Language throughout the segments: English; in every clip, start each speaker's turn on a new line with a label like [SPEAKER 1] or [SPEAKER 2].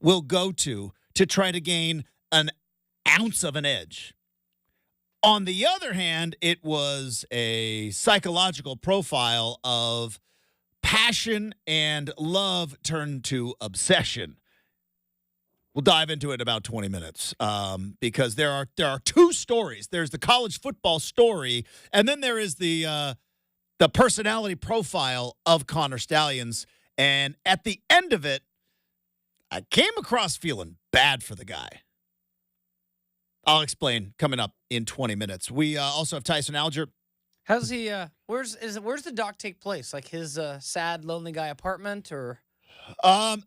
[SPEAKER 1] will go to try to gain an ounce of an edge. On the other hand, it was a psychological profile of passion and love turned to obsession. We'll dive into it in about 20 minutes because there are two stories. There's the college football story, and then there is the personality profile of Connor Stalions. And at the end of it, I came across feeling bad for the guy. I'll explain coming up in 20 minutes. We also have Tyson Alger.
[SPEAKER 2] How's he? Where's the doc take place? Like his sad, lonely guy apartment, or
[SPEAKER 1] a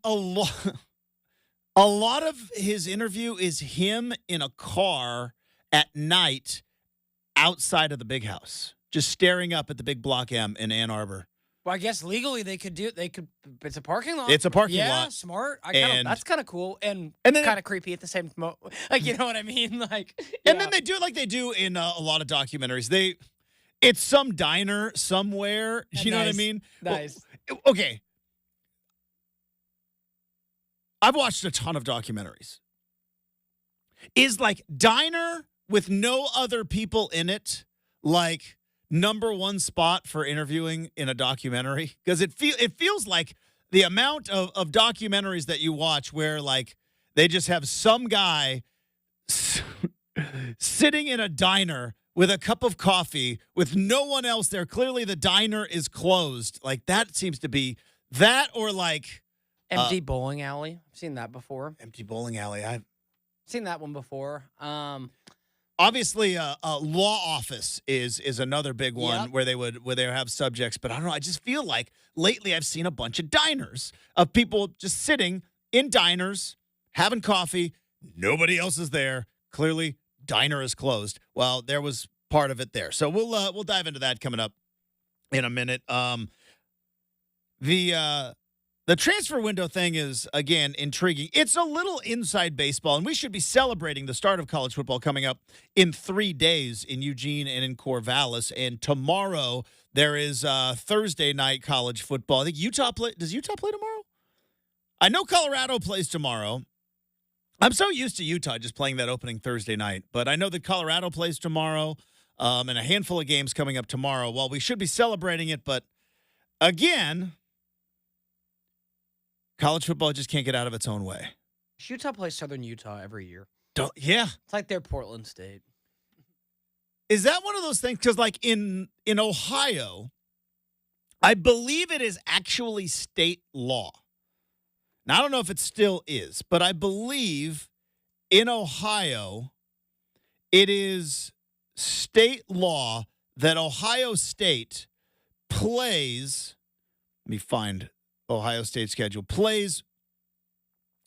[SPEAKER 1] lot of his interview is him in a car at night outside of the big house, just staring up at the big Block M in Ann Arbor.
[SPEAKER 2] Well, I guess legally they could do it. They could. It's a parking lot.
[SPEAKER 1] It's a parking lot.
[SPEAKER 2] Yeah, smart. That's kind of cool and
[SPEAKER 1] then
[SPEAKER 2] kind of creepy at the same time. Like, you know what I mean? Like,
[SPEAKER 1] and then they do it like they do in a lot of documentaries. It's some diner somewhere. You know what I mean?
[SPEAKER 2] Nice.
[SPEAKER 1] Well, okay. I've watched a ton of documentaries. Is like diner with no other people in it, like number one spot for interviewing in a documentary? Because it feels like the amount of documentaries that you watch where like they just have some guy sitting in a diner with a cup of coffee with no one else there. Clearly the diner is closed. Like that seems to be that, or like
[SPEAKER 2] empty bowling alley. I've seen that before.
[SPEAKER 1] Empty bowling alley. I've
[SPEAKER 2] seen that one before.
[SPEAKER 1] Obviously, a law office is another big one.
[SPEAKER 2] Yep.
[SPEAKER 1] where they would have subjects. But I don't know. I just feel like lately I've seen a bunch of diners of people just sitting in diners having coffee. Nobody else is there. Clearly, diner is closed. Well, there was part of it there. So we'll dive into that coming up in a minute. The transfer window thing is, again, intriguing. It's a little inside baseball, and we should be celebrating the start of college football coming up in 3 days in Eugene and in Corvallis. And tomorrow there is Thursday night college football. I think does Utah play tomorrow? I know Colorado plays tomorrow. I'm so used to Utah just playing that opening Thursday night, but I know that Colorado plays tomorrow and a handful of games coming up tomorrow. Well, we should be celebrating it, but again, college football just can't get out of its own way.
[SPEAKER 2] Utah plays Southern Utah every year.
[SPEAKER 1] Yeah.
[SPEAKER 2] It's like they're Portland State.
[SPEAKER 1] Is that one of those things? Because like in Ohio, I believe it is actually state law. Now, I don't know if it still is, but I believe in Ohio, it is state law that Ohio State plays, let me find Ohio State schedule, plays,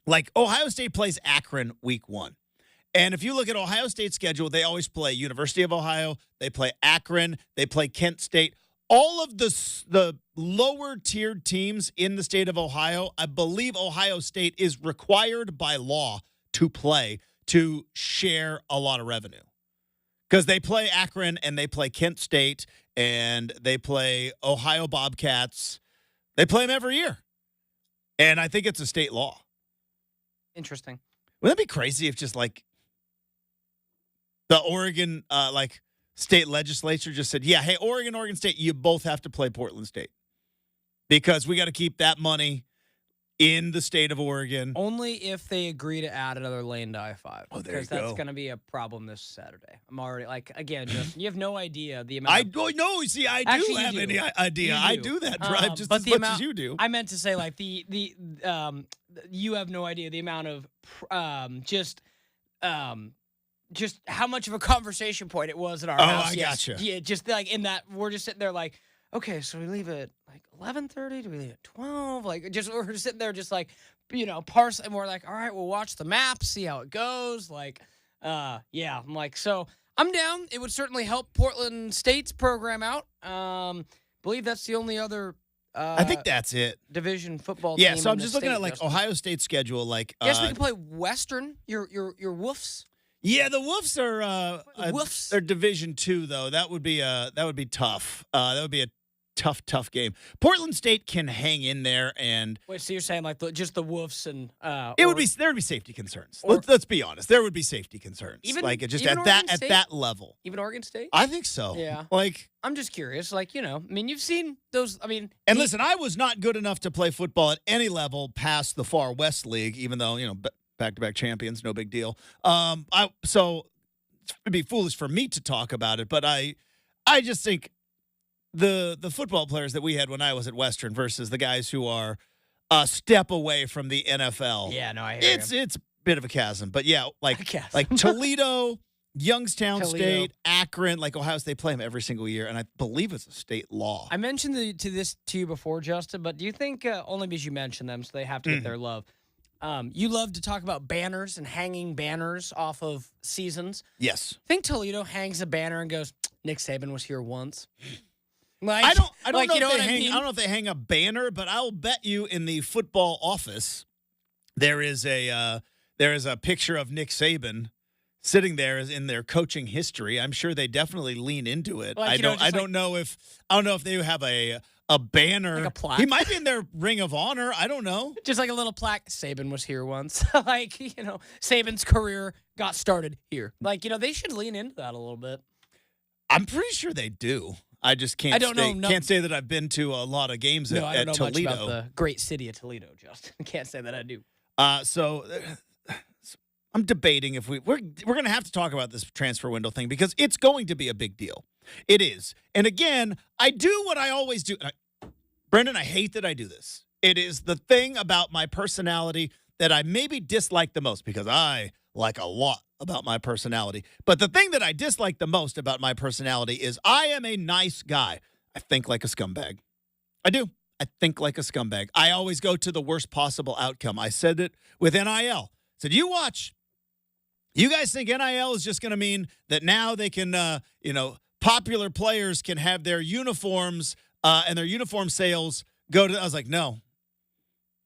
[SPEAKER 1] like Ohio State plays Akron week 1. And if you look at Ohio State's schedule, they always play University of Ohio, they play Akron, they play Kent State. All of the lower tiered teams in the state of Ohio, I believe Ohio State is required by law to play to share a lot of revenue. Because they play Akron and they play Kent State and they play Ohio Bobcats. They play them every year. And I think it's a state law.
[SPEAKER 2] Interesting.
[SPEAKER 1] Wouldn't that be crazy if just like the Oregon state legislature just said, yeah, hey, Oregon State, you both have to play Portland State because we got to keep that money in the state of Oregon.
[SPEAKER 2] Only if they agree to add another lane to I-5.
[SPEAKER 1] Oh, there you go.
[SPEAKER 2] Because that's going to be a problem this Saturday. I'm already, again, Justin, you have no idea the amount I
[SPEAKER 1] do have any idea. I do that drive just as much as you do.
[SPEAKER 2] I meant to say, you have no idea the amount of just how much of a conversation point it was at our house.
[SPEAKER 1] Oh, I gotcha.
[SPEAKER 2] Yeah, just like in that, we're just sitting there like, okay, so we leave at 11:30? Do we leave at 12? We're just sitting there just parse, and we're like, all right, we'll watch the map, see how it goes. I'm like, so I'm down. It would certainly help Portland State's program out. Believe that's the only other
[SPEAKER 1] I think that's it.
[SPEAKER 2] Division football team.
[SPEAKER 1] Yeah, so I'm just looking at
[SPEAKER 2] Justin.
[SPEAKER 1] Ohio State's schedule.
[SPEAKER 2] Yes, we can play Western. Your Woofs.
[SPEAKER 1] Yeah, the Wolves are
[SPEAKER 2] Woofs.
[SPEAKER 1] They're Division II though. That would be tough. That would be a tough game. Portland State can hang in there, and
[SPEAKER 2] Wait, so you're saying like just the Wolves and
[SPEAKER 1] there would be safety concerns.
[SPEAKER 2] or-
[SPEAKER 1] Let's be honest. There would be safety concerns.
[SPEAKER 2] Even-
[SPEAKER 1] like just
[SPEAKER 2] even
[SPEAKER 1] at
[SPEAKER 2] Oregon
[SPEAKER 1] that
[SPEAKER 2] State?
[SPEAKER 1] level.
[SPEAKER 2] even Oregon State?
[SPEAKER 1] I think so.
[SPEAKER 2] Yeah.
[SPEAKER 1] Like,
[SPEAKER 2] I'm just curious. Like, I mean, you've seen those. I mean,
[SPEAKER 1] and listen, I was not good enough to play football at any level past the Far West League, even though, back-to-back champions, no big deal. So it'd be foolish for me to talk about it, but I just think the football players that we had when I was at Western versus the guys who are a step away from the NFL.
[SPEAKER 2] yeah, no, I hear you.
[SPEAKER 1] It's a bit of a chasm, but yeah, like
[SPEAKER 2] Chasm.
[SPEAKER 1] like Toledo, Youngstown
[SPEAKER 2] Toledo.
[SPEAKER 1] State, Akron, like Ohio State play them every single year, and I believe it's a state law.
[SPEAKER 2] I mentioned this to you before, Justin, but do you think only because you mentioned them, so they have to get their love? You love to talk about banners and hanging banners off of seasons.
[SPEAKER 1] Yes.
[SPEAKER 2] Think Toledo hangs a banner and goes, "Nick Saban was here once." Like,
[SPEAKER 1] I don't
[SPEAKER 2] like,
[SPEAKER 1] know
[SPEAKER 2] you know
[SPEAKER 1] if they
[SPEAKER 2] what I
[SPEAKER 1] hang.
[SPEAKER 2] mean?
[SPEAKER 1] I don't know if they hang a banner, but I'll bet you in the football office there is a picture of Nick Saban sitting there as in their coaching history. I'm sure they definitely lean into it.
[SPEAKER 2] Like,
[SPEAKER 1] I don't know if they have a banner.
[SPEAKER 2] Like a plaque?
[SPEAKER 1] He might be in their Ring of Honor. I don't know.
[SPEAKER 2] Just like a little plaque. Saban was here once. Like, Saban's career got started here. Like, they should lean into that a little bit.
[SPEAKER 1] I'm pretty sure they do. I just can't.
[SPEAKER 2] I don't know.
[SPEAKER 1] Can't say that I've been to a lot of games
[SPEAKER 2] No, I
[SPEAKER 1] at
[SPEAKER 2] don't know
[SPEAKER 1] Toledo.
[SPEAKER 2] much about the great city of Toledo, Justin. I can't say that I do.
[SPEAKER 1] So I'm debating if we're going to have to talk about this transfer window thing because it's going to be a big deal. It is. And again, I do what I always do. Brendan, I hate that I do this. It is the thing about my personality that I maybe dislike the most because I like a lot about my personality. But the thing that I dislike the most about my personality is I am a nice guy. I think like a scumbag. I do. I think like a scumbag. I always go to the worst possible outcome. I said it with NIL. I said, you watch. You guys think NIL is just going to mean that now they can, popular players can have their uniforms and their uniform sales go to, I was like, no.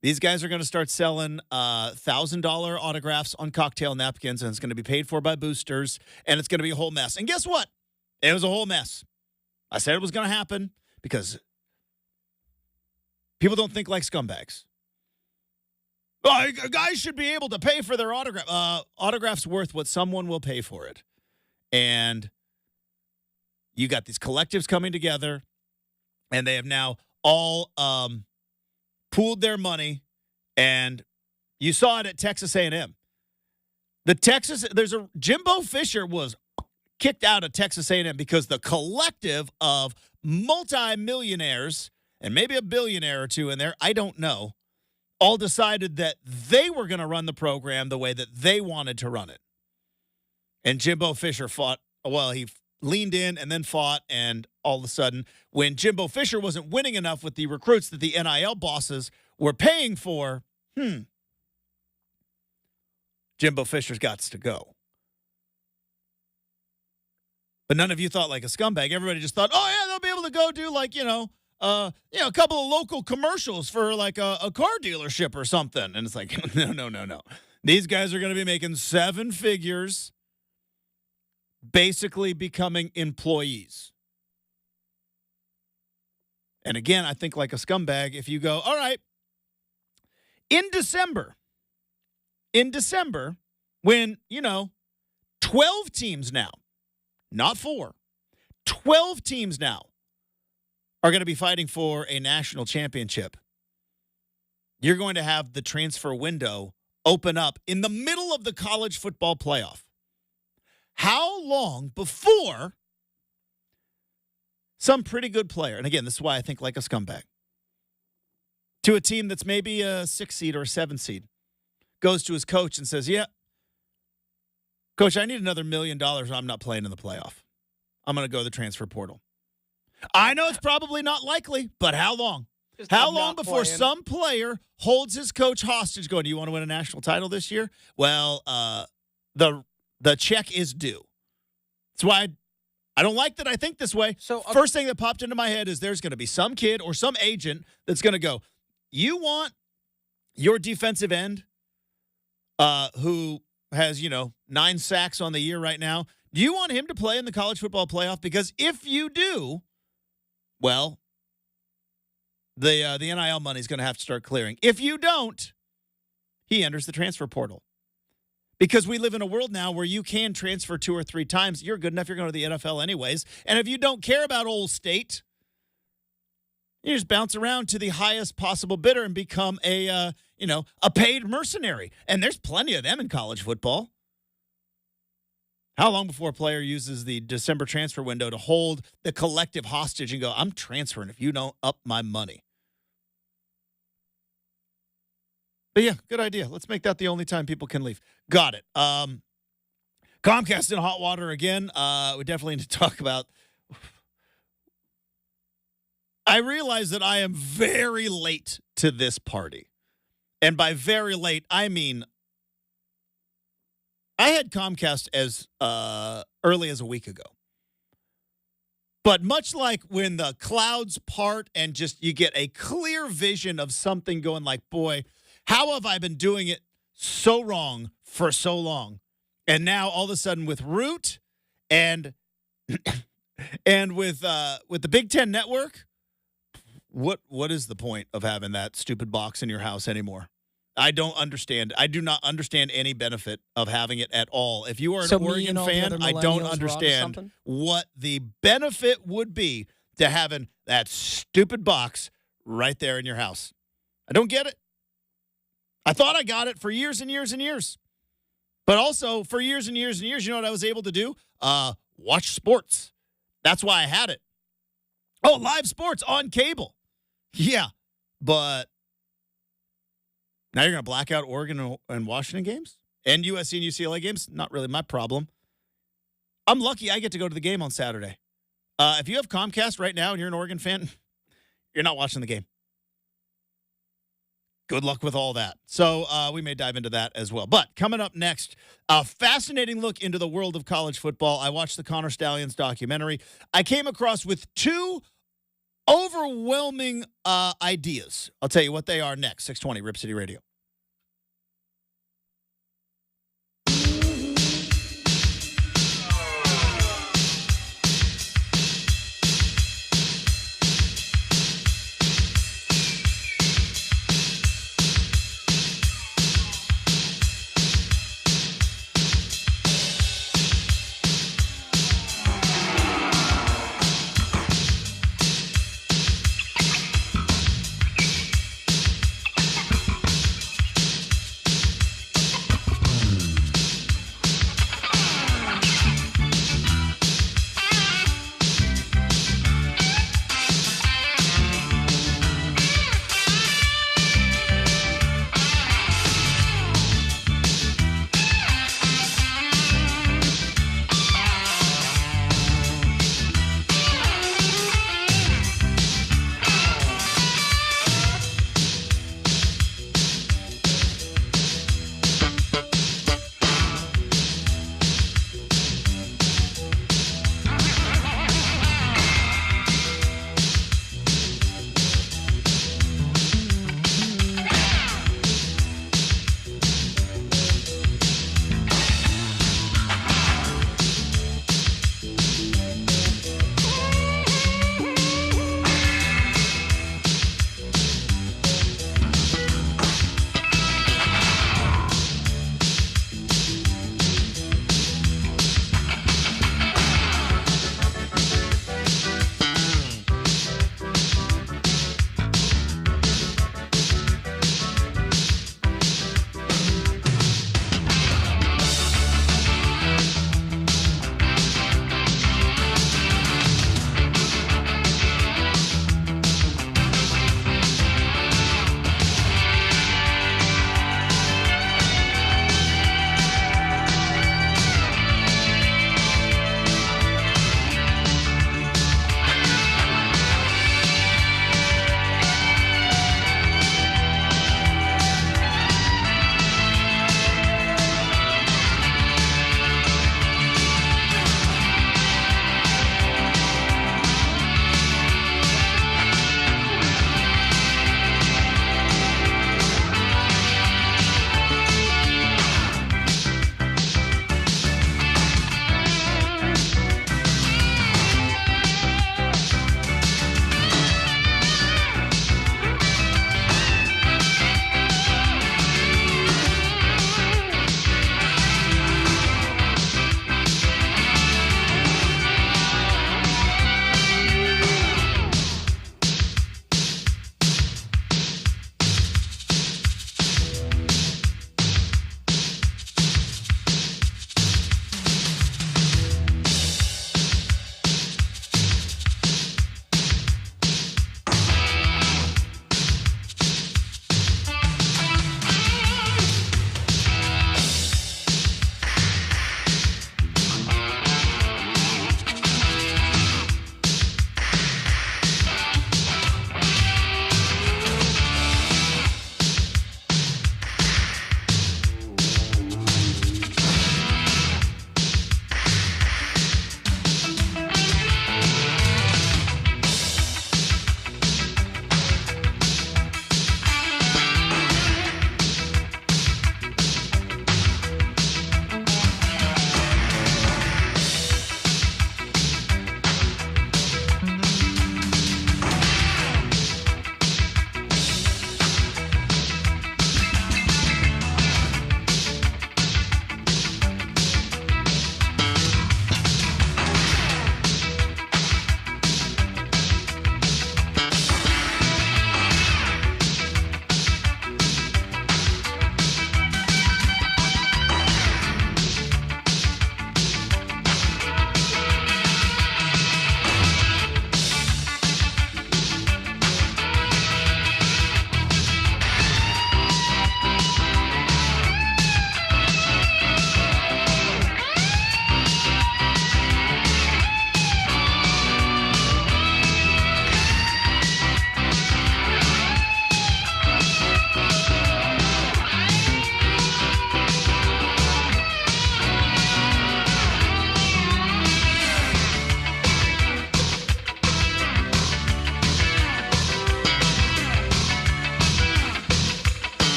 [SPEAKER 1] These guys are going to start selling $1,000 autographs on cocktail napkins, and it's going to be paid for by boosters, and it's going to be a whole mess. And guess what? It was a whole mess. I said it was going to happen because people don't think like scumbags. Guys should be able to pay for their autograph. Autograph's worth what someone will pay for it. And you got these collectives coming together, and they have now all pooled their money, and you saw it at Texas A&M. Jimbo Fisher was kicked out of Texas A&M because the collective of multimillionaires and maybe a billionaire or two in there, I don't know, all decided that they were going to run the program the way that they wanted to run it. And Jimbo Fisher he leaned in and then fought, and all of a sudden, when Jimbo Fisher wasn't winning enough with the recruits that the NIL bosses were paying for, Jimbo Fisher's got to go. But none of you thought like a scumbag. Everybody just thought, oh, yeah, they'll be able to go do like, a couple of local commercials for like a car dealership or something. And it's like, no. These guys are going to be making 7 figures, basically becoming employees. And again, I think like a scumbag, if you go, all right, in December, when, 12 teams now, not 4, 12 teams now are going to be fighting for a national championship. You're going to have the transfer window open up in the middle of the college football playoff. How long before some pretty good player, and again, this is why I think like a scumbag, to a team that's maybe a 6 seed or a 7 seed, goes to his coach and says, yeah, Coach, I need another $1 million or I'm not playing in the playoff. I'm going to go to the transfer portal. I know it's probably not likely, but how long? How long before some player holds his coach hostage going, do you want to win a national title this year? Well, the check is due. That's why I don't like that I think this way. So first thing that popped into my head is there's going to be some kid or some agent that's going to go, you want your defensive end who has, 9 sacks on the year right now, do you want him to play in the college football playoff? Because if you do, well, The NIL money is going to have to start clearing. If you don't, he enters the transfer portal. Because we live in a world now where you can transfer 2 or 3 times. You're good enough. You're going to the NFL anyways. And if you don't care about Old State, you just bounce around to the highest possible bidder and become a paid mercenary. And there's plenty of them in college football. How long before a player uses the December transfer window to hold the collective hostage and go, I'm transferring if you don't up my money? But yeah, good idea. Let's make that the only time people can leave. Got it. Comcast in hot water again. We definitely need to talk about. I realize that I am very late to this party. And by very late, I mean I had Comcast as early as a week ago. But much like when the clouds part and just you get a clear vision of something going like, boy, how have I been doing it so wrong for so long? And now all of a sudden with Root and and with the Big Ten Network, what is the point of having that stupid box in your house anymore? I don't understand. I do not understand any benefit of having it at all. If you are an Oregon fan, I don't understand what the benefit would be to having that stupid box right there in your house. I don't get it. I thought I got it for years and years and years. But also for years and years and years, you know what I was able to do? Watch sports. That's why I had it. Oh, live sports on cable. Yeah, but now you're going to black out Oregon and Washington games? And USC and UCLA games? Not really my problem. I'm lucky I get to go to the game on Saturday. If you have Comcast right now and you're an Oregon fan, you're not watching the game. Good luck with all that. So we may dive into that as well. But coming up next, a fascinating look into the world of college football. I watched the Connor Stallions documentary. I came across with 2 overwhelming ideas. I'll tell you what they are next. 620 Rip City Radio.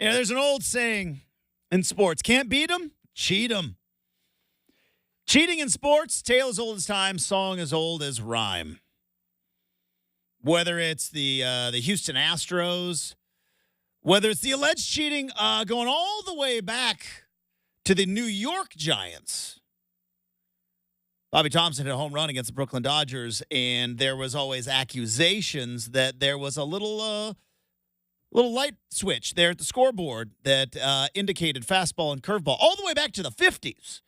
[SPEAKER 1] There's an old saying in sports: can't beat 'em, cheat 'em. Cheating in sports, tale as old as time, song as old as rhyme. Whether it's the Houston Astros, whether it's the alleged cheating going all the way back to the New York Giants. Bobby Thompson hit a home run against the Brooklyn Dodgers, and there was always accusations that there was a little light switch there at the scoreboard that indicated fastball and curveball all the way back to the 50s.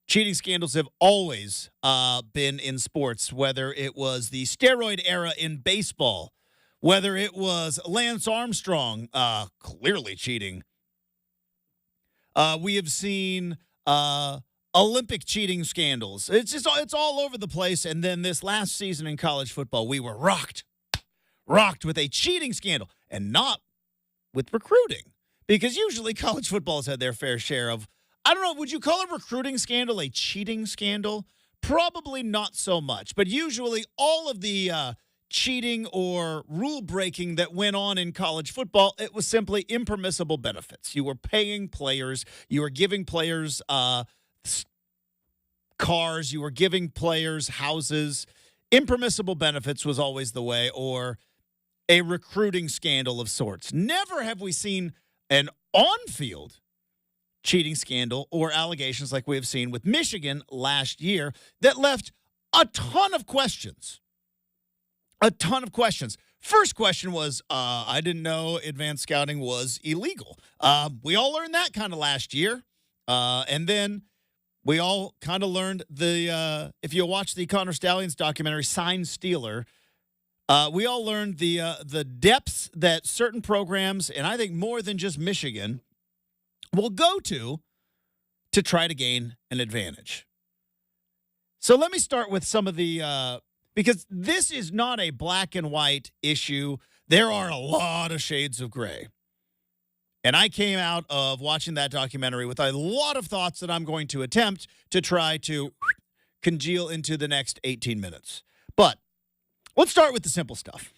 [SPEAKER 1] Cheating scandals have always been in sports, whether it was the steroid era in baseball, whether it was Lance Armstrong clearly cheating. We have seen Olympic cheating scandals. It's all over the place. And then this last season in college football, we were rocked with a cheating scandal, and not with recruiting, because usually college football has had their fair share of, I don't know, would you call a recruiting scandal a cheating scandal? Probably not so much, but usually all of the cheating or rule breaking that went on in college football, it was simply impermissible benefits. You were paying players, you were giving players cars, you were giving players houses. Impermissible benefits was always the way, or a recruiting scandal of sorts. Never have we seen an on-field cheating scandal or allegations like we have seen with Michigan last year that left a ton of questions. A ton of questions. First question was, I didn't know advanced scouting was illegal. We all learned that kind of last year. And then we all kind of learned if you watch the Connor Stallions documentary, Sign Stealer, we all learned the depths that certain programs, and I think more than just Michigan, will go to try to gain an advantage. So let me start with some of the, because this is not a black and white issue. There are a lot of shades of gray. And I came out of watching that documentary with a lot of thoughts that I'm going to attempt to try to congeal into the next 18 minutes. But let's start with the simple stuff.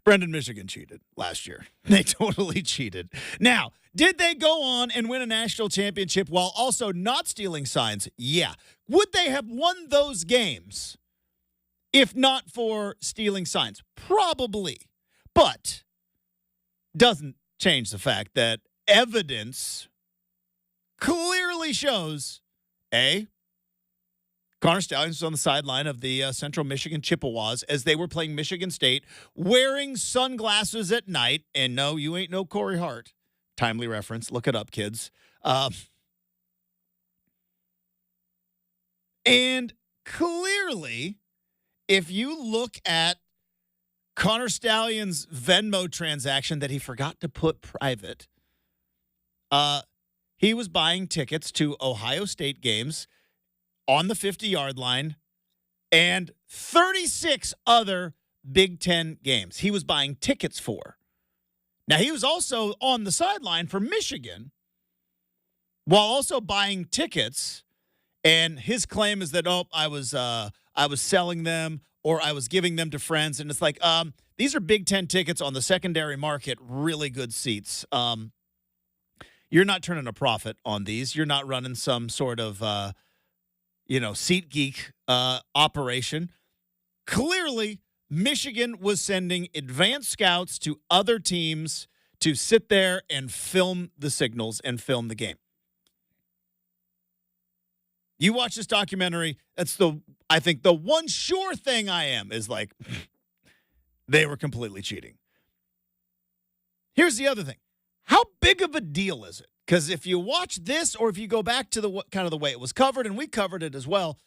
[SPEAKER 1] Brendan, Michigan cheated last year. They totally cheated. Now, did they go on and win a national championship while also not stealing signs? Yeah. Would they have won those games if not for stealing signs? Probably. But doesn't change the fact that evidence clearly shows, A, Connor Stallions was on the sideline of the Central Michigan Chippewas as they were playing Michigan State, wearing sunglasses at night. And no, you ain't no Corey Hart. Timely reference. Look it up, kids. And clearly, if you look at Connor Stallions' Venmo transaction that he forgot to put private, he was buying tickets to Ohio State games on the 50-yard line and 36 other Big Ten games he was buying tickets for. Now, he was also on the sideline for Michigan while also buying tickets, and his claim is that, I was selling them or I was giving them to friends, and it's like, these are Big Ten tickets on the secondary market, really good seats. You're not turning a profit on these. You're not running some sort of SeatGeek operation. Clearly, Michigan was sending advanced scouts to other teams to sit there and film the signals and film the game. You watch this documentary, I think the one sure thing I am is like, they were completely cheating. Here's the other thing. How big of a deal is it? Because if you watch this, or if you go back to the way it was covered, and we covered it as well,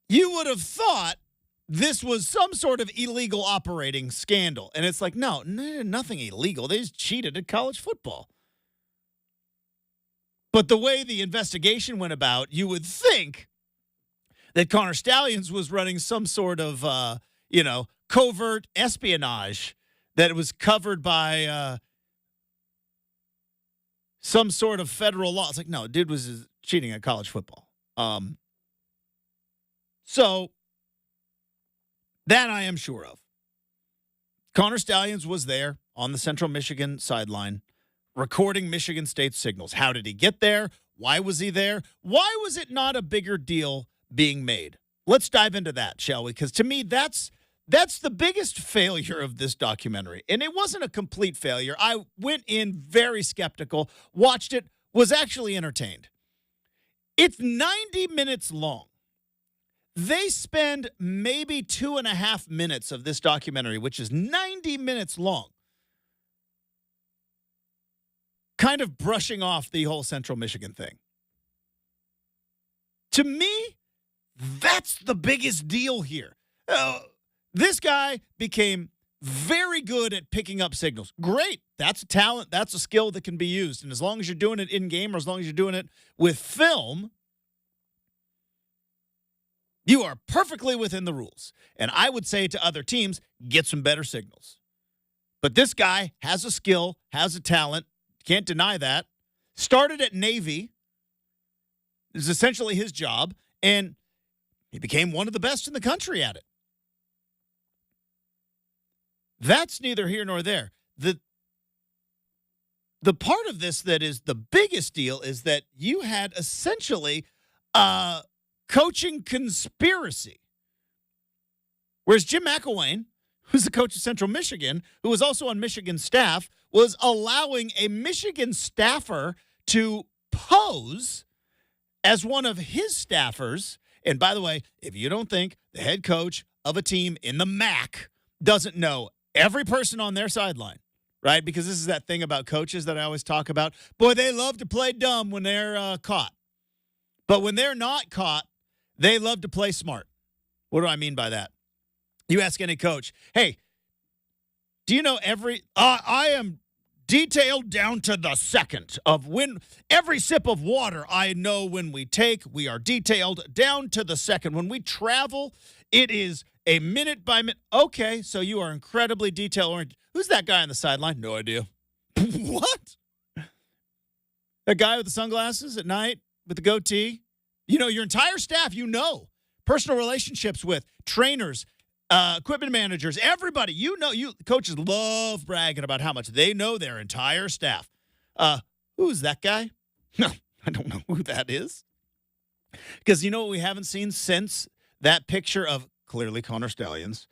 [SPEAKER 1] you would have thought this was some sort of illegal operating scandal. And it's like, no, nothing illegal. They just cheated at college football. But the way the investigation went about, you would think that Connor Stallions was running some sort of, covert espionage that was covered by some sort of federal law. It's like, no, dude was cheating at college football. So that I am sure of. Connor Stallions was there on the Central Michigan sideline recording Michigan State's signals. How did he get there? Why was he there? Why was it not a bigger deal being made? Let's dive into that, shall we? Because to me, that's the biggest failure of this documentary. And it wasn't a complete failure. I went in very skeptical, watched it, was actually entertained. It's 90 minutes long. They spend maybe 2.5 minutes of this documentary, which is 90 minutes long, kind of brushing off the whole Central Michigan thing. To me, that's the biggest deal here. This guy became very good at picking up signals. Great. That's a talent. That's a skill that can be used. And as long as you're doing it in-game or as long as you're doing it with film, you are perfectly within the rules. And I would say to other teams, get some better signals. But this guy has a skill, has a talent. Can't deny that. Started at Navy. This is essentially his job. And he became one of the best in the country at it. That's neither here nor there. The part of this that is the biggest deal is that you had essentially a coaching conspiracy. Whereas Jim McElwain, who's the coach of Central Michigan, who was also on Michigan's staff, was allowing a Michigan staffer to pose as one of his staffers. And by the way, if you don't think the head coach of a team in the MAC doesn't know every person on their sideline, right? Because this is that thing about coaches that I always talk about. Boy, they love to play dumb when they're caught. But when they're not caught, they love to play smart. What do I mean by that? You ask any coach, hey, do you know I am detailed down to the second of when every sip of water I know when we take. We are detailed down to the second. When we travel, it is a minute by minute. Okay, so you are incredibly detail-oriented. Who's that guy on the sideline? No idea. What? That guy with the sunglasses at night with the goatee? You know, your entire staff, personal relationships with trainers, equipment managers, everybody. Coaches love bragging about how much they know their entire staff. Who's that guy? No, I don't know who that is. Because you know what we haven't seen since that picture of clearly Connor Stallions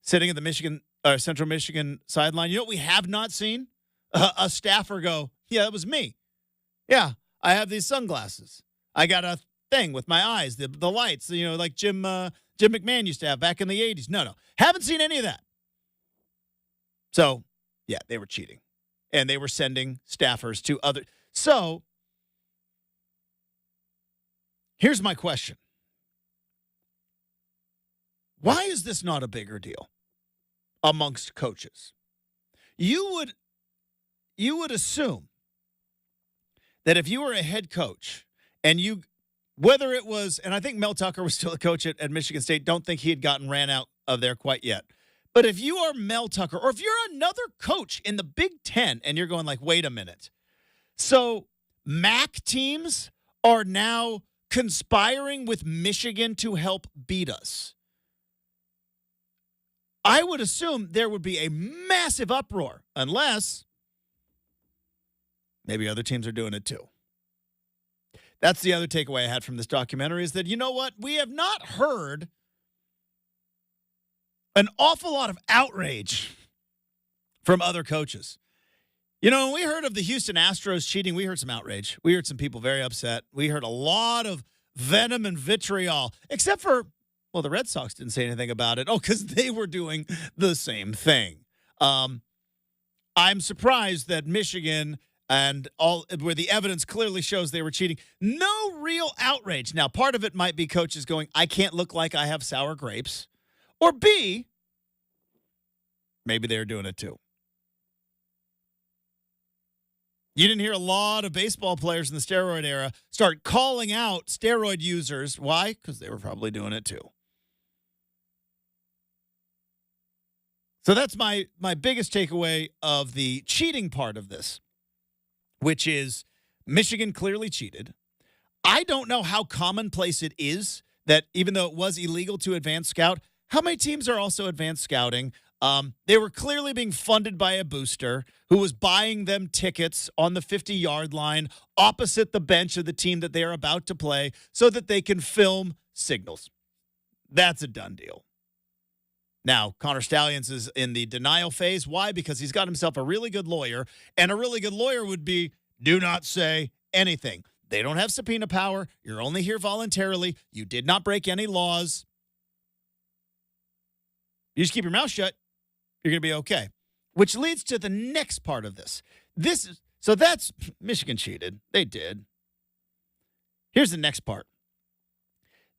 [SPEAKER 1] sitting at the Central Michigan sideline? You know what we have not seen? A staffer go, yeah, that was me. Yeah, I have these sunglasses. I got a thing with my eyes, the lights, like Jim McMahon used to have back in the 80s. No. Haven't seen any of that. So, yeah, they were cheating. And they were sending staffers to other. So, here's my question. Why is this not a bigger deal amongst coaches? You would assume that if you were a head coach and whether it was, and I think Mel Tucker was still a coach at Michigan State, don't think he had gotten ran out of there quite yet. But if you are Mel Tucker, or if you're another coach in the Big Ten and you're going like, wait a minute. So MAC teams are now conspiring with Michigan to help beat us. I would assume there would be a massive uproar, unless maybe other teams are doing it too. That's the other takeaway I had from this documentary is that, you know what? We have not heard an awful lot of outrage from other coaches. When we heard of the Houston Astros cheating, we heard some outrage. We heard some people very upset. We heard a lot of venom and vitriol, except for, well, the Red Sox didn't say anything about it. Oh, because they were doing the same thing. I'm surprised that Michigan and all where the evidence clearly shows they were cheating, no real outrage. Now, part of it might be coaches going, I can't look like I have sour grapes. Or B, maybe they're doing it too. You didn't hear a lot of baseball players in the steroid era start calling out steroid users. Why? Because they were probably doing it too. So that's my biggest takeaway of the cheating part of this, which is Michigan clearly cheated. I don't know how commonplace it is that even though it was illegal to advance scout, how many teams are also advanced scouting They were clearly being funded by a booster who was buying them tickets on the 50-yard line opposite the bench of the team that they are about to play so that they can film signals. That's a done deal. Now, Connor Stallions is in the denial phase. Why? Because he's got himself a really good lawyer, and a really good lawyer would be, do not say anything. They don't have subpoena power. You're only here voluntarily. You did not break any laws. You just keep your mouth shut. You're going to be okay. Which leads to the next part of this. So that's Michigan cheated. They did. Here's the next part.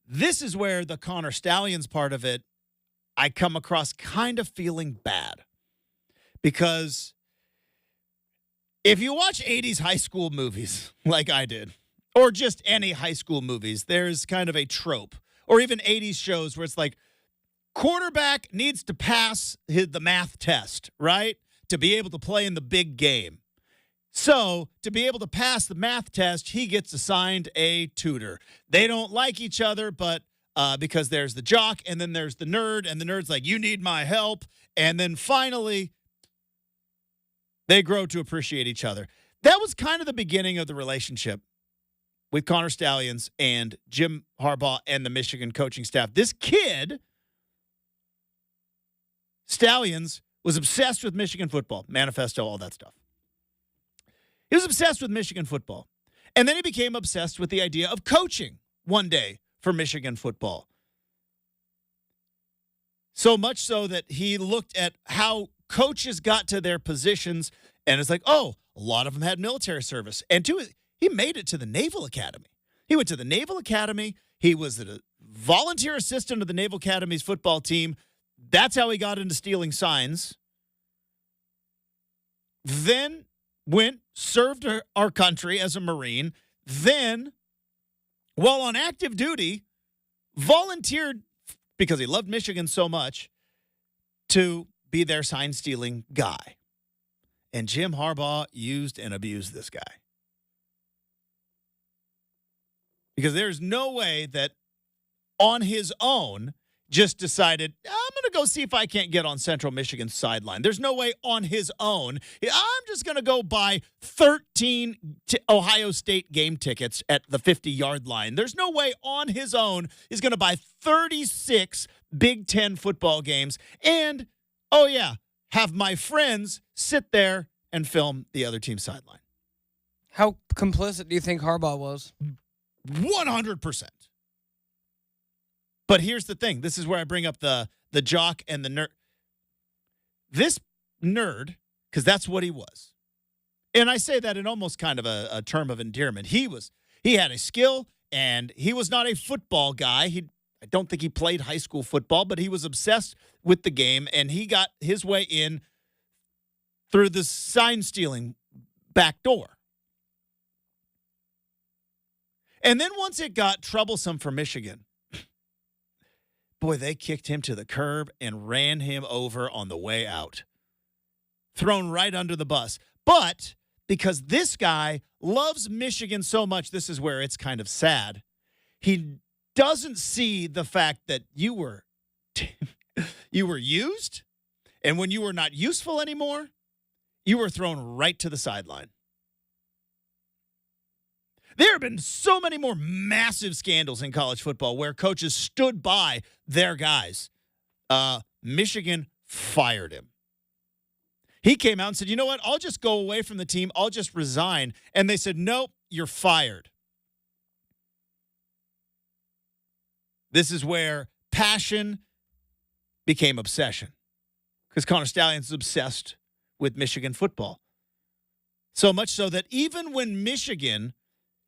[SPEAKER 1] This is where the Connor Stallions part of it, I come across kind of feeling bad. Because if you watch 80s high school movies like I did, or just any high school movies, there's kind of a trope. Or even 80s shows where it's like, quarterback needs to pass the math test, right? To be able to play in the big game. So, to be able to pass the math test, he gets assigned a tutor. They don't like each other, but because there's the jock and then there's the nerd, and the nerd's like, you need my help. And then finally, they grow to appreciate each other. That was kind of the beginning of the relationship with Connor Stallions and Jim Harbaugh and the Michigan coaching staff. This kid, Stallions, was obsessed with Michigan football, manifesto, all that stuff. He was obsessed with Michigan football. And then he became obsessed with the idea of coaching one day for Michigan football. So much so that he looked at how coaches got to their positions and it's like, oh, a lot of them had military service. And he made it to the Naval Academy. He went to the Naval Academy. He was a volunteer assistant of the Naval Academy's football team. That's how he got into stealing signs. Then served our country as a Marine. Then, while on active duty, volunteered, because he loved Michigan so much, to be their sign-stealing guy. And Jim Harbaugh used and abused this guy. Because there's no way that on his own just decided, I'm going to go see if I can't get on Central Michigan's sideline. There's no way on his own. I'm just going to go buy 13 Ohio State game tickets at the 50-yard line. There's no way on his own he's going to buy 36 Big Ten football games and, oh yeah, have my friends sit there and film the other team's sideline.
[SPEAKER 2] How complicit do you think Harbaugh was?
[SPEAKER 1] 100%. But here's the thing. This is where I bring up the jock and the nerd. This nerd, because that's what he was. And I say that in almost kind of a term of endearment. He had a skill, and he was not a football guy. I don't think he played high school football, but he was obsessed with the game, and he got his way in through the sign-stealing back door. And then once it got troublesome for Michigan, boy, they kicked him to the curb and ran him over on the way out. Thrown right under the bus. But because this guy loves Michigan so much, this is where it's kind of sad. He doesn't see the fact that you were used, and when you were not useful anymore, you were thrown right to the sideline. There have been so many more massive scandals in college football where coaches stood by their guys. Michigan fired him. He came out and said, you know what? I'll just go away from the team. I'll just resign. And they said, nope, you're fired. This is where passion became obsession. Because Connor Stallions is obsessed with Michigan football. So much so that even when Michigan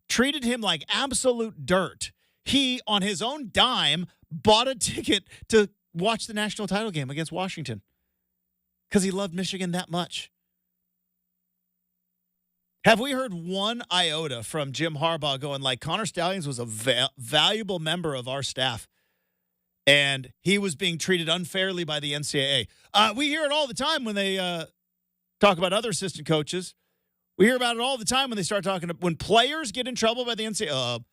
[SPEAKER 1] treated him like absolute dirt, he, on his own dime, bought a ticket to watch the national title game against Washington because he loved Michigan that much. Have we heard one iota from Jim Harbaugh going like, Connor Stallions was a valuable member of our staff, and he was being treated unfairly by the NCAA? We hear it all the time when they talk about other assistant coaches. We hear about it all the time when they start talking when players get in trouble by the NCAA.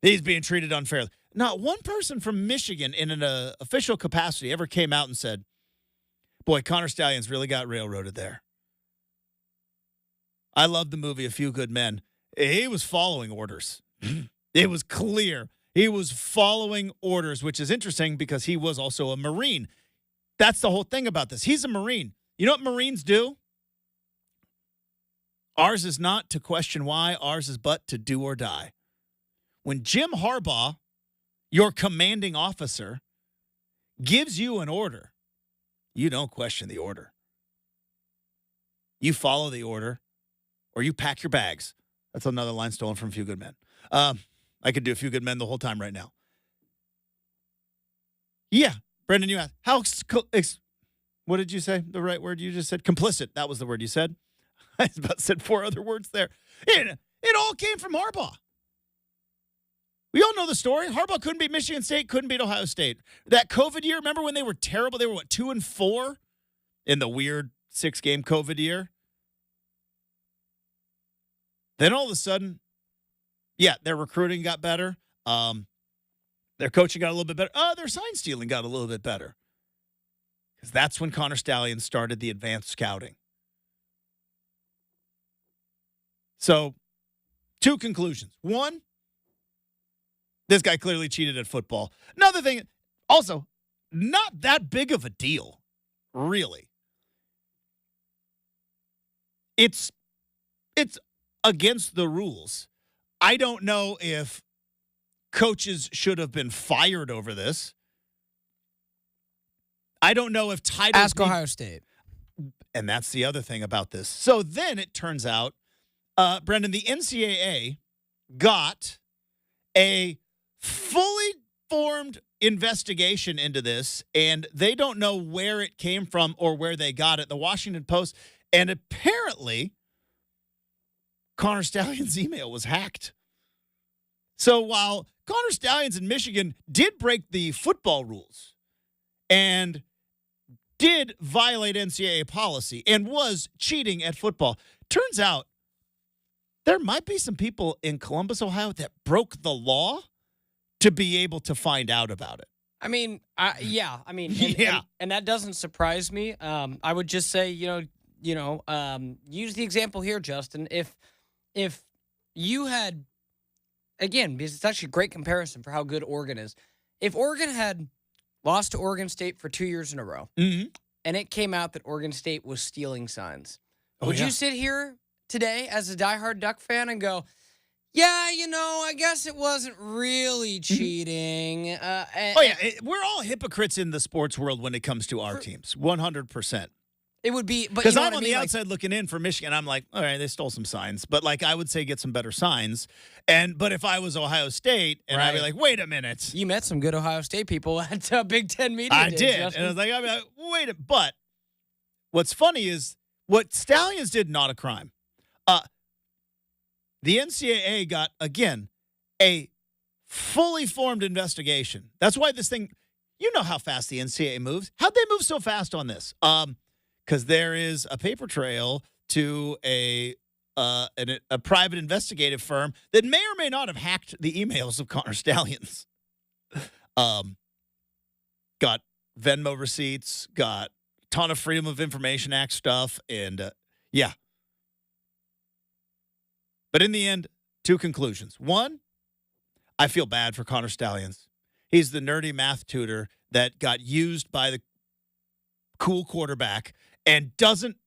[SPEAKER 1] He's being treated unfairly. Not one person from Michigan in an official capacity ever came out and said, Boy, Connor Stallions really got railroaded there. I love the movie A Few Good Men. He was following orders. It was clear. He was following orders, which is interesting because he was also a Marine. That's the whole thing about this. He's a Marine. You know what Marines do? Ours is not to question why. Ours is but to do or die. When Jim Harbaugh, your commanding officer, gives you an order, you don't question the order. You follow the order, or you pack your bags. That's another line stolen from A Few Good Men. I could do A Few Good Men the whole time right now. Yeah, Brendan, you asked, what did you say? The right word you just said? Complicit. That was the word you said. I was about to say 4 other words there. It all came from Harbaugh. We all know the story. Harbaugh couldn't beat Michigan State, couldn't beat Ohio State. That COVID year, remember when they were terrible? They were, 2-4 in the weird 6-game COVID year? Then all of a sudden, yeah, their recruiting got better. Their coaching got a little bit better. Their sign stealing got a little bit better. Because that's when Connor Stallions started the advanced scouting. So, 2 conclusions. 1, this guy clearly cheated at football. Another thing, also, not that big of a deal, really. It's against the rules. I don't know if coaches should have been fired over this. I don't know if titles...
[SPEAKER 2] Ask Ohio State.
[SPEAKER 1] And that's the other thing about this. So then it turns out, Brendan, the NCAA got a fully formed investigation into this, and they don't know where it came from or where they got it. The Washington Post, and apparently Connor Stallions' email was hacked. So while Connor Stallions in Michigan did break the football rules and did violate NCAA policy and was cheating at football, turns out there might be some people in Columbus, Ohio that broke the law to be able to find out about it.
[SPEAKER 2] I mean, yeah. I mean,
[SPEAKER 1] Yeah.
[SPEAKER 2] And that doesn't surprise me. I would just say, use the example here, Justin. If you had, again, because it's actually a great comparison for how good Oregon is. If Oregon had lost to Oregon State for 2 years in a row, and it came out that Oregon State was stealing signs, would you sit here today as a diehard Duck fan and go, yeah, I guess it wasn't really cheating.
[SPEAKER 1] We're all hypocrites in the sports world when it comes to our teams, 100%.
[SPEAKER 2] It would be, but
[SPEAKER 1] because I'm on the outside looking in for Michigan. I'm like, all right, they stole some signs, but I would say get some better signs. But if I was Ohio State, and I'd be like, wait a minute,
[SPEAKER 2] you met some good Ohio State people at Big Ten media.
[SPEAKER 1] I did, Justin. And I was like, wait a minute. But what's funny is what Stallions did, not a crime. The NCAA got, again, a fully formed investigation. That's why this thing, you know how fast the NCAA moves. How'd they move so fast on this? Because there is a paper trail to a private investigative firm that may or may not have hacked the emails of Connor Stallions. Got Venmo receipts, got a ton of Freedom of Information Act stuff, and yeah. But in the end, 2 conclusions. 1, I feel bad for Connor Stallions. He's the nerdy math tutor that got used by the cool quarterback and doesn't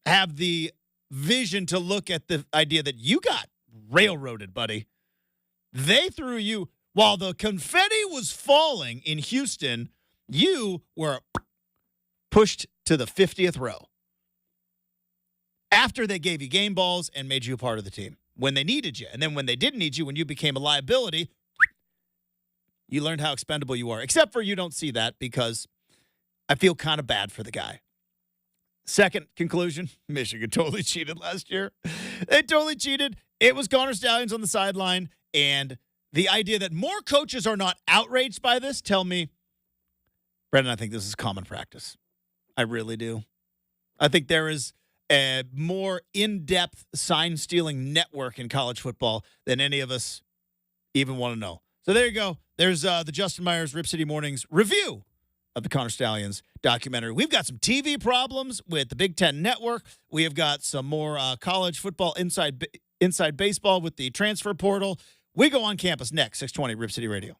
[SPEAKER 1] have the vision to look at the idea that you got railroaded, buddy. They threw you while the confetti was falling in Houston. You were pushed to the 50th row after they gave you game balls and made you a part of the team when they needed you. And then when they didn't need you, when you became a liability, you learned how expendable you are. Except for you don't see that because I feel kind of bad for the guy. Second conclusion, Michigan totally cheated last year. They totally cheated. It was Connor Stallions on the sideline. And the idea that more coaches are not outraged by this, tell me, Brendan, I think this is common practice. I really do. I think there is a more in-depth sign-stealing network in college football than any of us even want to know. So there you go. There's the Justin Myers Rip City Mornings review of the Connor Stallions documentary. We've got some TV problems with the Big Ten Network. We have got some more college football inside baseball with the transfer portal. We go on campus next, 620 Rip City Radio.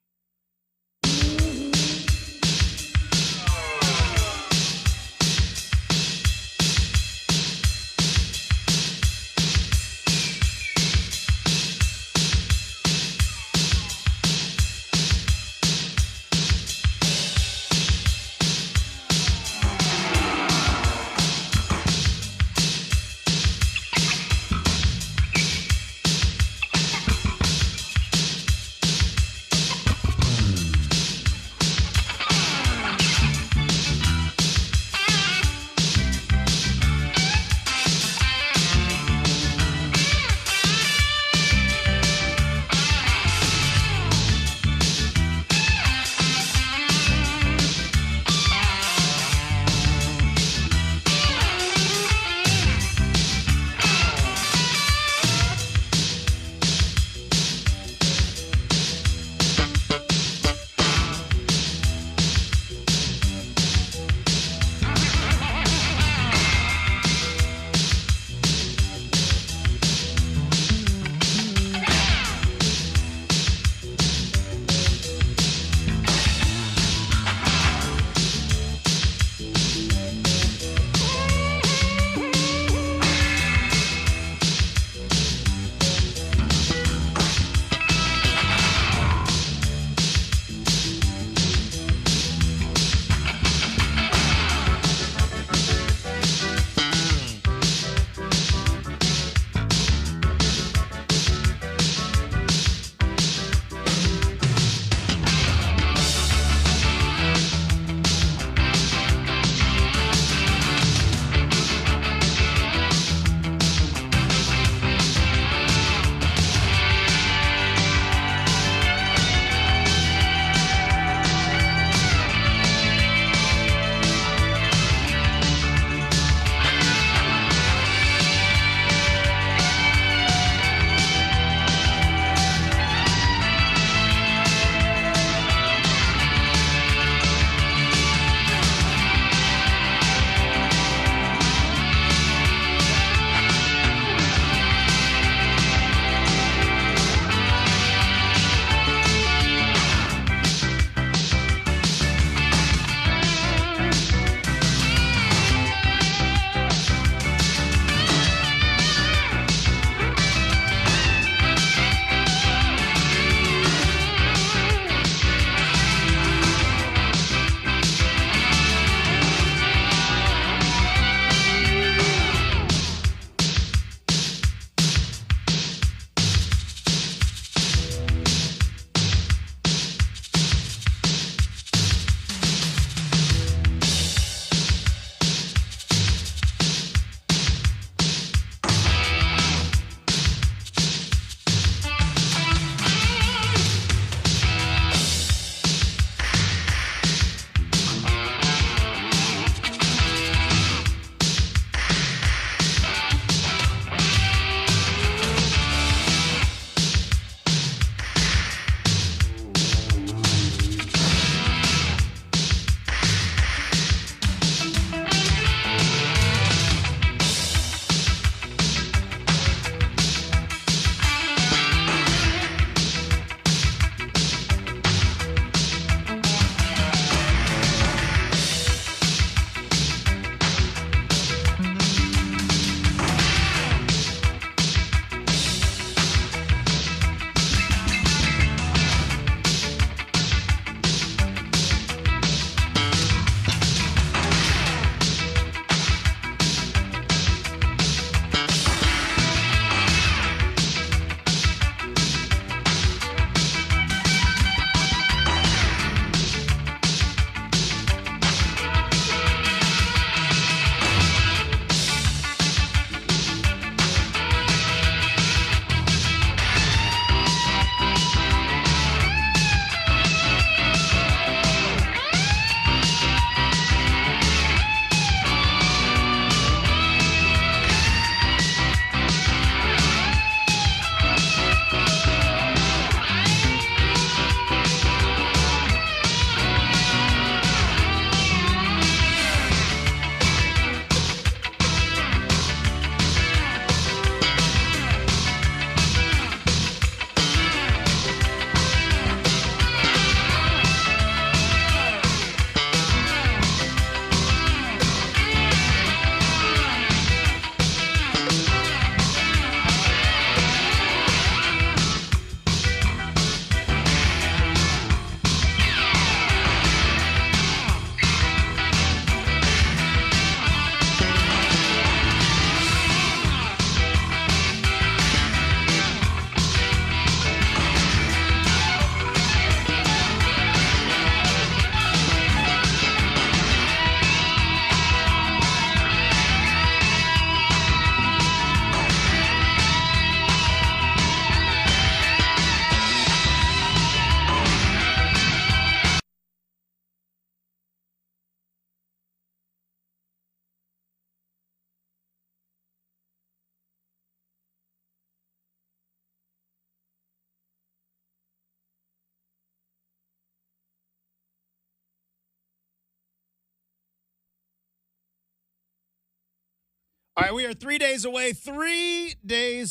[SPEAKER 1] All right, we are 3 days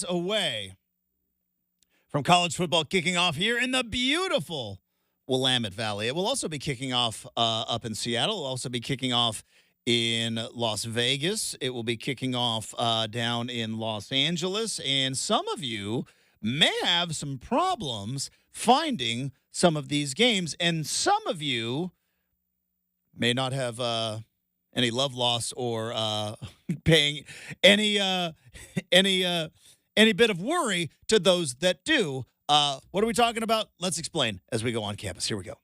[SPEAKER 1] away from college football kicking off here in the beautiful Willamette Valley. It will also be kicking off up in Seattle. It will also be kicking off in Las Vegas. It will be kicking off down in Los Angeles. And some of you may have some problems finding some of these games. And some of you may not have any love loss or paying any bit of worry to those that do. What are we talking about? Let's explain as we go on campus. Here we go.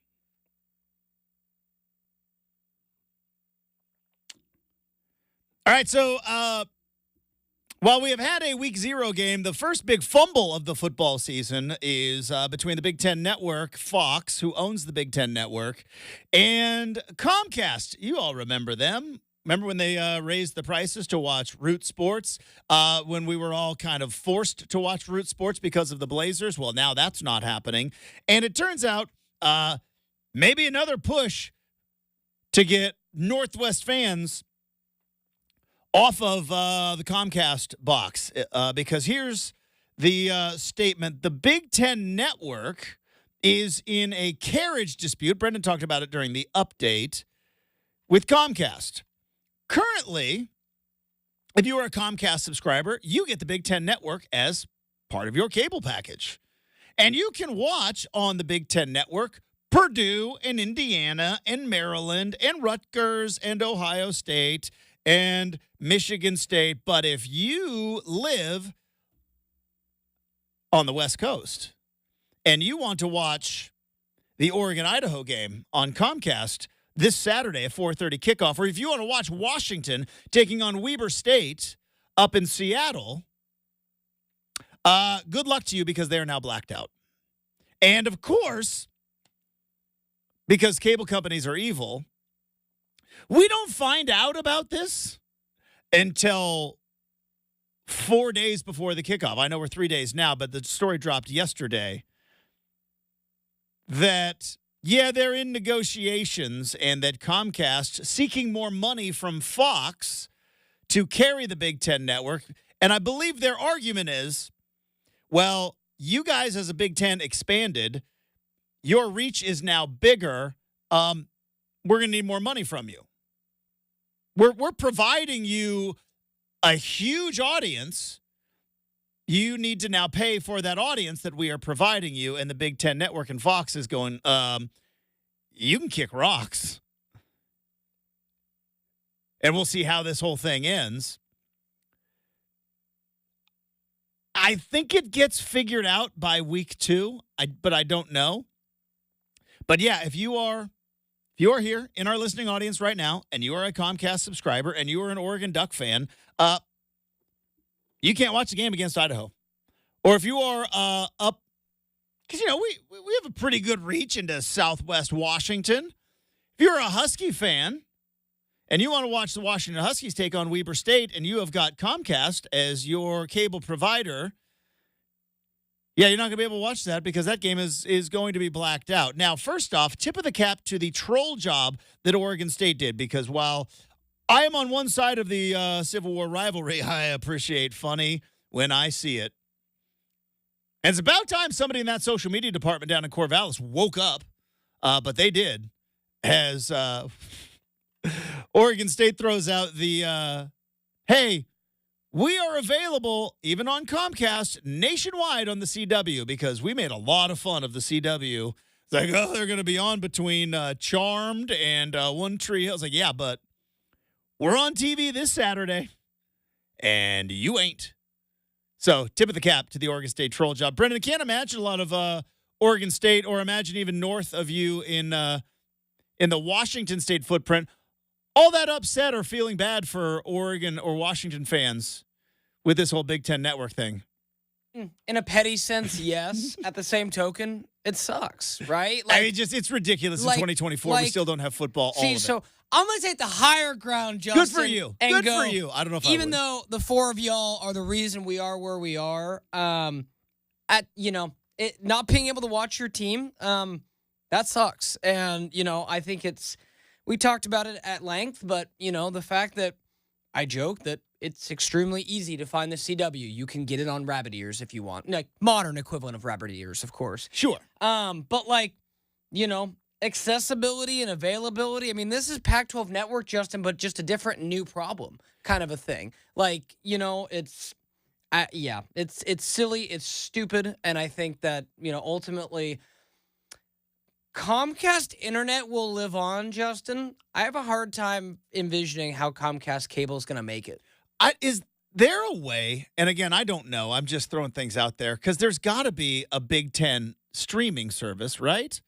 [SPEAKER 1] All right, so while we have had a week 0 game, the first big fumble of the football season is between the Big Ten Network, Fox, who owns the Big Ten Network, and Comcast. You all remember them. Remember when they raised the prices to watch Root Sports, when we were all kind of forced to watch Root Sports because of the Blazers? Well, now that's not happening. And it turns out maybe another push to get Northwest fans off of the Comcast box, because here's the statement. The Big Ten Network is in a carriage dispute. Brendan talked about it during the update with Comcast. Currently, if you are a Comcast subscriber, you get the Big Ten Network as part of your cable package. And you can watch on the Big Ten Network Purdue and Indiana and Maryland and Rutgers and Ohio State and Michigan State. But if you live on the West Coast and you want to watch the Oregon-Idaho game on Comcast this Saturday at 4:30 kickoff, or if you want to watch Washington taking on Weber State up in Seattle, good luck to you because they are now blacked out. And, of course, because cable companies are evil, we don't find out about this until 4 days before the kickoff. I know we're 3 days now, but the story dropped yesterday that, yeah, they're in negotiations and that Comcast seeking more money from Fox to carry the Big Ten Network. And I believe their argument is, well, you guys as a Big Ten expanded, your reach is now bigger. We're going to need more money from you. We're providing you a huge audience. You need to now pay for that audience that we are providing you. And the Big Ten Network and Fox is going, you can kick rocks. And we'll see how this whole thing ends. I think it gets figured out by week 2, but I don't know. But yeah, if you are here in our listening audience right now, and you are a Comcast subscriber, and you are an Oregon Duck fan, you can't watch the game against Idaho. Or if you are up, because, you know, we have a pretty good reach into Southwest Washington. If you're a Husky fan, and you want to watch the Washington Huskies take on Weber State, and you have got Comcast as your cable provider, yeah, you're not going to be able to watch that because that game is going to be blacked out. Now, first off, tip of the cap to the troll job that Oregon State did, because while I am on one side of the Civil War rivalry, I appreciate funny when I see it. And it's about time somebody in that social media department down in Corvallis woke up, but they did, as Oregon State throws out the, hey, we are available, even on Comcast, nationwide on the CW, because we made a lot of fun of the CW. It's like, oh, they're going to be on between Charmed and One Tree Hill. I was like, yeah, but we're on TV this Saturday, and you ain't. So, tip of the cap to the Oregon State troll job. Brendan, I can't imagine a lot of Oregon State, or imagine even north of you in the Washington State footprint, all that upset or feeling bad for Oregon or Washington fans with this whole Big Ten Network thing.
[SPEAKER 2] In a petty sense, yes. At the same token, it sucks, right? Like,
[SPEAKER 1] I mean, it's ridiculous in 2024. We still don't have football. All of it.
[SPEAKER 2] So I'm going to take the higher ground, Justin.
[SPEAKER 1] Good for you. Good for you. I don't know if
[SPEAKER 2] even though the four of y'all are the reason we are where we are, not being able to watch your team, that sucks. And, I think we talked about it at length, but, the fact that I joke that it's extremely easy to find the CW. You can get it on rabbit ears if you want. Like modern equivalent of rabbit ears, of course.
[SPEAKER 1] Sure.
[SPEAKER 2] But like, accessibility and availability. I mean, this is Pac-12 Network, Justin, but just a different new problem kind of a thing. Like, it's it's silly, it's stupid, and I think that, ultimately Comcast internet will live on, Justin. I have a hard time envisioning how Comcast cable is going to make it.
[SPEAKER 1] Is there a way, and again, I don't know, I'm just throwing things out there, because there's got to be a Big Ten streaming service, right?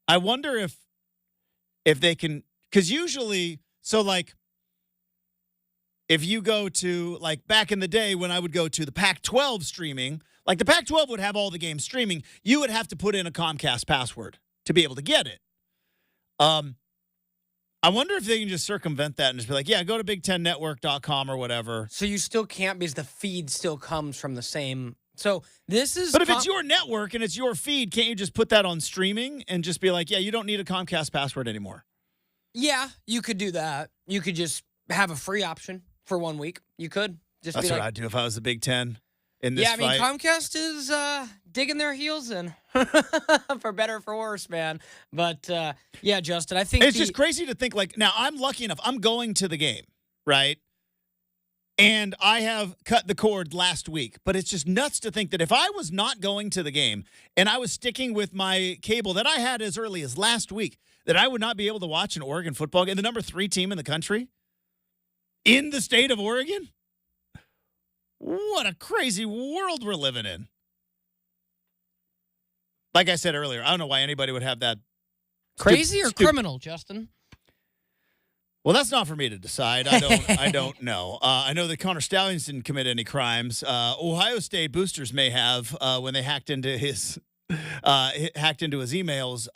[SPEAKER 1] I wonder if they can, because usually, so like, if you go to, like, back in the day when I would go to the Pac-12 streaming, like the Pac-12 would have all the games streaming, you would have to put in a Comcast password to be able to get it. I wonder if they can just circumvent that and just be like, yeah, go to big10network.com or whatever.
[SPEAKER 2] So you still can't, because the feed still comes from the same. So this is.
[SPEAKER 1] But if it's your network and it's your feed, can't you just put that on streaming and just be like, yeah, you don't need a Comcast password anymore?
[SPEAKER 2] Yeah, you could do that. You could just have a free option for 1 week. You could just.
[SPEAKER 1] That's
[SPEAKER 2] be
[SPEAKER 1] what
[SPEAKER 2] like,
[SPEAKER 1] I'd do if I was the Big Ten in this fight.
[SPEAKER 2] Yeah, I mean, Comcast is digging their heels in, for better or for worse, man. But, yeah, Justin, I think
[SPEAKER 1] it's just crazy to think, like, now I'm lucky enough. I'm going to the game, right? And I have cut the cord last week. But it's just nuts to think that if I was not going to the game and I was sticking with my cable that I had as early as last week, that I would not be able to watch an Oregon football game, the number 3 team in the country, in the state of Oregon. What a crazy world we're living in. Like I said earlier, I don't know why anybody would have that.
[SPEAKER 2] Crazy or criminal, Justin?
[SPEAKER 1] Well, that's not for me to decide. I don't know. I know that Connor Stallions didn't commit any crimes. Ohio State boosters may have when they hacked into his emails.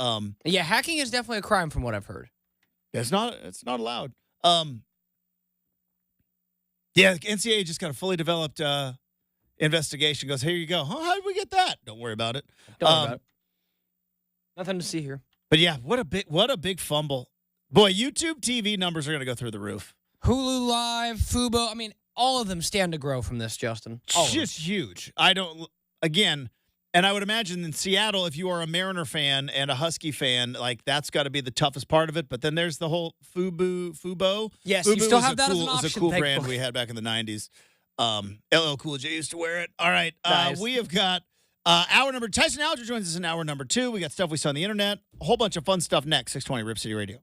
[SPEAKER 2] Yeah, hacking is definitely a crime from what I've heard.
[SPEAKER 1] It's not allowed. Yeah, NCAA just got a fully developed investigation. Goes, here you go. Huh, how did we get that? Don't worry about it.
[SPEAKER 2] Don't worry about it. Nothing to see here.
[SPEAKER 1] But yeah, what a big fumble. Boy, YouTube TV numbers are going to go through the roof.
[SPEAKER 2] Hulu Live, Fubo. I mean, all of them stand to grow from this, Justin. All
[SPEAKER 1] just huge. And I would imagine in Seattle, if you are a Mariner fan and a Husky fan, like that's got to be the toughest part of it. But then there's the whole Fubo.
[SPEAKER 2] Yes,
[SPEAKER 1] Fubo
[SPEAKER 2] you still have that as an option.
[SPEAKER 1] It was a cool brand we had back in the 90s. LL Cool J used to wear it. All right. Nice. We have got hour number. Tyson Alger joins us in hour number 2. We got stuff we saw on the internet. A whole bunch of fun stuff next. 620 Rip City Radio.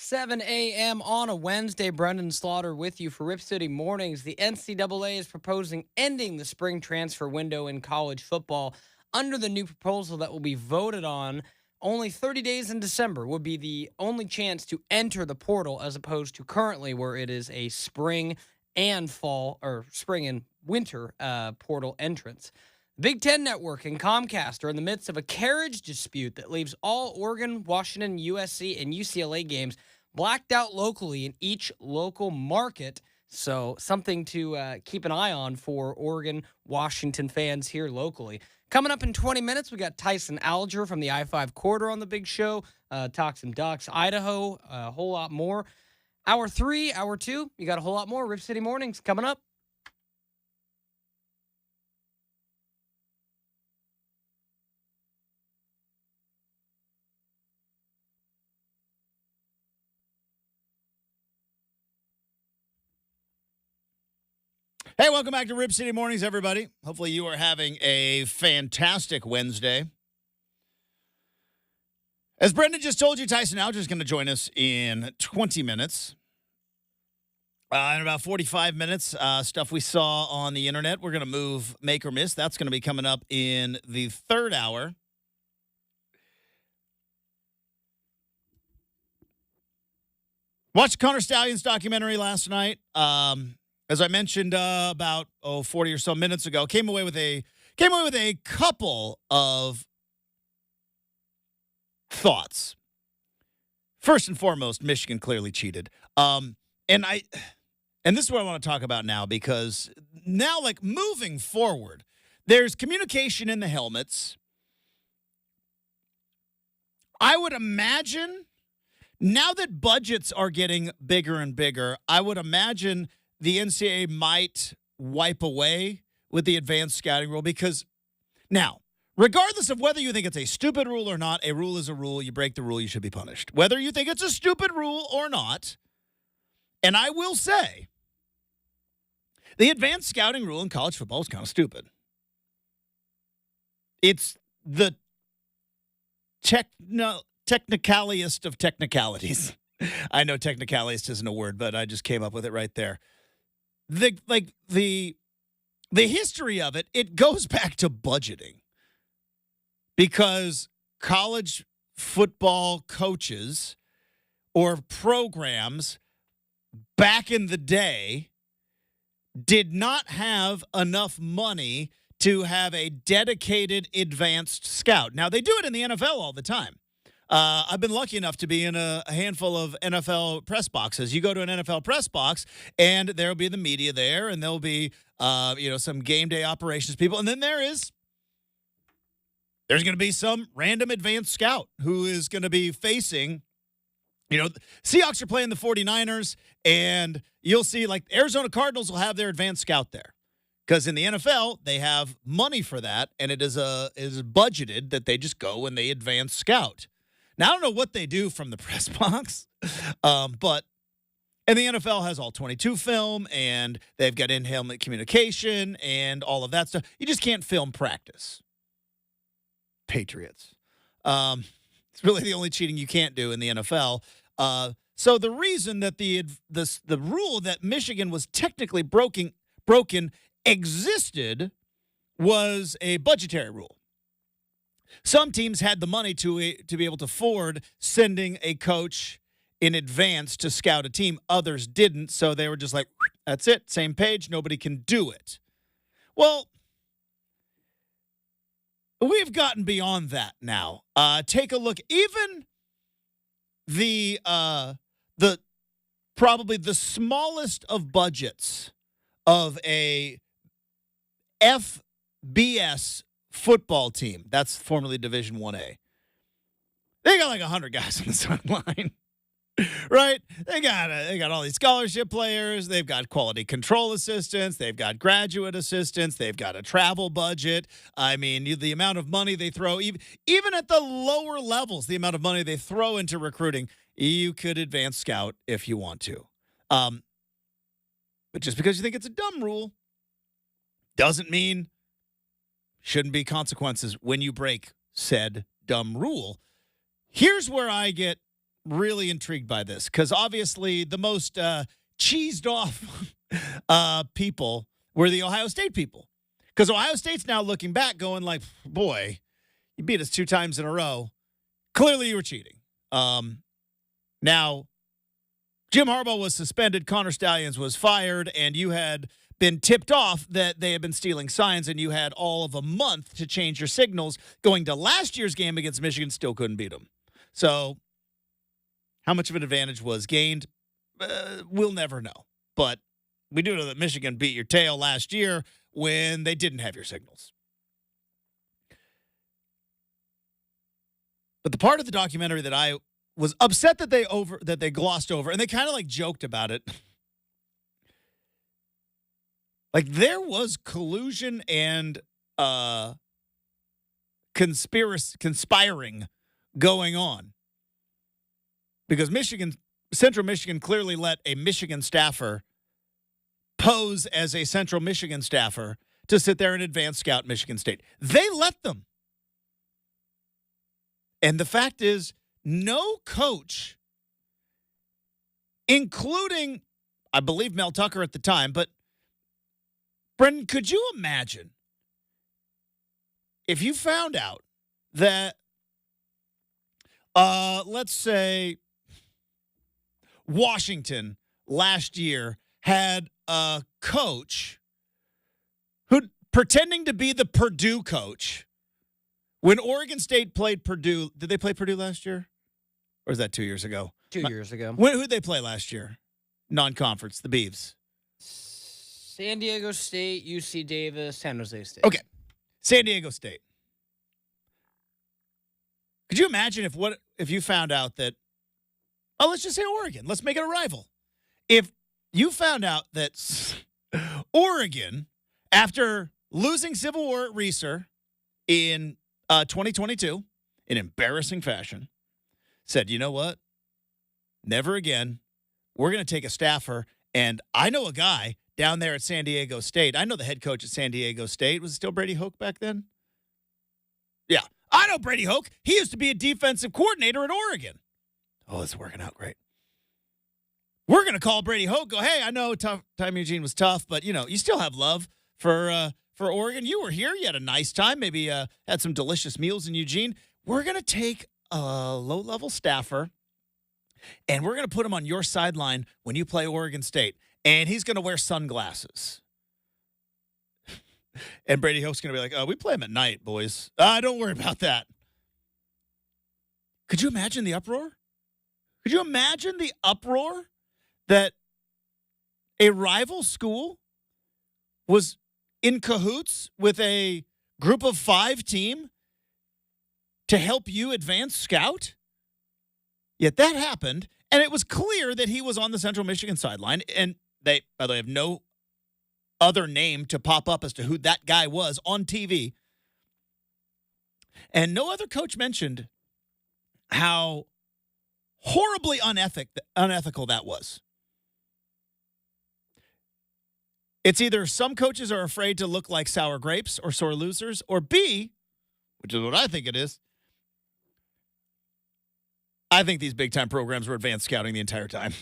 [SPEAKER 2] 7 a.m. on a Wednesday. Brendan Slaughter with you for Rip City Mornings. The NCAA is proposing ending the spring transfer window in college football. Under the new proposal that will be voted on, only 30 days in December would be the only chance to enter the portal, as opposed to currently where it is a spring and fall, or spring and winter portal entrance. Big Ten Network and Comcast are in the midst of a carriage dispute that leaves all Oregon, Washington, USC, and UCLA games blacked out locally in each local market. So something to keep an eye on for Oregon, Washington fans here locally. Coming up in 20 minutes, we got Tyson Alger from the I-5 corridor on the big show. Talk some Ducks, Idaho, a whole lot more. Hour 3, Hour 2, you got a whole lot more. Rip City Mornings coming up.
[SPEAKER 1] Hey, welcome back to Rip City Mornings, everybody. Hopefully you are having a fantastic Wednesday. As Brendan just told you, Tyson Alger is going to join us in 20 minutes. In about 45 minutes, stuff we saw on the internet. We're going to move Make or Miss. That's going to be coming up in the third hour. Watched Connor Stallion's documentary last night. As I mentioned about 40 or so minutes ago, came away with a couple of thoughts. First and foremost, Michigan clearly cheated. And this is what I want to talk about now, because now, like, moving forward, there's communication in the helmets. I would imagine, now that budgets are getting bigger and bigger, I would imagine the NCAA might wipe away with the advanced scouting rule, because now, regardless of whether you think it's a stupid rule or not, a rule is a rule. You break the rule, you should be punished. Whether you think it's a stupid rule or not, and I will say, the advanced scouting rule in college football is kind of stupid. It's the technicaliest of technicalities. I know technicaliest isn't a word, but I just came up with it right there. The history of it goes back to budgeting, because college football coaches or programs back in the day did not have enough money to have a dedicated advanced scout. Now, they do it in the NFL all the time. I've been lucky enough to be in a handful of NFL press boxes. You go to an NFL press box, and there'll be the media there, and there'll be some game day operations people, and then there's going to be some random advanced scout who is going to be facing, Seahawks are playing the 49ers, and you'll see, like, Arizona Cardinals will have their advanced scout there. Because in the NFL, they have money for that, and it is budgeted that they just go and they advance scout. Now, I don't know what they do from the press box, but and the NFL has all 22 film, and they've got in-helmet communication and all of that stuff. You just can't film practice. Patriots. It's really the only cheating you can't do in the NFL. So the reason that the rule that Michigan was technically broken existed was a budgetary rule. Some teams had the money to be able to afford sending a coach in advance to scout a team. Others didn't, so they were just like, that's it, same page, nobody can do it. Well, we've gotten beyond that now. Take a look. Even probably the smallest of budgets of a FBS football team, that's formerly Division 1A. They got like 100 guys on the sideline, right? They got all these scholarship players. They've got quality control assistants. They've got graduate assistants. They've got a travel budget. I mean, the amount of money they throw, even at the lower levels, the amount of money they throw into recruiting, you could advance scout if you want to. But just because you think it's a dumb rule doesn't mean shouldn't be consequences when you break said dumb rule. Here's where I get really intrigued by this because obviously the most cheesed off people were the Ohio State people. Because Ohio State's now looking back going like, boy, you beat us 2 times in a row. Clearly you were cheating. Now, Jim Harbaugh was suspended, Connor Stallions was fired, and you had been tipped off that they had been stealing signs, and you had all of a month to change your signals. Going to last year's game against Michigan, still couldn't beat them. So how much of an advantage was gained? We'll never know. But we do know that Michigan beat your tail last year when they didn't have your signals. But the part of the documentary that I was upset that they glossed over, and they kind of like joked about it. Like there was collusion and conspiring going on because Central Michigan clearly let a Michigan staffer pose as a Central Michigan staffer to sit there and advance scout Michigan State. They let them. And the fact is, no coach, including, I believe, Mel Tucker at the time, but Brendan, could you imagine if you found out that, let's say, Washington last year had a coach who pretending to be the Purdue coach when Oregon State played Purdue. Did they play Purdue last year? Or is that 2 years ago?
[SPEAKER 2] 2 years ago.
[SPEAKER 1] Who'd they play last year? Non-conference, the Beavs.
[SPEAKER 2] San Diego State, UC Davis, San Jose State.
[SPEAKER 1] Okay. San Diego State. Could you imagine if you found out that, let's just say Oregon. Let's make it a rival. If you found out that Oregon, after losing Civil War at Reser in 2022, in embarrassing fashion, said, you know what? Never again. We're going to take a staffer, and I know a guy down there at San Diego State. I know the head coach at San Diego State. Was it still Brady Hoke back then? Yeah. I know Brady Hoke. He used to be a defensive coordinator at Oregon. Oh, it's working out great. We're going to call Brady Hoke, go, hey, I know time Eugene was tough, but, you still have love for Oregon. You were here. You had a nice time. Maybe had some delicious meals in Eugene. We're going to take a low-level staffer, and we're going to put him on your sideline when you play Oregon State. And he's going to wear sunglasses. And Brady Hoke's going to be like, we play him at night, boys. Don't worry about that. Could you imagine the uproar? Could you imagine the uproar that a rival school was in cahoots with a group of 5 team to help you advance scout? Yet that happened, and it was clear that he was on the Central Michigan sideline, and they, by the way, have no other name to pop up as to who that guy was on TV. And no other coach mentioned how horribly unethical that was. It's either some coaches are afraid to look like sour grapes or sore losers, or B, which is what I think it is, I think these big-time programs were advanced scouting the entire time.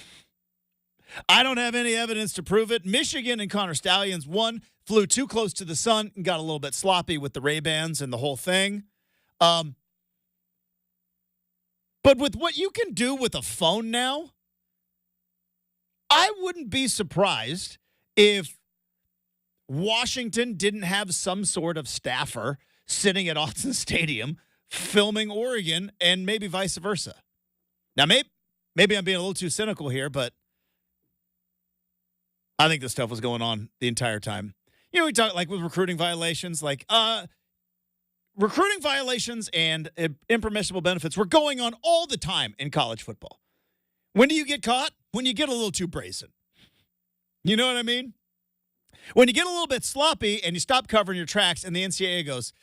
[SPEAKER 1] I don't have any evidence to prove it. Michigan and Connor Stallions, one, flew too close to the sun and got a little bit sloppy with the Ray-Bans and the whole thing. But with what you can do with a phone now, I wouldn't be surprised if Washington didn't have some sort of staffer sitting at Autzen Stadium filming Oregon and maybe vice versa. Now, maybe I'm being a little too cynical here, but I think this stuff was going on the entire time. We talk like with recruiting violations, recruiting violations and impermissible benefits were going on all the time in college football. When do you get caught? When you get a little too brazen. You know what I mean? When you get a little bit sloppy and you stop covering your tracks and the NCAA goes,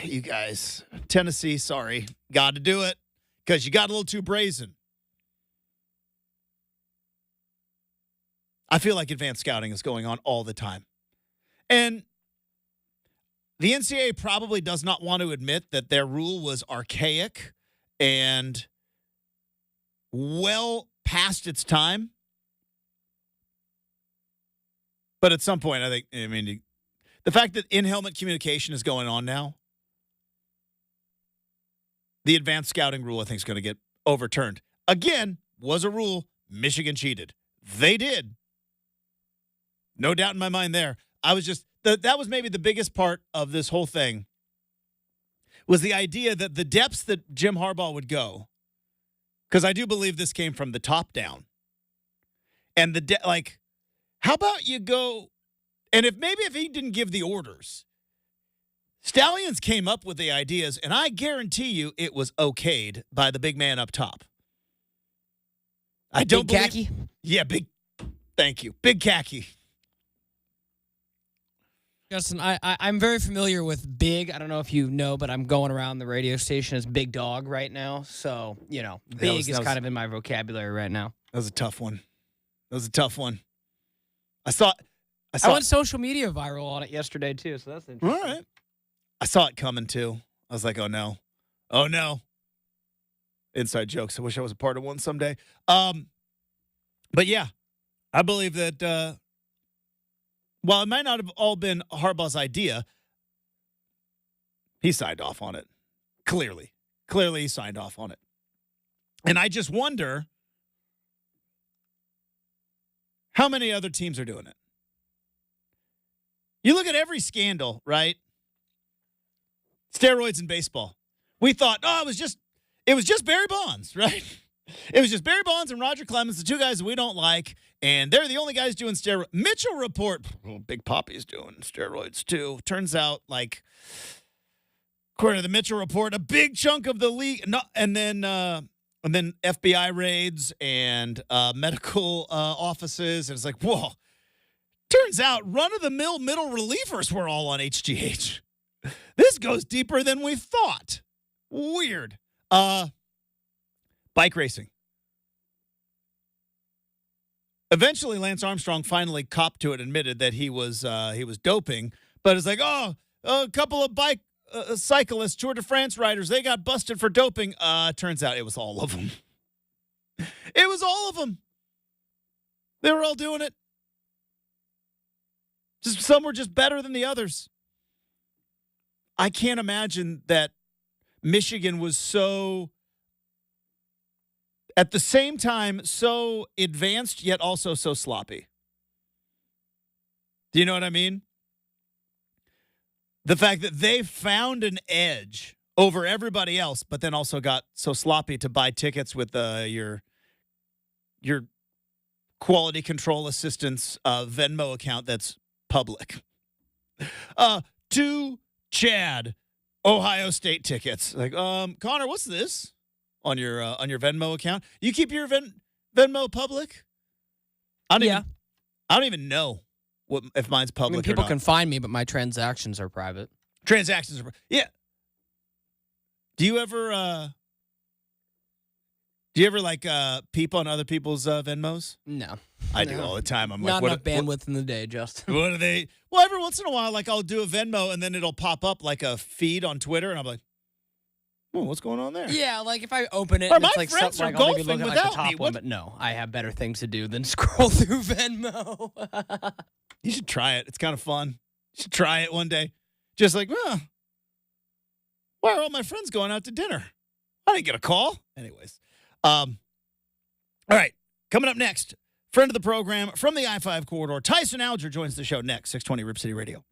[SPEAKER 1] you guys, Tennessee, sorry, got to do it because you got a little too brazen. I feel like advanced scouting is going on all the time. And the NCAA probably does not want to admit that their rule was archaic and well past its time. But at some point, I mean, the fact that in-helmet communication is going on now, the advanced scouting rule, I think, is going to get overturned. Again, was a rule. Michigan cheated. They did. No doubt in my mind there. I was just, that was maybe the biggest part of this whole thing, was the idea that the depths that Jim Harbaugh would go, because I do believe this came from the top down. And how about you go, and if he didn't give the orders, Stallions came up with the ideas, and I guarantee you it was okayed by the big man up top. I don't
[SPEAKER 2] big khaki?
[SPEAKER 1] Yeah, thank you. Big khaki.
[SPEAKER 2] Justin, I'm very familiar with Big. I don't know if you know, but I'm going around the radio station as Big Dog right now. So, Big is kind of in my vocabulary right now.
[SPEAKER 1] That was a tough one. I
[SPEAKER 2] went social media viral on it yesterday, too, so that's interesting.
[SPEAKER 1] All right. I saw it coming, too. I was like, oh, no. Oh, no. Inside jokes. I wish I was a part of one someday. But, yeah, I believe that while it might not have all been Harbaugh's idea, he signed off on it. Clearly he signed off on it. And I just wonder how many other teams are doing it. You look at every scandal, right? Steroids in baseball. We thought, it was just Barry Bonds, right? It was just Barry Bonds and Roger Clemens, the two guys that we don't like, and they're the only guys doing steroids. Mitchell Report, Big Poppy's doing steroids too. Turns out, according to the Mitchell Report, a big chunk of the league, and then FBI raids and medical offices, and it's like, whoa. Turns out, run-of-the-mill middle relievers were all on HGH. This goes deeper than we thought. Weird. Bike racing. Eventually, Lance Armstrong finally copped to it, admitted that he was doping, but it's like, a couple of bike cyclists, Tour de France riders, they got busted for doping. Turns out it was all of them. It was all of them. They were all doing it. Just some were just better than the others. I can't imagine that Michigan was so, at the same time, so advanced, yet also so sloppy. Do you know what I mean? The fact that they found an edge over everybody else, but then also got so sloppy to buy tickets with your quality control assistance Venmo account that's public. To Chad, Ohio State tickets. Like, Connor, what's this on your Venmo account? You keep your Venmo public? I don't even know if mine's public.
[SPEAKER 2] People
[SPEAKER 1] or not.
[SPEAKER 2] can find me, but my transactions are private.
[SPEAKER 1] Yeah. Do you ever peep on other people's Venmos?
[SPEAKER 2] No.
[SPEAKER 1] I do all the time. I'm
[SPEAKER 2] not
[SPEAKER 1] like,
[SPEAKER 2] enough bandwidth in the day, Justin.
[SPEAKER 1] What are they? Well, every once in a while, I'll do a Venmo and then it'll pop up like a feed on Twitter, and I'm like, "Oh, what's going on there?"
[SPEAKER 2] Yeah, if I open it,
[SPEAKER 1] or
[SPEAKER 2] and
[SPEAKER 1] my
[SPEAKER 2] it's like
[SPEAKER 1] friends
[SPEAKER 2] something,
[SPEAKER 1] are
[SPEAKER 2] I'll maybe
[SPEAKER 1] golfing
[SPEAKER 2] look at
[SPEAKER 1] without
[SPEAKER 2] the top
[SPEAKER 1] me.
[SPEAKER 2] one, but no, I have better things to do than scroll through Venmo.
[SPEAKER 1] You should try it. It's kind of fun. You should try it one day. Just like, why are all my friends going out to dinner? I didn't get a call. Anyways. All right. Coming up next, friend of the program from the I-5 corridor, Tyson Alger joins the show next, 620 Rip City Radio.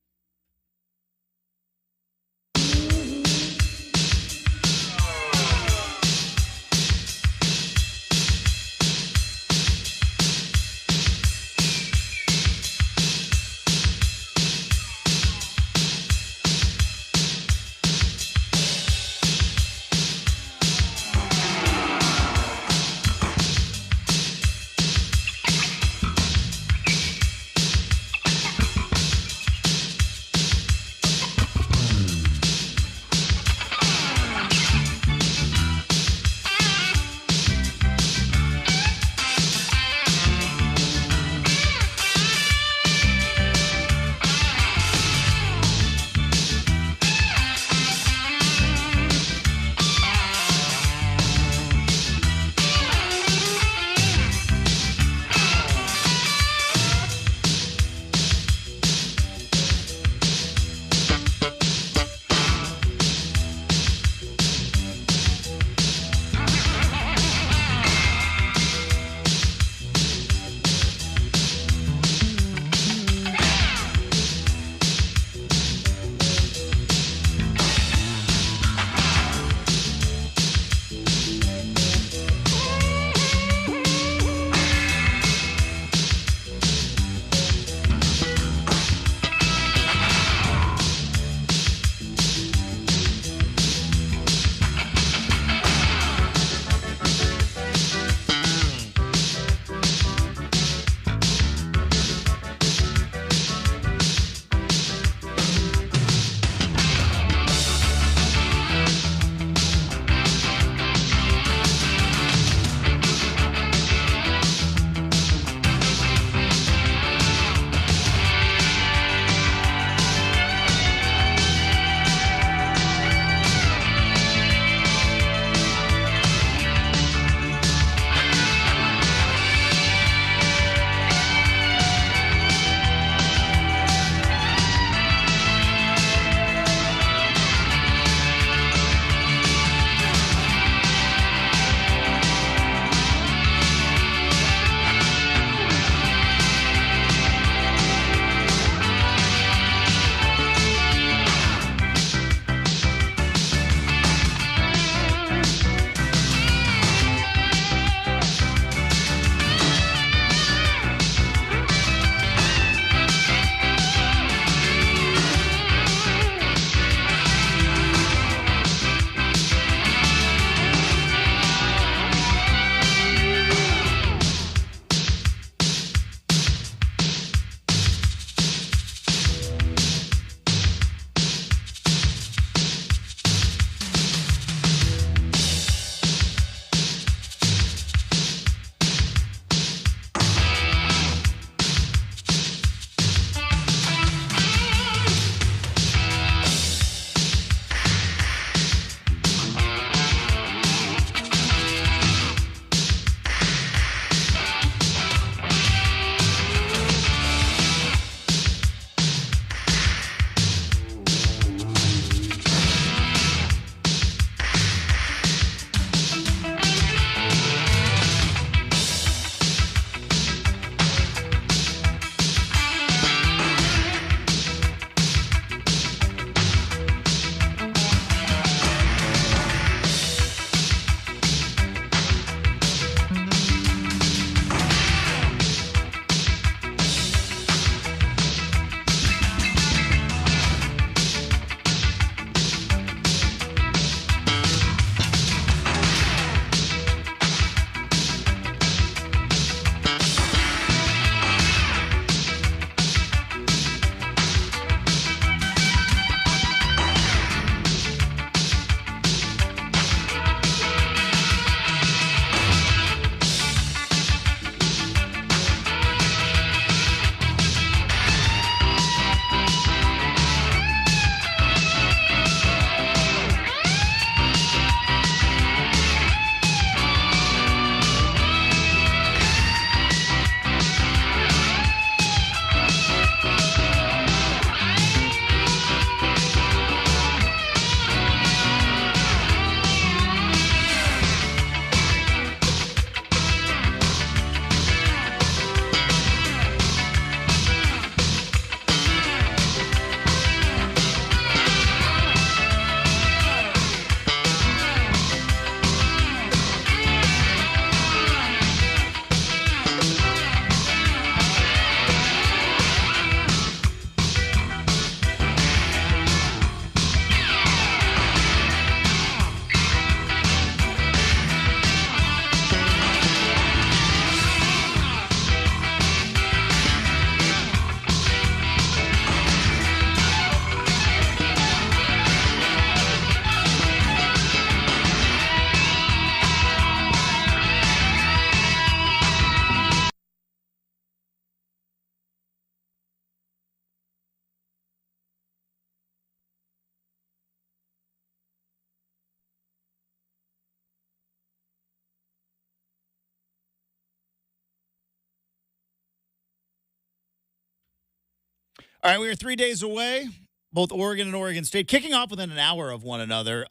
[SPEAKER 1] All right, we are 3 days away, both Oregon and Oregon State, kicking off within an hour of one another.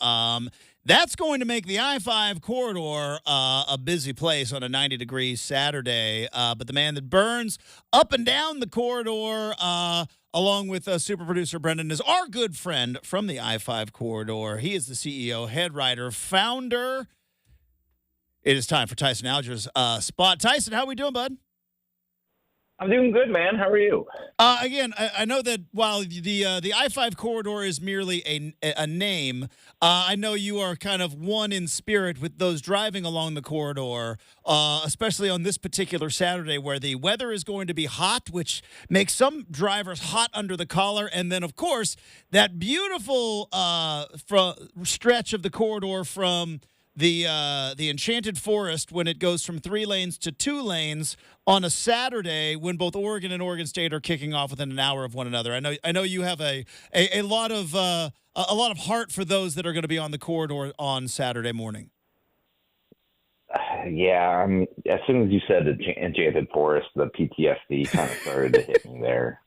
[SPEAKER 1] That's going to make the I-5 corridor a busy place on a 90-degree Saturday. But the man that burns up and down the corridor, along with super producer Brendan, is our good friend from the I-5 corridor. He is the CEO, head writer, founder. It is time for Tyson Alger's spot. Tyson, how are we doing, bud?
[SPEAKER 3] I'm doing good, man. How are you?
[SPEAKER 1] Again, I know that while the I-5 corridor is merely a name, I know you are kind of one in spirit with those driving along the corridor, especially on this particular Saturday where the weather is going to be hot, which makes some drivers hot under the collar. And then, of course, that beautiful stretch of the corridor from the Enchanted Forest when it goes from 3 lanes to 2 lanes on a Saturday when both Oregon and Oregon State are kicking off within an hour of one another. I know you have a lot of heart for those that are going to be on the corridor on Saturday morning.
[SPEAKER 3] Yeah, as soon as you said Enchanted Forest, the PTSD kind of started to hit me there.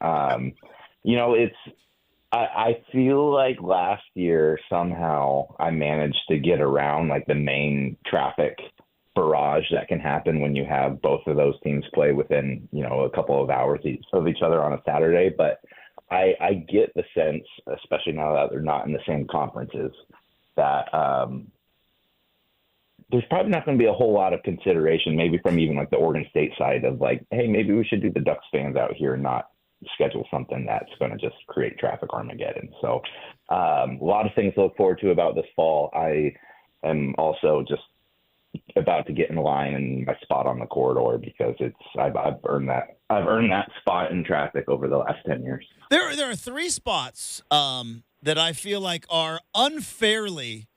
[SPEAKER 3] I feel like last year somehow I managed to get around like the main traffic barrage that can happen when you have both of those teams play within, a couple of hours of each other on a Saturday. But I get the sense, especially now that they're not in the same conferences, that there's probably not going to be a whole lot of consideration, maybe from even like the Oregon State side of like, hey, maybe we should do the Ducks fans out here and not schedule something that's going to just create traffic Armageddon. So a lot of things to look forward to about this fall. I am also just about to get in line and my spot on the corridor because I've earned that spot in traffic over the last 10 years.
[SPEAKER 1] There are 3 spots that I feel like are unfairly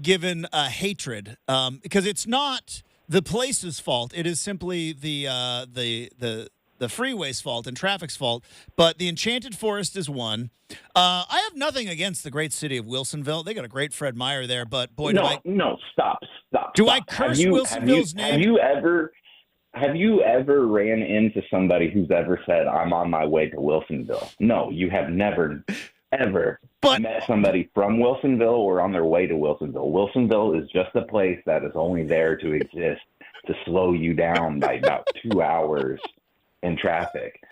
[SPEAKER 1] given hatred because it's not the place's fault. It is simply the freeway's fault and traffic's fault, but the Enchanted Forest is one. I have nothing against the great city of Wilsonville. They got a great Fred Meyer there, but boy,
[SPEAKER 3] stop.
[SPEAKER 1] Do I curse Wilsonville's name?
[SPEAKER 3] Have you ever ran into somebody who's ever said, I'm on my way to Wilsonville? No, you have never, ever met somebody from Wilsonville or on their way to Wilsonville. Wilsonville is just a place that is only there to exist to slow you down by about 2 hours in traffic.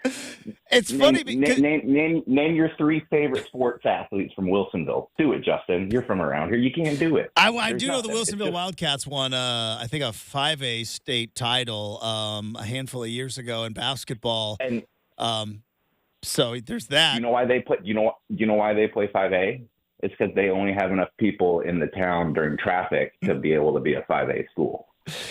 [SPEAKER 1] It's funny because
[SPEAKER 3] name your 3 favorite sports athletes from Wilsonville. Do it, Justin. You're from around here. You can't do it.
[SPEAKER 1] I do know the Wilsonville Wildcats won, I think, a 5A state title a handful of years ago in basketball.
[SPEAKER 3] And
[SPEAKER 1] so there's that.
[SPEAKER 3] You know why they play? You know why they play 5A? It's because they only have enough people in the town during traffic to be able to be a 5A school.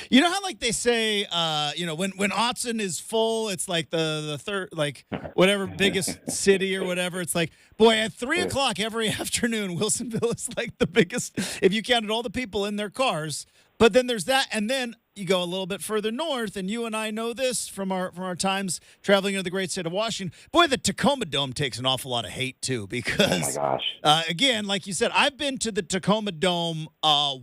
[SPEAKER 1] You know how like they say, when Autzen is full, it's like the third, like whatever biggest city or whatever. It's like, boy, at 3:00 every afternoon, Wilsonville is like the biggest, if you counted all the people in their cars. But then there's that, and then you go a little bit further north, and you and I know this from our times traveling into the great state of Washington. Boy, the Tacoma Dome takes an awful lot of hate too, because
[SPEAKER 3] oh my gosh,
[SPEAKER 1] again, like you said, I've been to the Tacoma Dome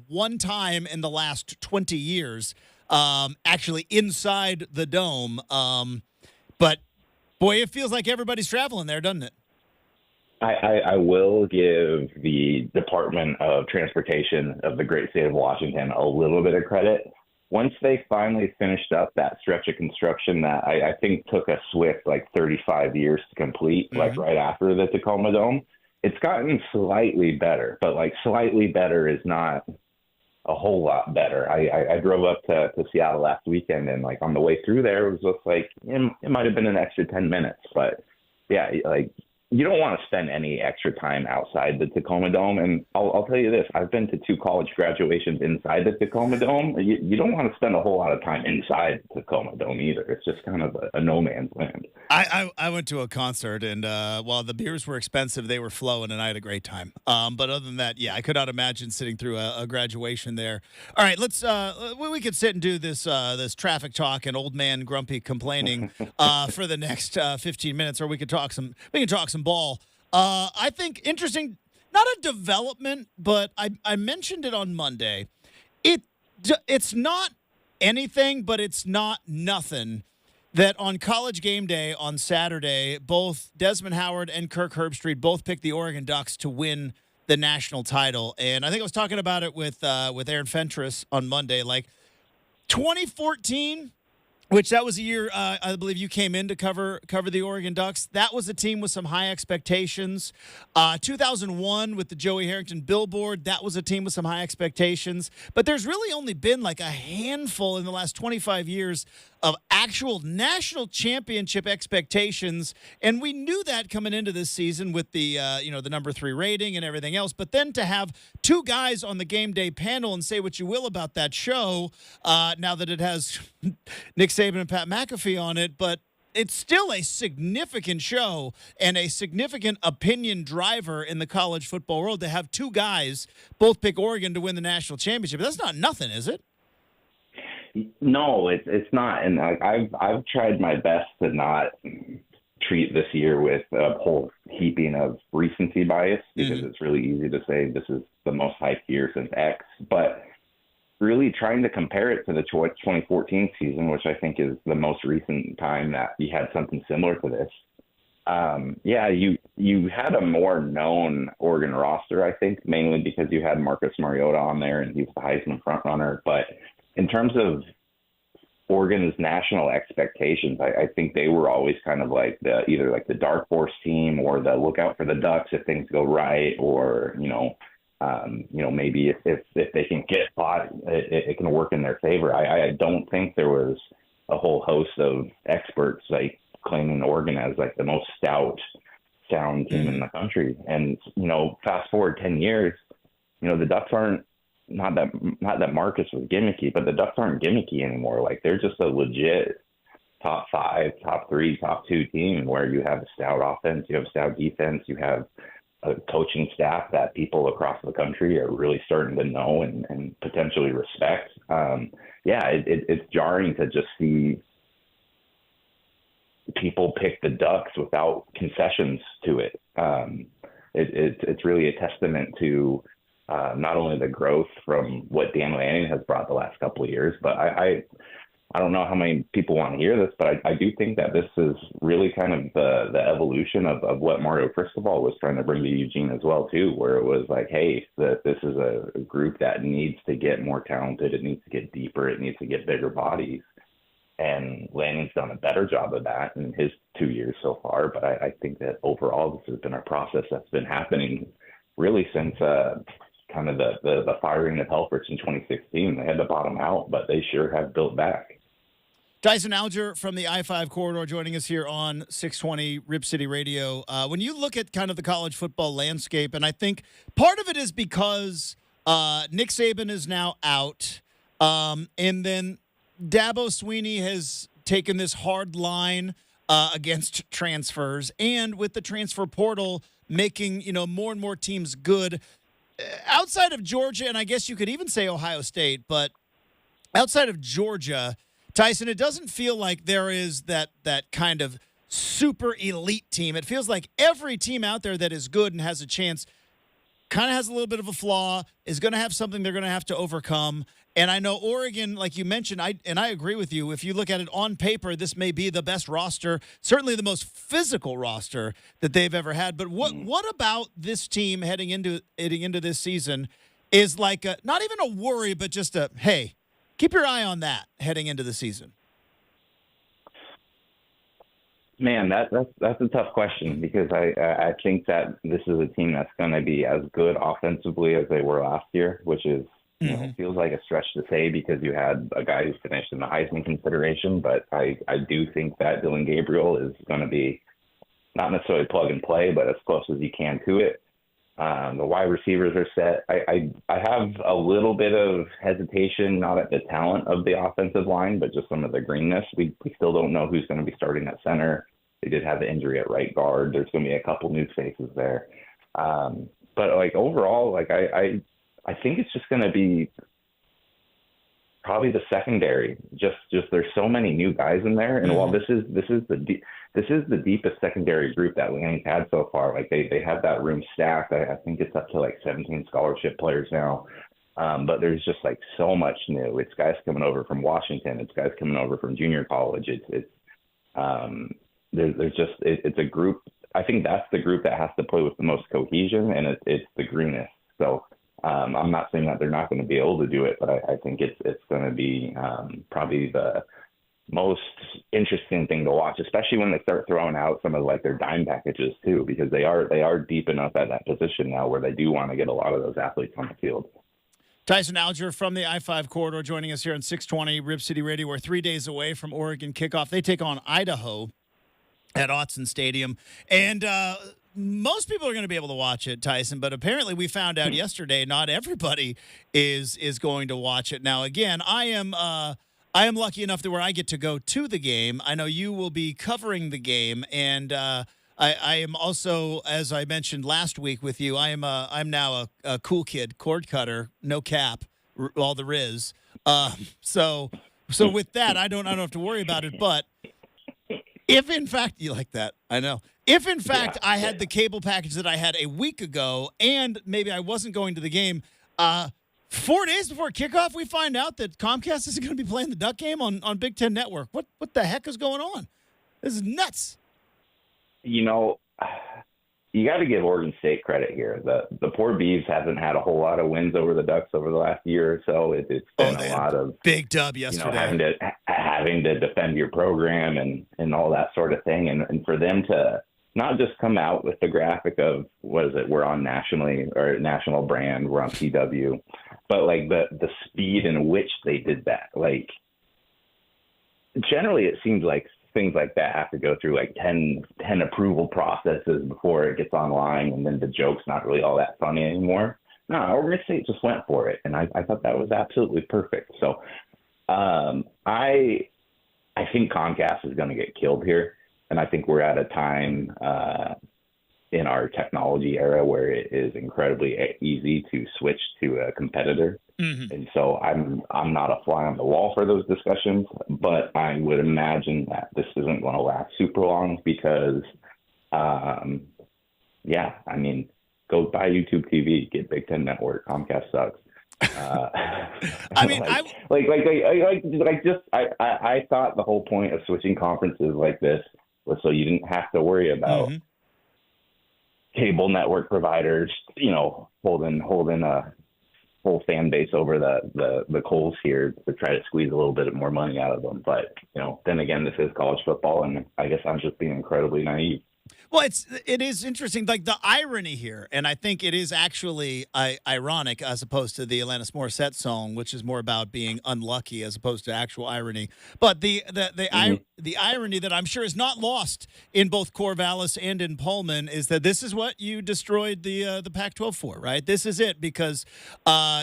[SPEAKER 1] one time in the last 20 years, actually inside the dome. But boy, it feels like everybody's traveling there, doesn't it?
[SPEAKER 3] I will give the Department of Transportation of the great state of Washington a little bit of credit. Once they finally finished up that stretch of construction that I think took a swift like 35 years to complete, like right after the Tacoma Dome, it's gotten slightly better, but like slightly better is not a whole lot better. I drove up to Seattle last weekend, and like on the way through there, it was just like, it might have been an extra 10 minutes, but yeah, like you don't want to spend any extra time outside the Tacoma Dome. And I'll tell you this, I've been to 2 college graduations inside the Tacoma Dome. You don't want to spend a whole lot of time inside the Tacoma Dome either. It's just kind of a no man's land.
[SPEAKER 1] I went to a concert, and while the beers were expensive, they were flowing, and I had a great time. But other than that, yeah, I could not imagine sitting through a graduation there. All right, let's we could sit and do this traffic talk and old man grumpy complaining for the next 15 minutes, or we could talk some ball. I think interesting, not a development, but I mentioned it on Monday. It's not anything, but it's not nothing that on College Game Day on Saturday, both Desmond Howard and Kirk Herbstreit both picked the Oregon Ducks to win the national title. And I think I was talking about it with Aaron Fentress on Monday. Like 2014, which that was a year I believe you came in to cover the Oregon Ducks. That was a team with some high expectations. 2001 with the Joey Harrington billboard, that was a team with some high expectations. But there's really only been like a handful in the last 25 years of actual national championship expectations, and we knew that coming into this season with the the number 3 rating and everything else. But then to have two guys on the game day panel and say what you will about that show, now that it has Nick Saban and Pat McAfee on it, but it's still a significant show and a significant opinion driver in the college football world to have two guys both pick Oregon to win the national championship. That's not nothing, is it?
[SPEAKER 3] No, it's not. And I've tried my best to not treat this year with a whole heaping of recency bias, because it's really easy to say this is the most hyped year since X, but really trying to compare it to the 2014 season, which I think is the most recent time that you had something similar to this. You had a more known Oregon roster, I think, mainly because you had Marcus Mariota on there and he was the Heisman frontrunner. But in terms of Oregon's national expectations, I think they were always kind of like either like the dark horse team or the look out for the Ducks if things go right, or maybe if they can get hot, it can work in their favor. I don't think there was a whole host of experts like claiming Oregon as like the most sound team in the country. And fast forward 10 years, the Ducks aren't. Not that Marcus was gimmicky, but the Ducks aren't gimmicky anymore. Like, they're just a legit top 5, top 3, top 2 team where you have a stout offense, you have a stout defense, you have a coaching staff that people across the country are really starting to know and potentially respect. It's jarring to just see people pick the Ducks without concessions to it. It's really a testament to not only the growth from what Dan Lanning has brought the last couple of years, but I don't know how many people want to hear this, but I do think that this is really kind of the evolution of what Mario Cristobal was trying to bring to Eugene as well, too, where it was like, hey, this is a group that needs to get more talented. It needs to get deeper. It needs to get bigger bodies. And Lanning's done a better job of that in his 2 years so far. But I think that overall this has been a process that's been happening really since kind of the firing of Helfrich in 2016. They had to bottom out, but they sure have built back.
[SPEAKER 1] Tyson Alger from the I-5 corridor joining us here on 620 Rip City Radio. When you look at kind of the college football landscape, and I think part of it is because Nick Saban is now out, and then Dabo Swinney has taken this hard line against transfers, and with the transfer portal making more and more teams good. Outside of Georgia, and I guess you could even say Ohio State, but outside of Georgia, Tyson, it doesn't feel like there is that kind of super elite team. It feels like every team out there that is good and has a chance kind of has a little bit of a flaw, is going to have something they're going to have to overcome. And I know Oregon, like you mentioned, I agree with you. If you look at it on paper, this may be the best roster, certainly the most physical roster that they've ever had. But what about this team heading into this season is like not even a worry, but just a, hey, keep your eye on that heading into the season?
[SPEAKER 3] Man, that's a tough question, because I think that this is a team that's going to be as good offensively as they were last year, which is, feels like a stretch to say because you had a guy who finished in the Heisman consideration, but I do think that Dylan Gabriel is going to be not necessarily plug and play, but as close as you can to it. The wide receivers are set. I have a little bit of hesitation, not at the talent of the offensive line, but just some of the greenness. We still don't know who's going to be starting at center. They did have the injury at right guard. There's going to be a couple new faces there. But like overall, like I think it's just going to be probably the secondary. Just there's so many new guys in there, and while this is the deepest secondary group that Lanning's had so far. Like they have that room stacked. I think it's up to like 17 scholarship players now. But there's just like so much new. It's guys coming over from Washington. It's guys coming over from junior college. It's It's a group. I think that's the group that has to play with the most cohesion, and it's the greenest. So I'm not saying that they're not going to be able to do it, but I think it's going to be probably the most interesting thing to watch, especially when they start throwing out some of like their dime packages too, because they are deep enough at that position now where they do want to get a lot of those athletes on the field.
[SPEAKER 1] Tyson Alger from the I-5 corridor joining us here on 620 Rip City Radio. We're 3 days away from Oregon kickoff. They take on Idaho at Autzen Stadium. And most people are going to be able to watch it, Tyson, but apparently we found out yesterday not everybody is going to watch it. Now, again, I am lucky enough that where I get to go to the game. I know you will be covering the game, and I am also, as I mentioned last week with you, I'm now a cool kid, cord cutter, no cap, all the Riz. So with that, I don't have to worry about it. But if in fact you like that, I know. If in fact I had the cable package that I had a week ago, and maybe I wasn't going to the game, 4 days before kickoff, we find out that Comcast isn't going to be playing the Duck game on Big Ten Network. What the heck is going on? This is nuts.
[SPEAKER 3] You got to give Oregon State credit here. The poor Beavs hasn't had a whole lot of wins over the Ducks over the last year or so. It's been a lot of
[SPEAKER 1] big dub yesterday.
[SPEAKER 3] Having to defend your program and all that sort of thing, and for them to not just come out with the graphic of we're on national brand, we're on CW, but like the speed in which they did that. Like generally, it seems like things like that have to go through like 10 approval processes before it gets online, and then the joke's not really all that funny anymore. No, Oregon State just went for it, and I thought that was absolutely perfect. So I think Comcast is going to get killed here, and I think we're at a time in our technology era where it is incredibly easy to switch to a competitor. Mm-hmm. And so I'm not a fly on the wall for those discussions, but I would imagine that this isn't going to last super long because, go buy YouTube TV, get Big Ten Network. Comcast sucks. I thought the whole point of switching conferences like this was so you didn't have to worry about cable network providers, holding a whole fan base over the coals here to try to squeeze a little bit more money out of them. But, then again, this is college football, and I guess I'm just being incredibly naive.
[SPEAKER 1] Well, it is interesting, like the irony here, and I think it is actually ironic as opposed to the Alanis Morissette song, which is more about being unlucky as opposed to actual irony. But the irony that I'm sure is not lost in both Corvallis and in Pullman is that this is what you destroyed the Pac-12 for, right? This is it because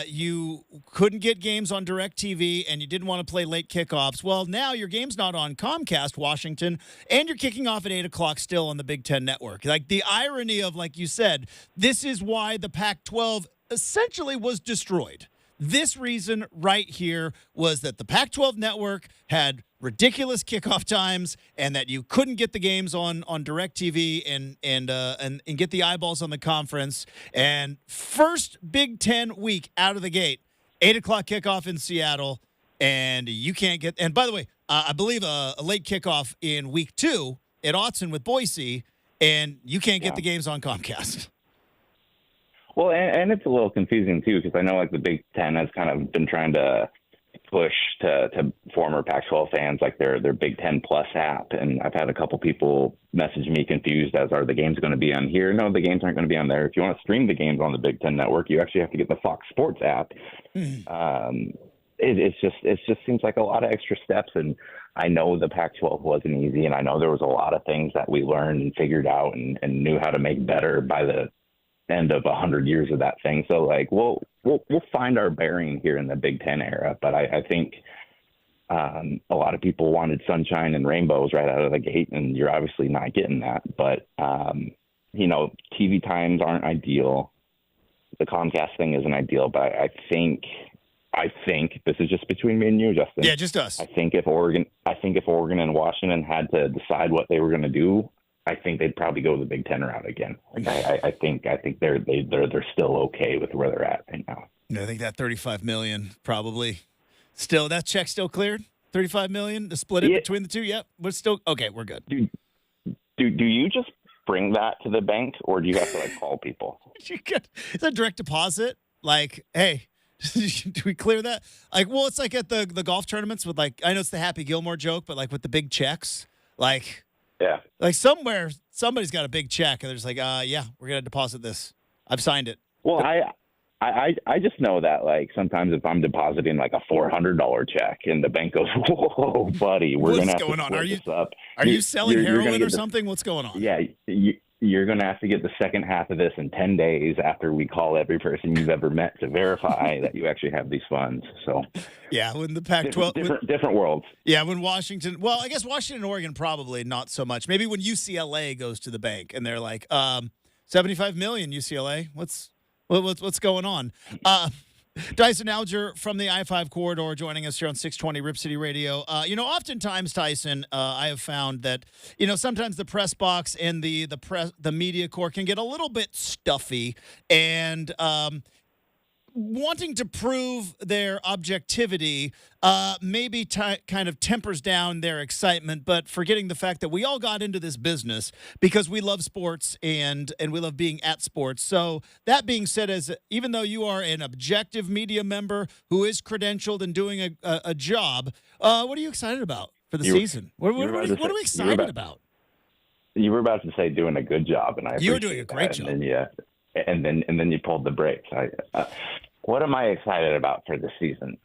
[SPEAKER 1] you couldn't get games on DirecTV and you didn't want to play late kickoffs. Well, now your game's not on Comcast, Washington, and you're kicking off at 8 o'clock still on the Big Ten Network. Like the irony of, like you said, this is why the Pac-12 essentially was destroyed. This reason right here was that the Pac-12 network had ridiculous kickoff times and that you couldn't get the games on DirecTV and get the eyeballs on the conference. And first Big Ten week out of the gate, 8 o'clock kickoff in Seattle, and you can't get – and by the way, I believe a late kickoff in week 2 at Autzen with Boise, and you can't get the games on Comcast.
[SPEAKER 3] Well, and it's a little confusing, too, because I know like the Big Ten has kind of been trying to push to former Pac-12 fans like their Big Ten Plus app. And I've had a couple people message me confused as, are the games going to be on here? No, the games aren't going to be on there. If you want to stream the games on the Big Ten Network, you actually have to get the Fox Sports app. It just seems like a lot of extra steps. And I know the Pac-12 wasn't easy, and I know there was a lot of things that we learned and figured out and knew how to make better by the end of 100 years of that thing. So like we'll find our bearing here in the Big Ten era. But I think a lot of people wanted sunshine and rainbows right out of the gate, and you're obviously not getting that. But TV times aren't ideal. The Comcast thing isn't ideal, but I think this is just between me and you, Justin.
[SPEAKER 1] Yeah, just us.
[SPEAKER 3] I think if Oregon and Washington had to decide what they were going to do, I think they'd probably go the Big Ten route again. Like I think they're still okay with where they're at right now.
[SPEAKER 1] I think that $35 million probably still, that check still cleared $35 million to split it
[SPEAKER 3] Yeah.
[SPEAKER 1] between the two? Yep. We're still okay. We're good.
[SPEAKER 3] Do you just bring that to the bank, or do you have to like call people?
[SPEAKER 1] Is that direct deposit? Like, hey, do we clear that? Like, well, it's like at the golf tournaments with like, I know it's the Happy Gilmore joke, but like with the big checks, like somewhere somebody's got a big check and they're just like, yeah, we're gonna deposit this. I've signed it.
[SPEAKER 3] Well, I just know that like sometimes if I'm depositing like a $400 check and the bank goes, whoa, buddy, we're gonna have to split this up.
[SPEAKER 1] Are you selling heroin or
[SPEAKER 3] the,
[SPEAKER 1] something? What's going on?
[SPEAKER 3] Yeah, you're gonna have to get the second half of this in 10 days after we call every person you've ever met to verify that you actually have these funds. So
[SPEAKER 1] yeah, when the Pac-12
[SPEAKER 3] different worlds.
[SPEAKER 1] Yeah, when Washington, well, I guess Washington and Oregon probably not so much. Maybe when UCLA goes to the bank and they're like, 75 million UCLA. What's going on? Tyson Alger from the I-5 corridor joining us here on 620 Rip City Radio. Oftentimes, Tyson, I have found that, sometimes the press box and the media corps can get a little bit stuffy and wanting to prove their objectivity maybe kind of tempers down their excitement, but forgetting the fact that we all got into this business because we love sports and we love being at sports. So that being said, even though you are an objective media member who is credentialed and doing a job, what are you excited about for the season? What are we excited about?
[SPEAKER 3] You were about to say doing a good job, and
[SPEAKER 1] you were doing a great job.
[SPEAKER 3] And then you pulled the brakes. What am I excited about for the season?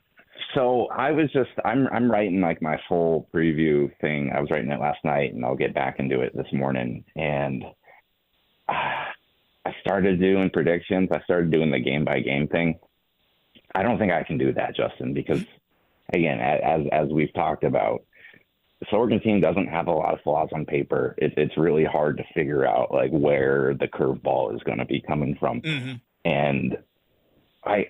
[SPEAKER 3] So I'm writing like my full preview thing. I was writing it last night, and I'll get back into it this morning. And I started doing predictions. I started doing the game by game thing. I don't think I can do that, Justin, because again, as we've talked about, this Oregon team doesn't have a lot of flaws on paper. It's really hard to figure out like where the curveball is going to be coming from.
[SPEAKER 1] Mm-hmm.
[SPEAKER 3] And I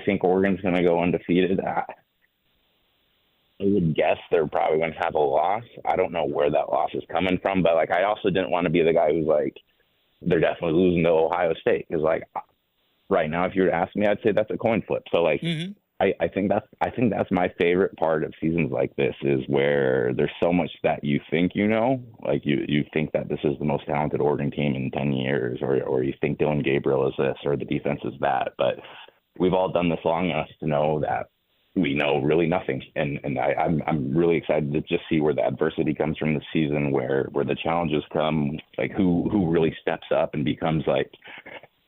[SPEAKER 3] think Oregon's going to go undefeated? I would guess they're probably going to have a loss. I don't know where that loss is coming from, but like I also didn't want to be the guy who's like, they're definitely losing to Ohio State, because like right now, if you were to ask me, I'd say that's a coin flip. So like.
[SPEAKER 1] Mm-hmm.
[SPEAKER 3] I think that's my favorite part of seasons like this, is where there's so much that you think like you think that this is the most talented Oregon team in 10 years, or you think Dylan Gabriel is this or the defense is that. But we've all done this long enough to know that we know really nothing. And I'm really excited to just see where the adversity comes from this season, where the challenges come, like who really steps up and becomes like,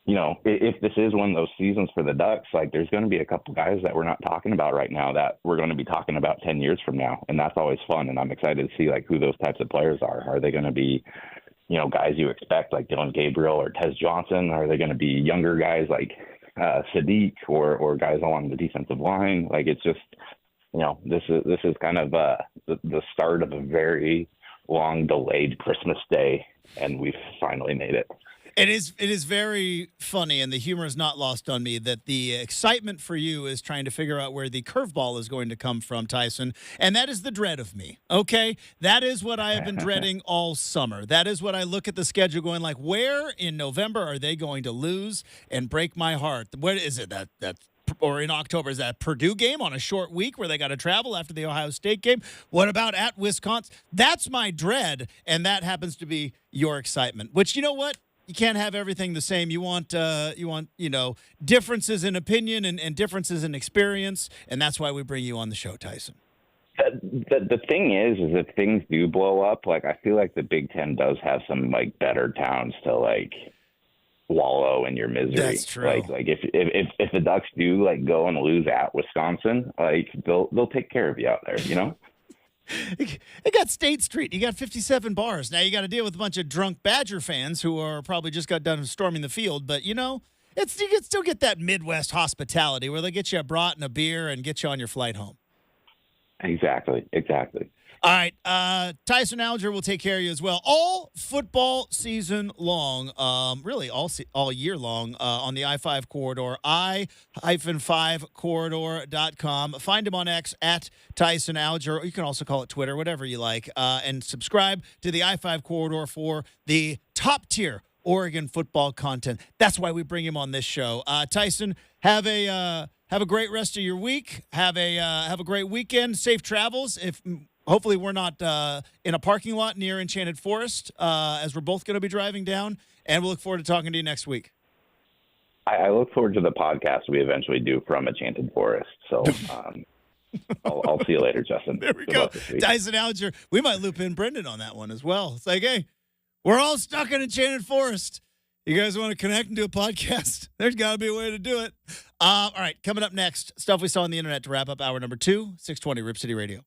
[SPEAKER 3] if this is one of those seasons for the Ducks, like there's going to be a couple guys that we're not talking about right now that we're going to be talking about 10 years from now. And that's always fun. And I'm excited to see like who those types of players are. Are they going to be, guys you expect like Dylan Gabriel or Tez Johnson? Are they going to be younger guys like Sadiq or guys along the defensive line? Like it's just, this is kind of the start of a very long delayed Christmas day, and we've finally made it.
[SPEAKER 1] It is very funny, and the humor is not lost on me, that the excitement for you is trying to figure out where the curveball is going to come from, Tyson, and that is the dread of me, okay? That is what I have been dreading all summer. That is what I look at the schedule going like, where in November are they going to lose and break my heart? What is it or in October, is that Purdue game on a short week where they got to travel after the Ohio State game? What about at Wisconsin? That's my dread, and that happens to be your excitement, which, you know what? You can't have everything the same. You want differences in opinion and differences in experience, and that's why we bring you on the show, Tyson.
[SPEAKER 3] The thing is if things do blow up, like I feel like the Big Ten does have some like better towns to like wallow in your misery.
[SPEAKER 1] That's true.
[SPEAKER 3] Like if the Ducks do like go and lose at Wisconsin, like they'll take care of you out there,
[SPEAKER 1] They got State Street. You got 57 bars. Now you got to deal with a bunch of drunk Badger fans who are probably just got done storming the field. But, you can still get that Midwest hospitality where they get you a brat and a beer and get you on your flight home.
[SPEAKER 3] Exactly.
[SPEAKER 1] All right. Tyson Alger will take care of you as well. All football season long, really all year long on the I-5 corridor, i-5corridor.com. Find him on X at Tyson Alger. Or you can also call it Twitter, whatever you like. And subscribe to the I-5 corridor for the top tier Oregon football content. That's why we bring him on this show. Tyson, have a Have a great rest of your week. Have a great weekend. Safe travels. If hopefully we're not in a parking lot near Enchanted Forest, as we're both going to be driving down. And we'll look forward to talking to you next week.
[SPEAKER 3] I look forward to the podcast we eventually do from Enchanted Forest. So I'll see you later, Justin.
[SPEAKER 1] There we
[SPEAKER 3] Good
[SPEAKER 1] go.
[SPEAKER 3] luck this week.
[SPEAKER 1] Dyson Alger. We might loop in Brendan on that one as well. It's like, hey, we're all stuck in Enchanted Forest. You guys want to connect and do a podcast? There's got to be a way to do it. All right, coming up next, stuff we saw on the internet to wrap up hour number 2, 620 Rip City Radio.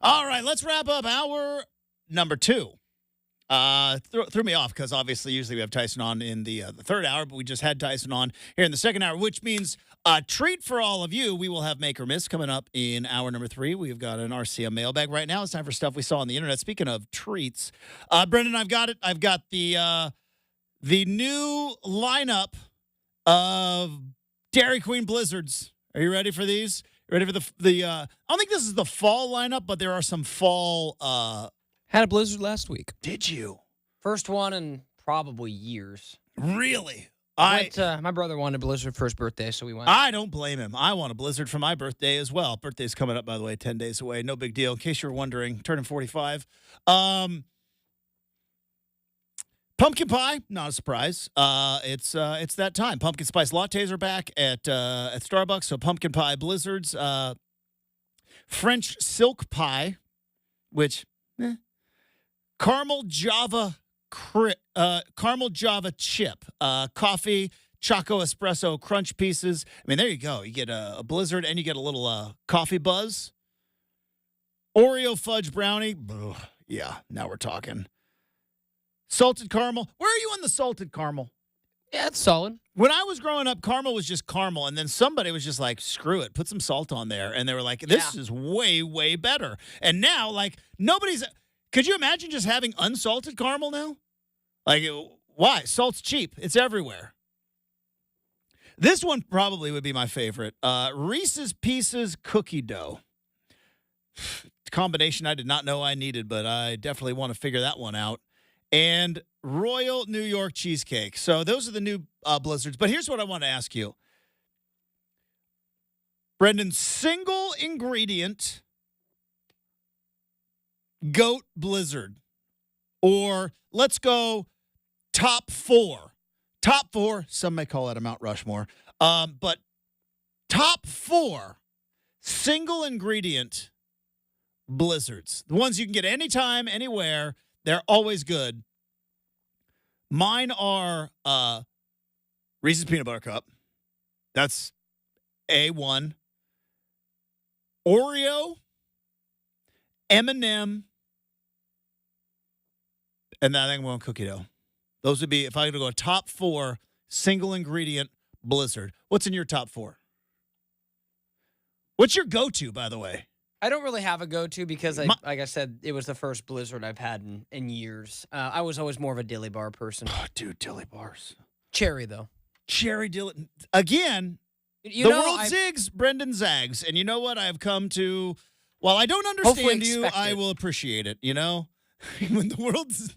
[SPEAKER 1] All right, let's wrap up hour number 2. Threw me off because obviously usually we have Tyson on in the third hour, but we just had Tyson on here in the second hour, which means a treat for all of you. We will have Make or Miss coming up in hour number 3. We've got an RCM mailbag right now. It's time for stuff we saw on the internet. Speaking of treats, Brendan, I've got it. I've got the new lineup of Dairy Queen Blizzards. Are you ready for these? Ready for the I don't think this is the fall lineup, but there are some fall.
[SPEAKER 2] Had a blizzard last week.
[SPEAKER 1] Did you?
[SPEAKER 2] First one in probably years.
[SPEAKER 1] Really?
[SPEAKER 2] My brother wanted a blizzard for his birthday, so we went.
[SPEAKER 1] I don't blame him. I want a blizzard for my birthday as well. Birthday's coming up, by the way, 10 days away. No big deal. In case you were wondering, turning 45. Pumpkin pie, not a surprise. It's that time. Pumpkin spice lattes are back at Starbucks, so pumpkin pie blizzards. French silk pie, which caramel Java chip, coffee, choco espresso crunch pieces. I mean, there you go. You get a blizzard and you get a little coffee buzz. Oreo fudge brownie. Ugh, yeah, now we're talking. Salted caramel. Where are you on the salted caramel?
[SPEAKER 2] Yeah, it's solid.
[SPEAKER 1] When I was growing up, caramel was just caramel, and then somebody was just like, screw it, put some salt on there. And they were like, this is way, way better. And now, like, nobody's... Could you imagine just having unsalted caramel now? Like, why? Salt's cheap. It's everywhere. This one probably would be my favorite. Reese's Pieces cookie dough. Combination I did not know I needed, but I definitely want to figure that one out. And Royal New York cheesecake. So those are the new blizzards. But here's what I want to ask you. Brendan, single ingredient goat blizzard. Or let's go top 4. Top 4, some may call that a Mount Rushmore. But top 4 single ingredient blizzards. The ones you can get anytime, anywhere. They're always good. Mine are Reese's Peanut Butter Cup. That's A1. Oreo, M&M, and then I think I'm going cookie dough. Those would be, if I were to go top 4 single ingredient blizzard. What's in your top 4? What's your go-to, by the way?
[SPEAKER 2] I don't really have a go-to because, like I said, it was the first blizzard I've had in years. I was always more of a dilly bar person.
[SPEAKER 1] Oh, dude, dilly bars.
[SPEAKER 2] Cherry, though.
[SPEAKER 1] Cherry dilly. Again, the world zigs, Brendan zags. And you know what? I have come to, while I don't understand you, I will appreciate it, you know? When the world's...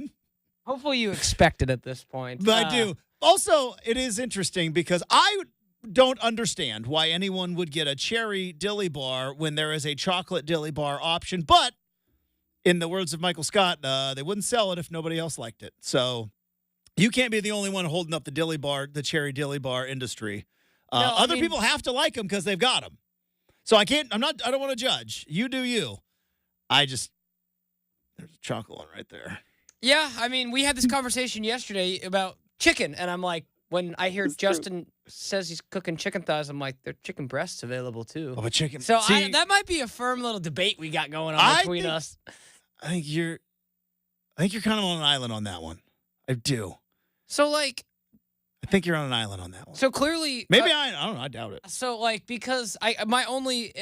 [SPEAKER 2] Hopefully you expect it at this point.
[SPEAKER 1] But I do. Also, it is interesting because I don't understand why anyone would get a cherry dilly bar when there is a chocolate dilly bar option. But in the words of Michael Scott, they wouldn't sell it if nobody else liked it. So you can't be the only one holding up the cherry dilly bar industry. Other people have to like them because they've got them. So I don't want to judge. You do you. there's a chocolate one right there.
[SPEAKER 2] Yeah, I mean, we had this conversation yesterday about chicken, and I'm like, when I hear Justin says he's cooking chicken thighs, I'm like, there are chicken breasts available too.
[SPEAKER 1] Oh, but chicken.
[SPEAKER 2] So that might be a firm little debate we got going on between us.
[SPEAKER 1] I think you're kind of on an island on that one. I do.
[SPEAKER 2] So I
[SPEAKER 1] think you're on an island on that one.
[SPEAKER 2] So clearly,
[SPEAKER 1] maybe I don't know. I doubt it.
[SPEAKER 2] So because my only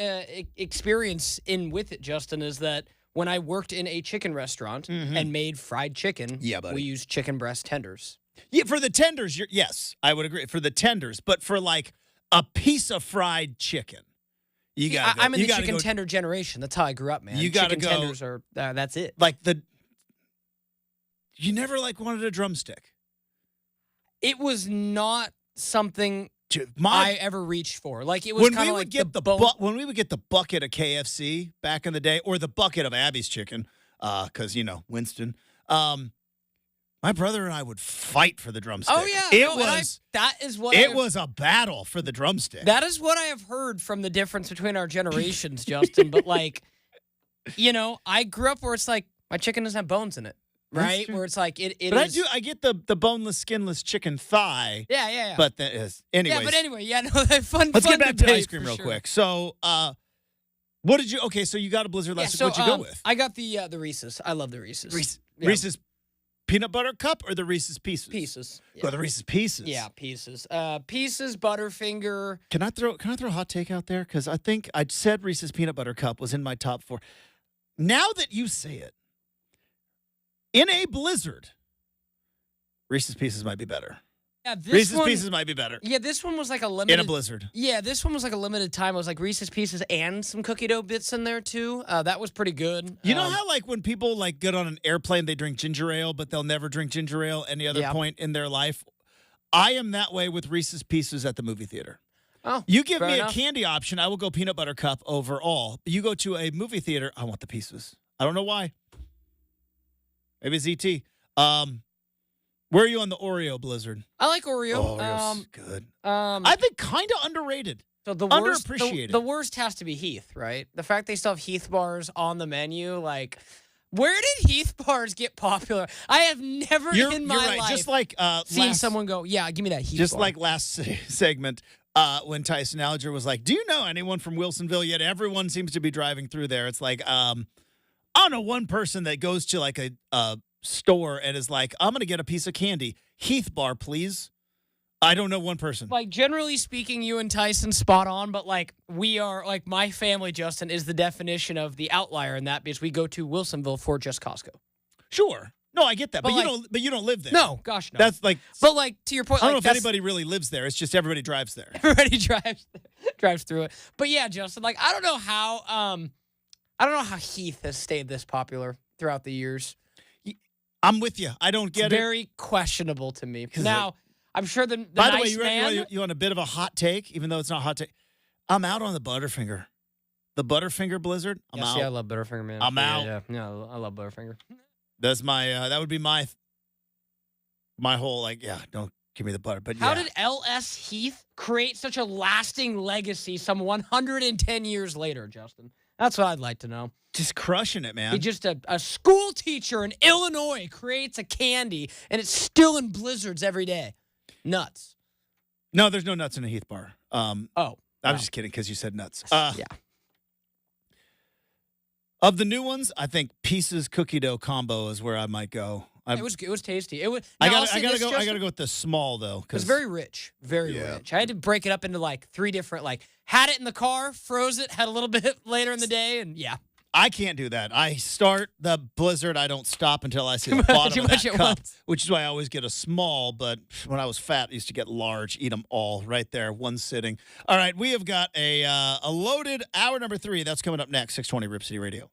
[SPEAKER 2] experience with it, Justin, is that when I worked in a chicken restaurant and made fried chicken, we used chicken breast tenders.
[SPEAKER 1] Yeah, for the tenders, yes, I would agree. For the tenders, but for like a piece of fried chicken, you got.
[SPEAKER 2] I'm in the chicken tender generation. That's how I grew up, man.
[SPEAKER 1] You got to go.
[SPEAKER 2] Chicken tenders are that's it.
[SPEAKER 1] You never wanted a drumstick.
[SPEAKER 2] It was not something I ever reached for. It was kind of like
[SPEAKER 1] when we would get the bucket of KFC back in the day, or the bucket of Abby's chicken, because Winston. My brother and I would fight for the drumstick.
[SPEAKER 2] Oh yeah,
[SPEAKER 1] it was a battle for the drumstick.
[SPEAKER 2] That is what I have heard from the difference between our generations, Justin. But I grew up where it's like my chicken doesn't have bones in it. Right, where it's like it.
[SPEAKER 1] But is... I get the boneless, skinless chicken thigh.
[SPEAKER 2] Yeah.
[SPEAKER 1] But that is anyways.
[SPEAKER 2] Yeah, but anyway, fun.
[SPEAKER 1] Let's get back to ice cream real
[SPEAKER 2] sure.
[SPEAKER 1] quick. So, What did you? Okay, so you got a Blizzard last week. What'd you go with?
[SPEAKER 2] I got the Reese's. I love the Reese's. Yeah.
[SPEAKER 1] Reese's peanut butter cup or the Reese's Pieces?
[SPEAKER 2] Pieces.
[SPEAKER 1] Go the Reese's Pieces.
[SPEAKER 2] Yeah, Pieces. Pieces, Butterfinger.
[SPEAKER 1] Can I throw a hot take out there? Because I think I said Reese's peanut butter cup was in my top 4. Now that you say it, in a Blizzard, Reese's Pieces might be better.
[SPEAKER 2] Yeah,
[SPEAKER 1] Reese's Pieces might be better.
[SPEAKER 2] Yeah, this one was like a limited.
[SPEAKER 1] In a Blizzard.
[SPEAKER 2] Yeah, this one was like a limited time. It was like Reese's Pieces and some cookie dough bits in there too. That was pretty good.
[SPEAKER 1] You know how like when people like get on an airplane, they drink ginger ale, but they'll never drink ginger ale any other point in their life? I am that way with Reese's Pieces at the movie theater.
[SPEAKER 2] Oh,
[SPEAKER 1] you give me
[SPEAKER 2] enough.
[SPEAKER 1] a candy option, I will go peanut butter cup over all. You go to a movie theater, I want the Pieces. I don't know why. Maybe it's ET. Where are you on the Oreo Blizzard?
[SPEAKER 2] I like Oreo.
[SPEAKER 1] Oh, Oreo's good.
[SPEAKER 2] I
[SPEAKER 1] think kind of underrated.
[SPEAKER 2] So the worst,
[SPEAKER 1] underappreciated.
[SPEAKER 2] The worst has to be Heath, right? The fact they still have Heath bars on the menu, like, where did Heath bars get popular? I have never in my life
[SPEAKER 1] just like
[SPEAKER 2] seen someone go, yeah, give me that Heath
[SPEAKER 1] just
[SPEAKER 2] bar.
[SPEAKER 1] like last segment when Tyson Alger was like, do you know anyone from Wilsonville? Yet everyone seems to be driving through there. It's like, I don't know one person that goes to like a store and is like, I'm going to get a piece of candy. Heath bar, please. I don't know one person.
[SPEAKER 2] Like, generally speaking, you and Tyson spot on, but like we are, like my family, Justin, is the definition of the outlier in that because we go to Wilsonville for just Costco.
[SPEAKER 1] Sure. No, I get that. But,
[SPEAKER 2] like,
[SPEAKER 1] you don't live there.
[SPEAKER 2] No, gosh, no.
[SPEAKER 1] That's like,
[SPEAKER 2] but like to your point,
[SPEAKER 1] I don't
[SPEAKER 2] like,
[SPEAKER 1] know if anybody really lives there. It's just everybody drives there.
[SPEAKER 2] Everybody drives through it. But yeah, Justin, like I don't know how Heath has stayed this popular throughout the years.
[SPEAKER 1] I'm with you. I don't get
[SPEAKER 2] it's very questionable to me. Now, I'm sure the
[SPEAKER 1] by the
[SPEAKER 2] nice
[SPEAKER 1] way,
[SPEAKER 2] man.
[SPEAKER 1] you want a bit of a hot take, even though it's not a hot take. I'm out on the Butterfinger. The Butterfinger Blizzard. I'm out.
[SPEAKER 2] Yeah, I love Butterfinger, man.
[SPEAKER 1] I'm out.
[SPEAKER 2] Yeah, I love Butterfinger.
[SPEAKER 1] That's my. That would be my whole like. Yeah, don't give me the butter. But
[SPEAKER 2] how did L.S. Heath create such a lasting legacy some 110 years later, Justin? That's what I'd like to know.
[SPEAKER 1] Just crushing it, man.
[SPEAKER 2] He just a school teacher in Illinois creates a candy, and it's still in blizzards every day. Nuts.
[SPEAKER 1] No, there's no nuts in a Heath bar. I'm
[SPEAKER 2] no.
[SPEAKER 1] just kidding because you said nuts.
[SPEAKER 2] Yeah.
[SPEAKER 1] Of the new ones, I think Pieces cookie dough combo is where I might go.
[SPEAKER 2] It was tasty. It was.
[SPEAKER 1] I gotta go with the small though.
[SPEAKER 2] It was very rich, very rich. I had to break it up into like 3 different. Like had it in the car, froze it, had a little bit later in the day, and yeah.
[SPEAKER 1] I can't do that. I start the Blizzard. I don't stop until I see the bottom of that cup, which is why I always get a small. But when I was fat, I used to get large, eat them all right there, one sitting. All right, we have got a loaded hour number 3. That's coming up next, 620 Rip City Radio.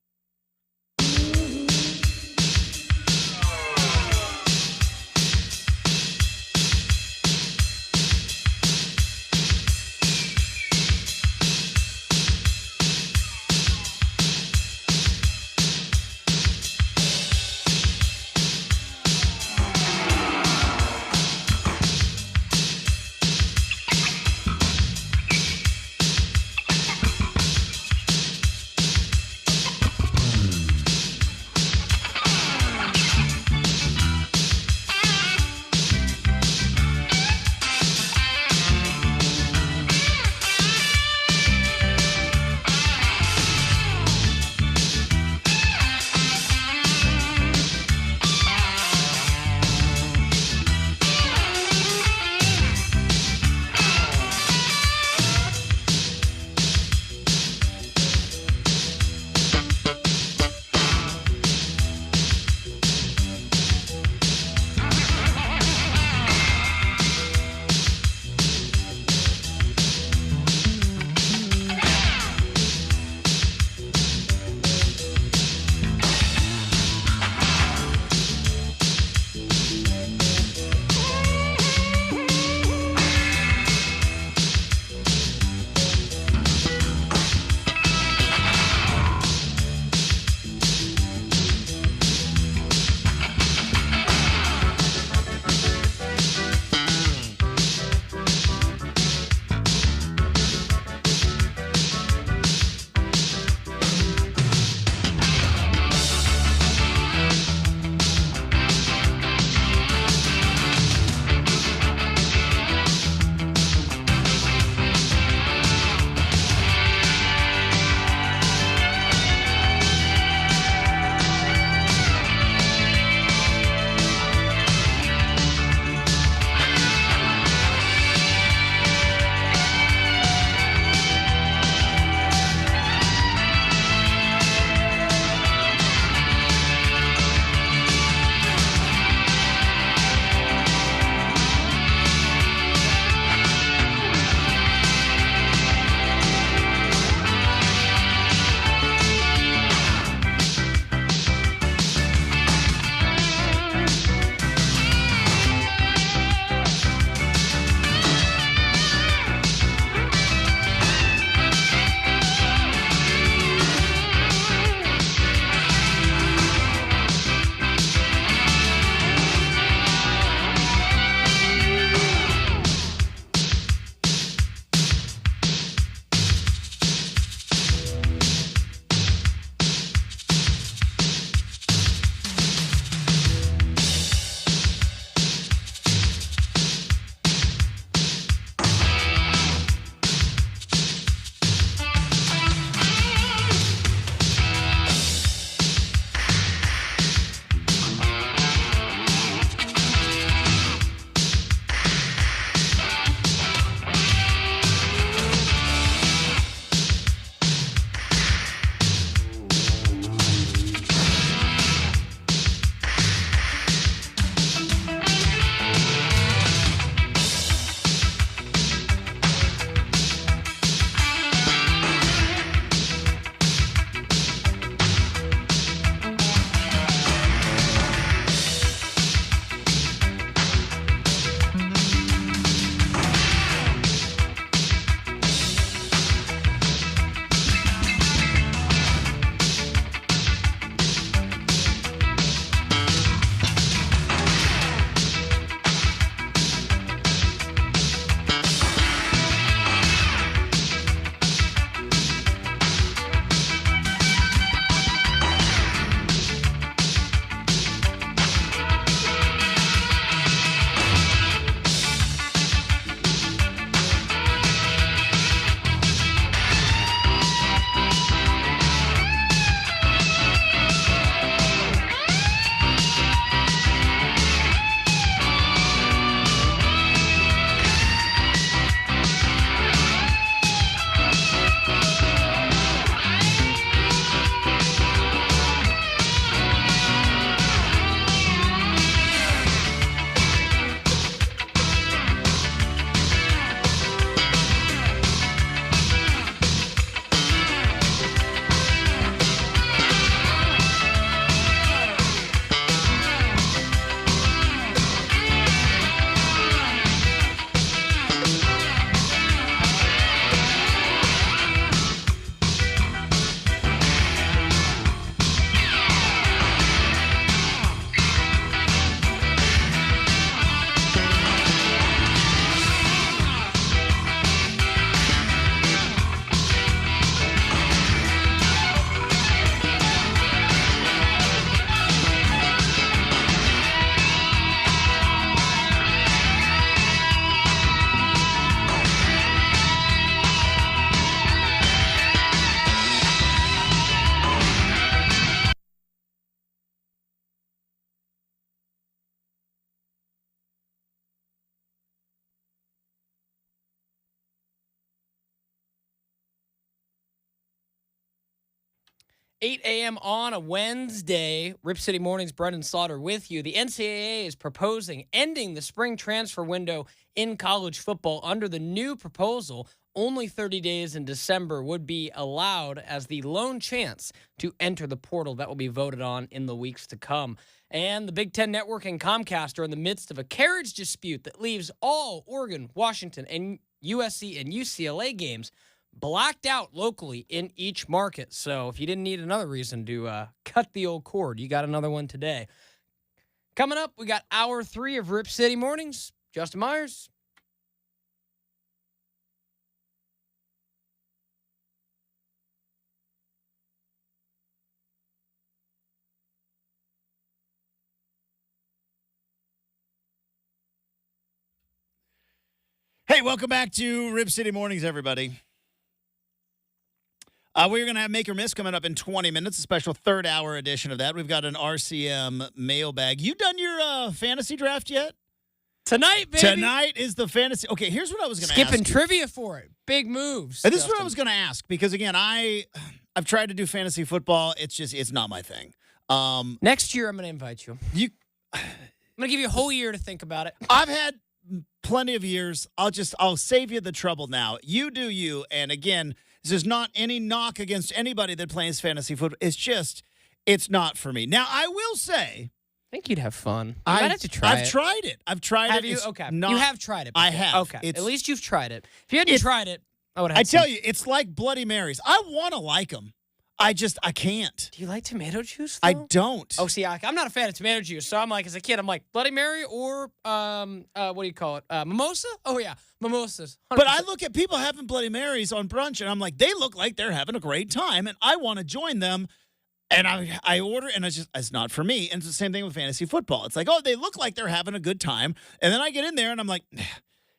[SPEAKER 2] 8 a.m. on a Wednesday. Rip City Mornings, Brendan Slaughter with you. The NCAA is proposing ending the spring transfer window in college football. Under the new proposal, only 30 days in December would be allowed as the lone chance to enter the portal. That will be voted on in the weeks to come. And the Big Ten Network and Comcast are in the midst of a carriage dispute that leaves all Oregon, Washington, and USC and UCLA games blacked out locally in each market. So if you didn't need another reason to cut the old cord, you got another one today. Coming up, we got hour 3 of Rip City Mornings. Justin Myers.
[SPEAKER 1] Hey, welcome back to Rip City Mornings, everybody. We're going to have Make or Miss coming up in 20 minutes, a special third-hour edition of that. We've got an RCM mailbag. You done your fantasy draft yet?
[SPEAKER 2] Tonight, baby.
[SPEAKER 1] Tonight is the fantasy. Okay, here's what I was going to ask.
[SPEAKER 2] Skipping trivia for it. Big moves.
[SPEAKER 1] And this is what I was going to ask, because, again, I've tried to do fantasy football. It's not my thing.
[SPEAKER 2] Next year, I'm going to invite you. I'm going to give you a whole year to think about it.
[SPEAKER 1] I've had plenty of years. I'll save you the trouble now. You do you. And, again, this is not any knock against anybody that plays fantasy football. It's just, it's not for me. Now, I will say,
[SPEAKER 2] I think you'd have fun. You might have to try it.
[SPEAKER 1] I've tried it.
[SPEAKER 2] Have you? Okay. You have tried it before.
[SPEAKER 1] I have.
[SPEAKER 2] Okay. At least you've tried it. If you hadn't tried it, I would have.
[SPEAKER 1] I tell you, it's like Bloody Marys. I want to like them. I can't.
[SPEAKER 2] Do you like tomato juice, though?
[SPEAKER 1] I don't.
[SPEAKER 2] Oh, see, I'm not a fan of tomato juice. So I'm like, as a kid, I'm like, Bloody Mary or, what do you call it? Mimosa? Oh, yeah. Mimosas. 100%.
[SPEAKER 1] But I look at people having Bloody Marys on brunch, and I'm like, they look like they're having a great time, and I want to join them. And I order, and it's not for me. And it's the same thing with fantasy football. It's like, oh, they look like they're having a good time. And then I get in there, and I'm like,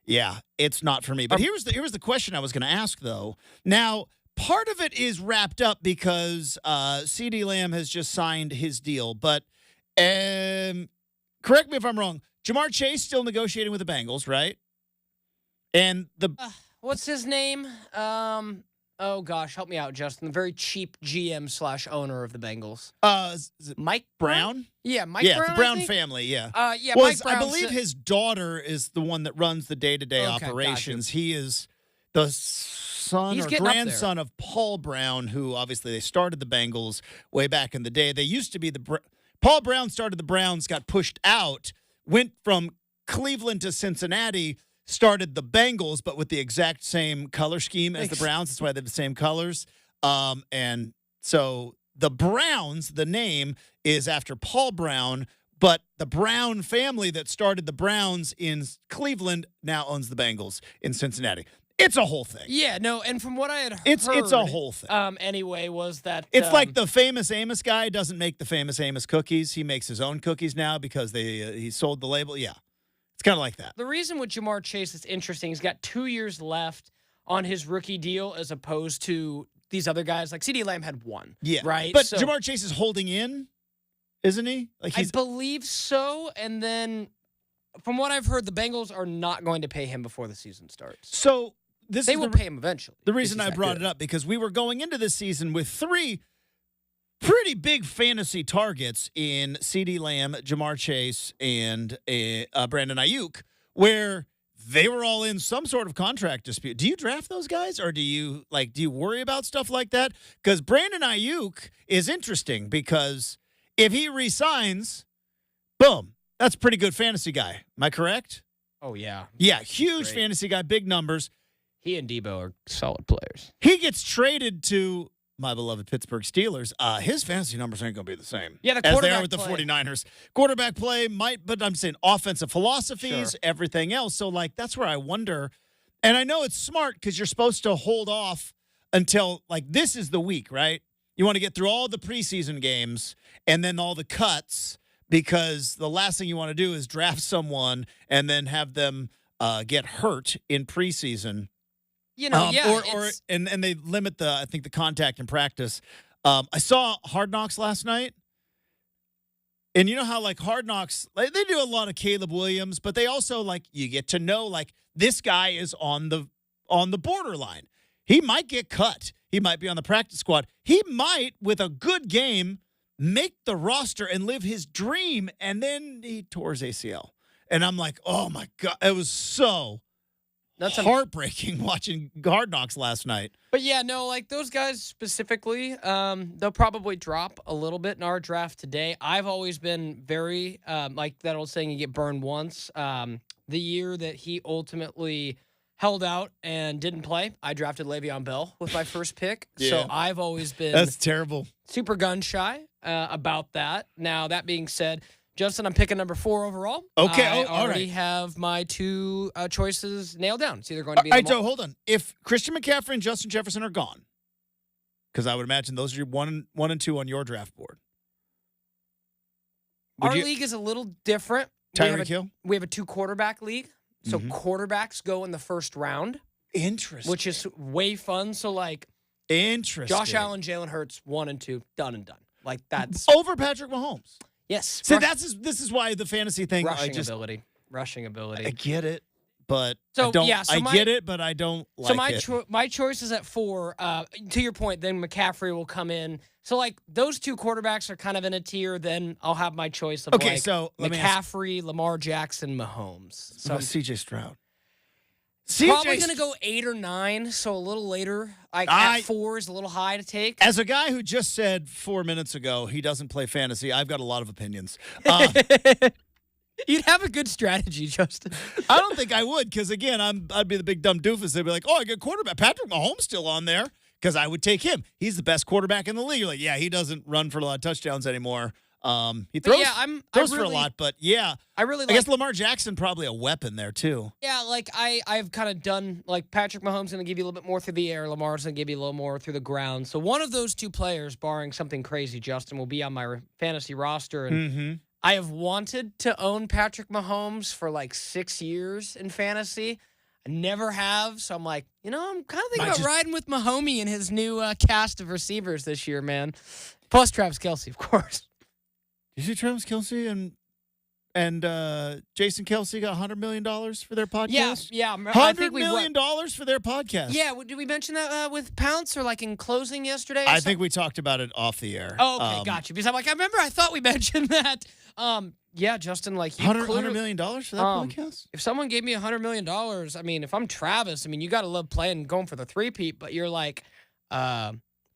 [SPEAKER 1] yeah, it's not for me. But here's the question I was going to ask, though. Now, part of it is wrapped up because CeeDee Lamb has just signed his deal. But correct me if I'm wrong. Jamar Chase still negotiating with the Bengals, right? And
[SPEAKER 2] what's his name? Oh, gosh, help me out, Justin. The very cheap GM/owner of the Bengals.
[SPEAKER 1] Is it
[SPEAKER 2] Mike
[SPEAKER 1] Brown?
[SPEAKER 2] Yeah, Mike Brown.
[SPEAKER 1] Yeah, the Brown family, yeah.
[SPEAKER 2] Mike Brown.
[SPEAKER 1] I believe his daughter is the one that runs the day-to-day operations.
[SPEAKER 2] Gotcha.
[SPEAKER 1] He is the son or grandson of Paul Brown, who obviously they started the Bengals way back in the day. They used to be Paul Brown started the Browns, got pushed out, went from Cleveland to Cincinnati, started the Bengals, but with the exact same color scheme as the Browns. That's why they have the same colors. And so the Browns, the name is after Paul Brown, but the Brown family that started the Browns in Cleveland now owns the Bengals in Cincinnati. It's a whole thing.
[SPEAKER 2] Yeah, no, and from what I had heard,
[SPEAKER 1] it's a whole thing.
[SPEAKER 2] Anyway, was that
[SPEAKER 1] it's like the Famous Amos guy doesn't make the Famous Amos cookies. He makes his own cookies now because he sold the label. Yeah. It's kind of like that.
[SPEAKER 2] The reason with Jamar Chase is interesting, he's got 2 years left on his rookie deal as opposed to these other guys. Like CeeDee Lamb had 1.
[SPEAKER 1] Yeah.
[SPEAKER 2] Right?
[SPEAKER 1] But Jamar Chase is holding in, isn't he?
[SPEAKER 2] I believe so. And then from what I've heard, the Bengals are not going to pay him before the season starts.
[SPEAKER 1] So
[SPEAKER 2] they will pay him eventually.
[SPEAKER 1] The reason I brought it up, because we were going into this season with 3 pretty big fantasy targets in CeeDee Lamb, Jamar Chase, and Brandon Ayuk, where they were all in some sort of contract dispute. Do you draft those guys, or do you worry about stuff like that? Because Brandon Ayuk is interesting because if he resigns, boom, that's a pretty good fantasy guy. Am I correct?
[SPEAKER 2] Oh, yeah.
[SPEAKER 1] Yeah, huge fantasy guy, big numbers.
[SPEAKER 2] He and Debo are solid players.
[SPEAKER 1] He gets traded to my beloved Pittsburgh Steelers. His fantasy numbers ain't going to be the same as they are with the 49ers. Quarterback play might, but I'm saying offensive philosophies, everything else. So, that's where I wonder. And I know it's smart because you're supposed to hold off until, this is the week, right? You want to get through all the preseason games and then all the cuts, because the last thing you want to do is draft someone and then have them get hurt in preseason. And they limit the contact in practice. I saw Hard Knocks last night, and you know how Hard Knocks, they do a lot of Caleb Williams, but they also you get to know this guy is on the borderline. He might get cut. He might be on the practice squad. He might, with a good game, make the roster and live his dream. And then he tore his ACL. And I'm like, oh, my God. It was so heartbreaking watching Hard Knocks last night.
[SPEAKER 2] But, yeah, no, like those guys specifically, they'll probably drop a little bit in our draft today. I've always been very, like that old saying, you get burned once. The year that he ultimately held out and didn't play, I drafted Le'Veon Bell with my first pick.
[SPEAKER 1] Yeah.
[SPEAKER 2] So I've always been
[SPEAKER 1] That's terrible.
[SPEAKER 2] super gun shy about that. Now, that being said, Justin, I'm picking number 4 overall.
[SPEAKER 1] Okay,
[SPEAKER 2] I
[SPEAKER 1] all
[SPEAKER 2] already
[SPEAKER 1] right.
[SPEAKER 2] have my 2 choices nailed down. It's either going to be
[SPEAKER 1] All right, so hold on. If Christian McCaffrey and Justin Jefferson are gone, because I would imagine those are your 1 and 2 on your draft board.
[SPEAKER 2] Our league is a little different.
[SPEAKER 1] Tyreek Hill?
[SPEAKER 2] We have a 2 quarterback league. So quarterbacks go in the first round.
[SPEAKER 1] Interesting.
[SPEAKER 2] Which is way fun. So, like,
[SPEAKER 1] interesting.
[SPEAKER 2] Josh Allen, Jalen Hurts, 1 and 2, done and done. Like, that's
[SPEAKER 1] over Patrick Mahomes.
[SPEAKER 2] Yes.
[SPEAKER 1] So this is why the fantasy thing.
[SPEAKER 2] Rushing ability.
[SPEAKER 1] I get it, but
[SPEAKER 2] so,
[SPEAKER 1] I don't.
[SPEAKER 2] Yeah, so
[SPEAKER 1] I get it, but I don't like it.
[SPEAKER 2] So my choice is at 4. To your point, then McCaffrey will come in. So like those 2 quarterbacks are kind of in a tier. Then I'll have my choice of
[SPEAKER 1] so
[SPEAKER 2] McCaffrey, Lamar Jackson, Mahomes. So
[SPEAKER 1] CJ Stroud.
[SPEAKER 2] Probably going to go 8 or 9, so a little later. At 4 is a little high to take.
[SPEAKER 1] As a guy who just said 4 minutes ago he doesn't play fantasy, I've got a lot of opinions.
[SPEAKER 2] You'd have a good strategy, Justin.
[SPEAKER 1] I don't think I would, because, again, I'd be the big dumb doofus. They'd be like, I got quarterback. Patrick Mahomes still on there, because I would take him. He's the best quarterback in the league. You're like, yeah, he doesn't run for a lot of touchdowns anymore. He throws, for a lot, but, yeah.
[SPEAKER 2] I
[SPEAKER 1] guess Lamar Jackson probably a weapon there, too.
[SPEAKER 2] Yeah, like, I've kind of done, like, Patrick Mahomes going to give you a little bit more through the air. Lamar's going to give you a little more through the ground. So one of those 2 players, barring something crazy, Justin, will be on my fantasy roster. And I have wanted to own Patrick Mahomes for like 6 years in fantasy. I never have. So I'm like, I'm kind of thinking about riding with Mahomie and his new cast of receivers this year, man. Plus Travis Kelce, of course.
[SPEAKER 1] You see Travis Kelce and Jason Kelce got $100 million for their podcast?
[SPEAKER 2] Yeah.
[SPEAKER 1] $100 million for their podcast.
[SPEAKER 2] Yeah, did we mention that with Pounce or like in closing yesterday?
[SPEAKER 1] I think we talked about it off the air.
[SPEAKER 2] Oh, okay, got you. Because I'm like, I thought we mentioned that. Yeah, Justin, like
[SPEAKER 1] $100 million for that podcast?
[SPEAKER 2] If someone gave me $100 million, I mean, if I'm Travis, I mean, you got to love playing, going for the 3-peat, but you're like,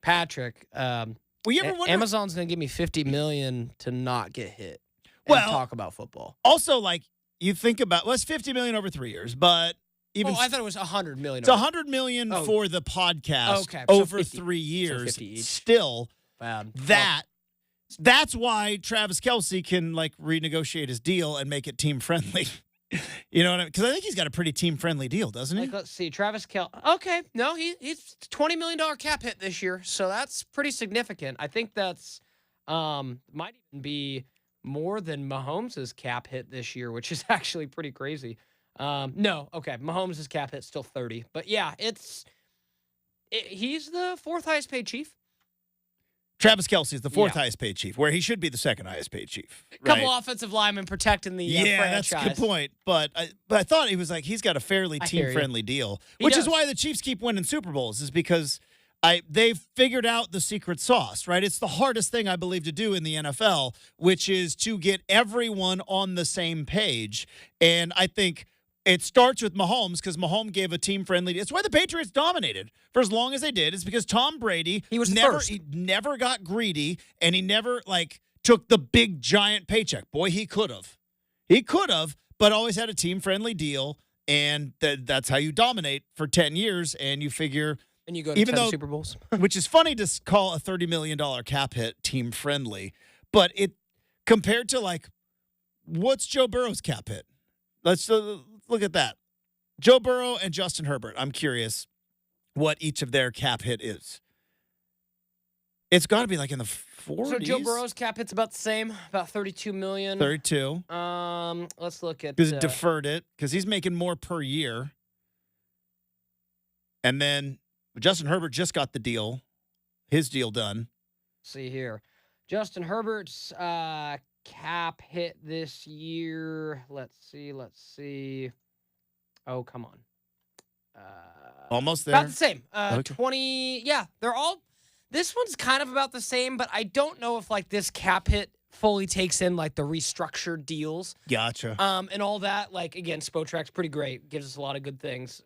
[SPEAKER 2] Patrick, Amazon's going to give me $50 million to not get hit. And talk about football.
[SPEAKER 1] Also, like, you think about, it's $50 million over 3 years, but even
[SPEAKER 2] I thought it was $100 million.
[SPEAKER 1] It's $100 million for the podcast over 3 years.
[SPEAKER 2] So 50 each.
[SPEAKER 1] Still,
[SPEAKER 2] bad.
[SPEAKER 1] That's why Travis Kelce can, like, renegotiate his deal and make it team friendly. You know what I mean? Because I think he's got a pretty team friendly deal, doesn't he?
[SPEAKER 2] Like, let's see, Travis Kelce. Okay, no, he's $20 million cap hit this year, so that's pretty significant. I think that's might even be more than Mahomes' cap hit this year, which is actually pretty crazy. No, okay, Mahomes' cap hit's still 30, but yeah, he's the 4th highest paid Chief.
[SPEAKER 1] Travis Kelce is the 4th highest paid Chief, where he should be the 2nd highest paid Chief. Right?
[SPEAKER 2] Couple offensive linemen protecting the franchise.
[SPEAKER 1] That's a good point. But I thought he was like, he's got a fairly team-friendly deal, which is why the Chiefs keep winning Super Bowls, is because they've figured out the secret sauce, right? It's the hardest thing, I believe, to do in the NFL, which is to get everyone on the same page. And I think it starts with Mahomes, because Mahomes gave a team-friendly. It's why the Patriots dominated for as long as they did. It's because Tom Brady
[SPEAKER 2] he
[SPEAKER 1] never got greedy, and he never took the big giant paycheck. Boy, he could have. But always had a team-friendly deal, and that's how you dominate for 10 years. And you figure,
[SPEAKER 2] and you go to 10 Super Bowls,
[SPEAKER 1] which is funny to call a $30 million cap hit team-friendly, but it compared to what's Joe Burrow's cap hit? Let's look at that. Joe Burrow and Justin Herbert. I'm curious what each of their cap hit is. It's got to be in the 40s.
[SPEAKER 2] So Joe Burrow's cap hit's about the same, about $32 million.
[SPEAKER 1] 32.
[SPEAKER 2] Let's look at
[SPEAKER 1] because it deferred it, because he's making more per year. And then Justin Herbert just got his deal done.
[SPEAKER 2] Let's see here, Justin Herbert's cap hit this year. Let's see. Oh, come on.
[SPEAKER 1] Almost there.
[SPEAKER 2] About the same.
[SPEAKER 1] Okay.
[SPEAKER 2] 20. Yeah, they're all. This one's kind of about the same, but I don't know if like this cap hit fully takes in like the restructured deals.
[SPEAKER 1] Gotcha.
[SPEAKER 2] And all that. Like again, Spotrack's pretty great. Gives us a lot of good things.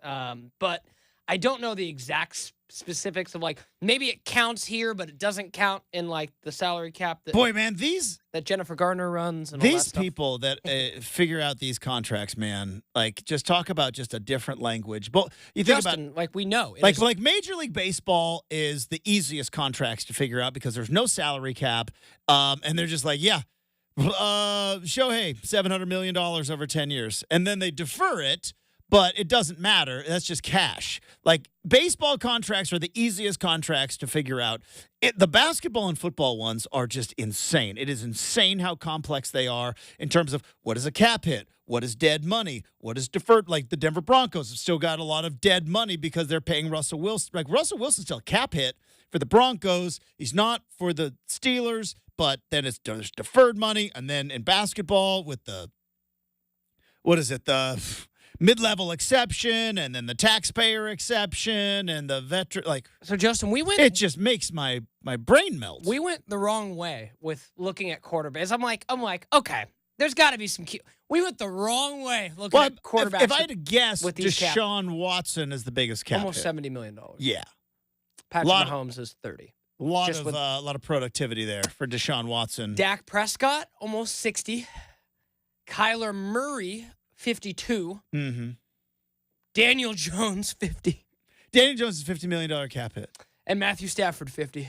[SPEAKER 2] But I don't know the exact specifics of like maybe it counts here, but it doesn't count in like the salary cap that
[SPEAKER 1] Boy, man,
[SPEAKER 2] that Jennifer Gardner runs and all that
[SPEAKER 1] these
[SPEAKER 2] stuff.
[SPEAKER 1] people that figure out these contracts, man, like just talk about just a different language. But you think
[SPEAKER 2] Justin,
[SPEAKER 1] about
[SPEAKER 2] like we know, it
[SPEAKER 1] like
[SPEAKER 2] is-
[SPEAKER 1] like Major League Baseball is the easiest contracts to figure out because there's no salary cap, and they're just like, yeah, Shohei, $700 million over 10 years, and then they defer it. But it doesn't matter. That's just cash. Like, baseball contracts are the easiest contracts to figure out. The basketball and football ones are just insane. It is insane how complex they are in terms of what is a cap hit, what is dead money, what is deferred. Like, the Denver Broncos have still got a lot of dead money because they're paying Russell Wilson. Like, Russell Wilson's still a cap hit for the Broncos. He's not for the Steelers, but then there's deferred money. And then in basketball with the, what is it, the mid-level exception and then the taxpayer exception and the veteran, like,
[SPEAKER 2] So Justin,
[SPEAKER 1] it just makes my brain melt.
[SPEAKER 2] we went the wrong way with looking at quarterbacks. I'm like, okay, there's got to be some cute. We went the wrong way looking at quarterbacks.
[SPEAKER 1] If I had to guess,
[SPEAKER 2] with these cap-
[SPEAKER 1] Deshaun Watson is the biggest cap
[SPEAKER 2] almost
[SPEAKER 1] hit.
[SPEAKER 2] $70 million.
[SPEAKER 1] Yeah,
[SPEAKER 2] Patrick
[SPEAKER 1] Lot-
[SPEAKER 2] Mahomes is 30.
[SPEAKER 1] a lot
[SPEAKER 2] Just
[SPEAKER 1] of
[SPEAKER 2] with-
[SPEAKER 1] a lot of productivity there for Deshaun Watson.
[SPEAKER 2] Dak Prescott almost 60. Kyler Murray 52.
[SPEAKER 1] Mm-hmm.
[SPEAKER 2] Daniel Jones 50.
[SPEAKER 1] Daniel Jones is $50 million cap hit.
[SPEAKER 2] And Matthew Stafford 50.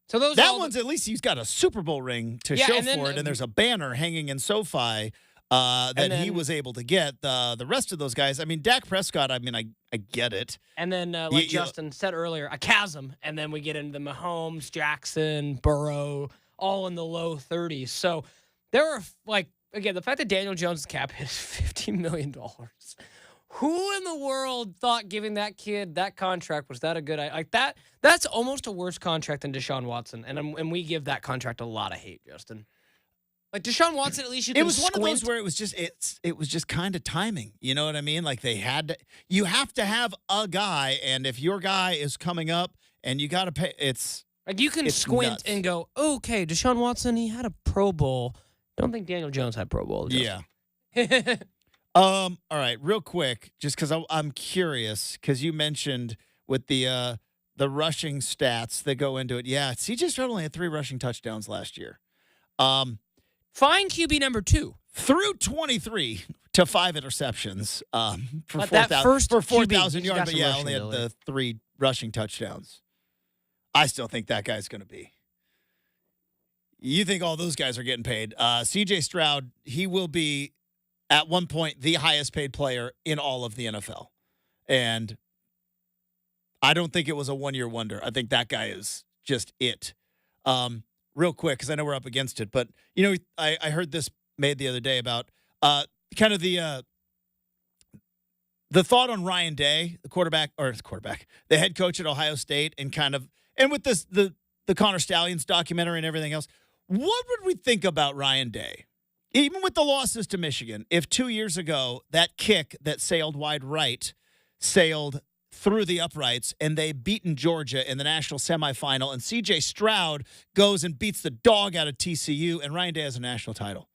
[SPEAKER 2] So those
[SPEAKER 1] That
[SPEAKER 2] are all
[SPEAKER 1] one's at least he's got a Super Bowl ring to
[SPEAKER 2] Yeah,
[SPEAKER 1] show
[SPEAKER 2] and then-
[SPEAKER 1] for it, and there's a banner hanging in SoFi that he
[SPEAKER 2] then-
[SPEAKER 1] was able to get. The rest of those guys, I mean, Dak Prescott, I mean, I get it.
[SPEAKER 2] And then,
[SPEAKER 1] You-
[SPEAKER 2] Justin said earlier, a chasm. And then we get into the Mahomes, Jackson, Burrow, all in the low 30s. So there are, like, again, the fact that Daniel Jones' cap hit is $15 million. Who in the world thought giving that kid that contract was that a good idea? Like, that's almost a worse contract than Deshaun Watson. And we give that contract a lot of hate, Justin. Like, Deshaun Watson, at least you can
[SPEAKER 1] It was one of those
[SPEAKER 2] squint.
[SPEAKER 1] where it was just kind of timing. You know what I mean? Like you have to have a guy, and if your guy is coming up and you got to pay,
[SPEAKER 2] Like, you can
[SPEAKER 1] it's
[SPEAKER 2] squint
[SPEAKER 1] nuts.
[SPEAKER 2] and go, okay, Deshaun Watson, he had a Pro Bowl. Don't think Daniel Jones had Pro Bowl.
[SPEAKER 1] yeah.
[SPEAKER 2] Yeah.
[SPEAKER 1] All right, real quick, just because I'm curious, because you mentioned with the rushing stats that go into it. Yeah, CJ Stroud only had 3 rushing touchdowns last year.
[SPEAKER 2] Fine QB number 2.
[SPEAKER 1] Threw 23 to 5 interceptions for
[SPEAKER 2] But that
[SPEAKER 1] 4,000
[SPEAKER 2] first
[SPEAKER 1] for
[SPEAKER 2] QB,
[SPEAKER 1] 4,000
[SPEAKER 2] he's got
[SPEAKER 1] yards, but
[SPEAKER 2] some
[SPEAKER 1] yeah,
[SPEAKER 2] rushing
[SPEAKER 1] only had
[SPEAKER 2] ability.
[SPEAKER 1] the 3 rushing touchdowns. I still think that guy's going to be. You think all those guys are getting paid. CJ Stroud, he will be, at one point, the highest paid player in all of the NFL. And I don't think it was a one-year wonder. I think that guy is just it. Real quick, because I know we're up against it, but, you know, I heard this made the other day about kind of the thought on Ryan Day, the head coach at Ohio State, and with this the Connor Stallions documentary and everything else. What would we think about Ryan Day? Even with the losses to Michigan, if 2 years ago that kick that sailed wide right sailed through the uprights and they beaten Georgia in the national semifinal, and CJ Stroud goes and beats the dog out of TCU, and Ryan Day has a national title.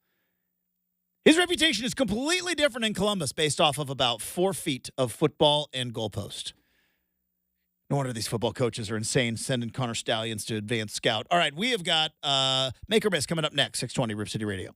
[SPEAKER 1] His reputation is completely different in Columbus based off of about 4 feet of football and goalpost. No wonder these football coaches are insane, sending Connor Stallions to advanced scout. All right, we have got Make or Miss coming up next, 620 Rip City Radio.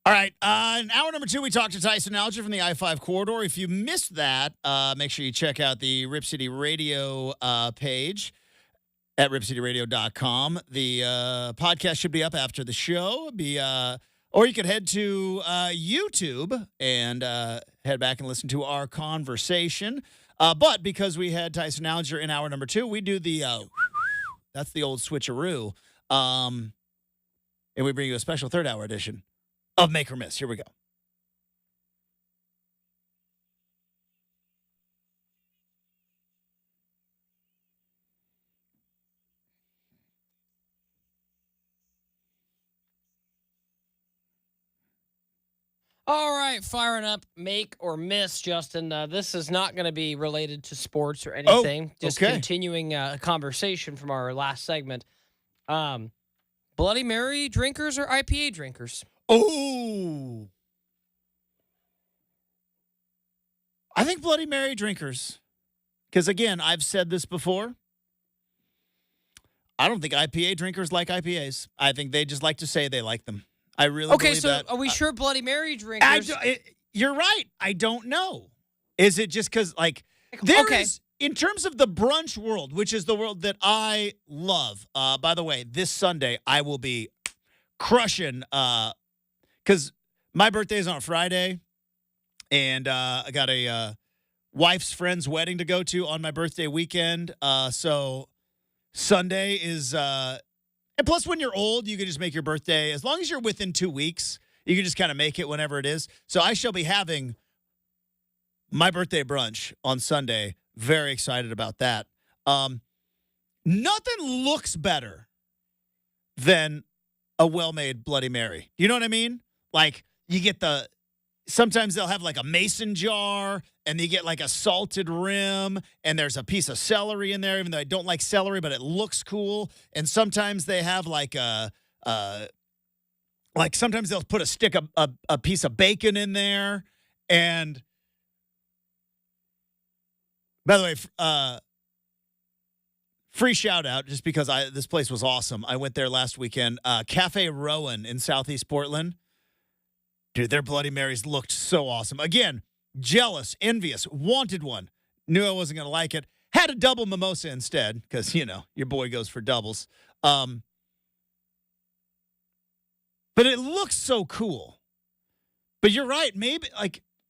[SPEAKER 1] All right. In hour number 2, we talked to Tyson Alger from the I-5 corridor. If you missed that, make sure you check out the Rip City Radio page at ripcityradio.com. The podcast should be up after the show. Or you could head to YouTube and head back and listen to our conversation. But because we had Tyson Alger in hour number 2, we do the that's the old switcheroo. And we bring you a special third hour edition of Make or Miss. Here we go.
[SPEAKER 2] All right, firing up Make or Miss, Justin. This is not going to be related to sports or anything. Just continuing a conversation from our last segment. Bloody Mary drinkers or IPA drinkers?
[SPEAKER 1] Oh. I think Bloody Mary drinkers. Because, again, I've said this before. I don't think IPA drinkers like IPAs. I think they just like to say they like them. I really believe that.
[SPEAKER 2] Are we sure Bloody Mary drinkers?
[SPEAKER 1] You're right. I don't know. Is it just because, there is, in terms of the brunch world, which is the world that I love, by the way, this Sunday, I will be crushing, because my birthday is on Friday, and I got a wife's friend's wedding to go to on my birthday weekend. So Sunday is... And plus, when you're old, you can just make your birthday. As long as you're within 2 weeks, you can just kind of make it whenever it is. So I shall be having my birthday brunch on Sunday. Very excited about that. Nothing looks better than a well-made Bloody Mary. You know what I mean? Like, you get sometimes they'll have like a mason jar, and you get like a salted rim, and there's a piece of celery in there, even though I don't like celery, but it looks cool. And sometimes they have like sometimes they'll put a piece of bacon in there. And by the way, free shout out just because this place was awesome. I went there last weekend. Cafe Rowan in Southeast Portland. Dude, their Bloody Marys looked so awesome. Again, jealous, envious, wanted one. Knew I wasn't going to like it. Had a double mimosa instead because, your boy goes for doubles. But it looks so cool. But you're right. Maybe,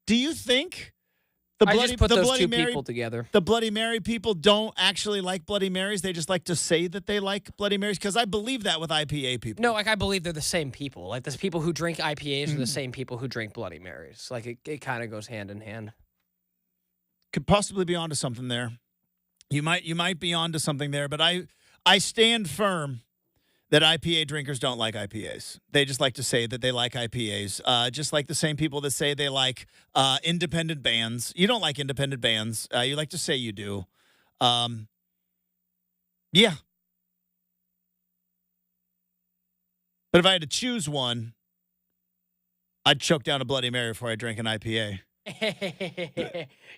[SPEAKER 1] do you think
[SPEAKER 2] I just put those two people together.
[SPEAKER 1] The Bloody Mary people don't actually like Bloody Marys. They just like to say that they like Bloody Marys because I believe that with IPA people.
[SPEAKER 2] No, I believe they're the same people. Like, the people who drink IPAs are the same people who drink Bloody Marys. Like, it kind of goes hand in hand.
[SPEAKER 1] Could possibly be onto something there. You might be onto something there, but I stand firm that IPA drinkers don't like IPAs. They just like to say that they like IPAs. Just like the same people that say they like independent bands. You don't like independent bands. You like to say you do. Yeah. But if I had to choose one, I'd choke down a Bloody Mary before I drank an IPA.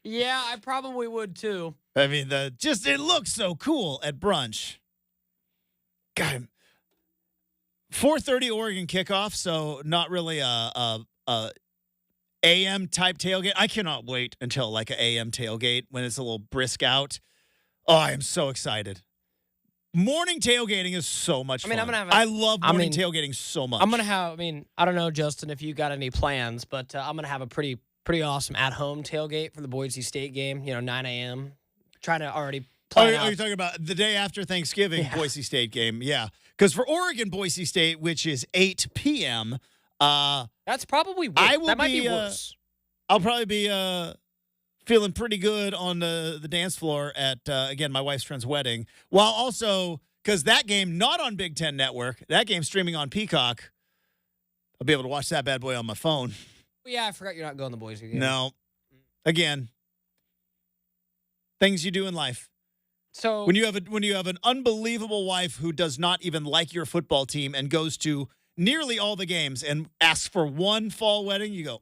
[SPEAKER 2] Yeah, I probably would too.
[SPEAKER 1] I mean, it looks so cool at brunch. God, 4:30 Oregon kickoff, so not really a AM type tailgate. I cannot wait until like an AM tailgate when it's a little brisk out. Oh, I am so excited. Morning tailgating is so much fun. I love morning tailgating so much.
[SPEAKER 2] I'm going to have, I don't know, Justin, if you got any plans, but I'm going to have a pretty awesome at-home tailgate for the Boise State game, 9 a.m. Trying to already plan out.
[SPEAKER 1] Are you talking about the day after Thanksgiving Boise State game? Yeah. Because for Oregon, Boise State, which is 8 p.m.,
[SPEAKER 2] that's probably worse. That might be worse.
[SPEAKER 1] I'll probably be feeling pretty good on the dance floor at, again, my wife's friend's wedding. While also, because that game, not on Big Ten Network, that game streaming on Peacock, I'll be able to watch that bad boy on my phone.
[SPEAKER 2] Yeah, I forgot you're not going to the Boise game.
[SPEAKER 1] No. Again, things you do in life.
[SPEAKER 2] So
[SPEAKER 1] when you have an unbelievable wife who does not even like your football team and goes to nearly all the games and asks for one fall wedding, you go,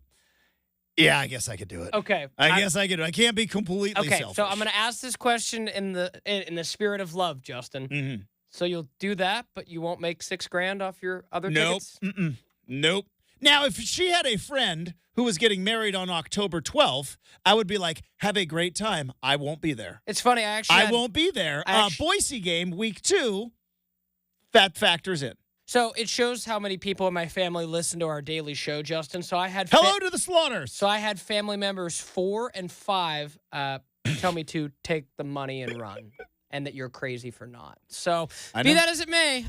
[SPEAKER 1] yeah, I guess I could do it.
[SPEAKER 2] Okay.
[SPEAKER 1] I guess I could do it. I can't be completely selfish.
[SPEAKER 2] So I'm going to ask this question in the spirit of love, Justin.
[SPEAKER 1] Mm-hmm.
[SPEAKER 2] So you'll do that, but you won't make $6,000 off your other tickets?
[SPEAKER 1] Nope. Nope. Now, if she had a friend who was getting married on October 12th, I would be like, have a great time. I won't be there.
[SPEAKER 2] It's funny.
[SPEAKER 1] I won't be there. Boise game, week 2, that factors in.
[SPEAKER 2] So it shows how many people in my family listen to our daily show, Justin. So I had
[SPEAKER 1] Hello to the Slaughters.
[SPEAKER 2] So I had family members 4 and 5 tell me to take the money and run, and that you're crazy for not. So be that as it may,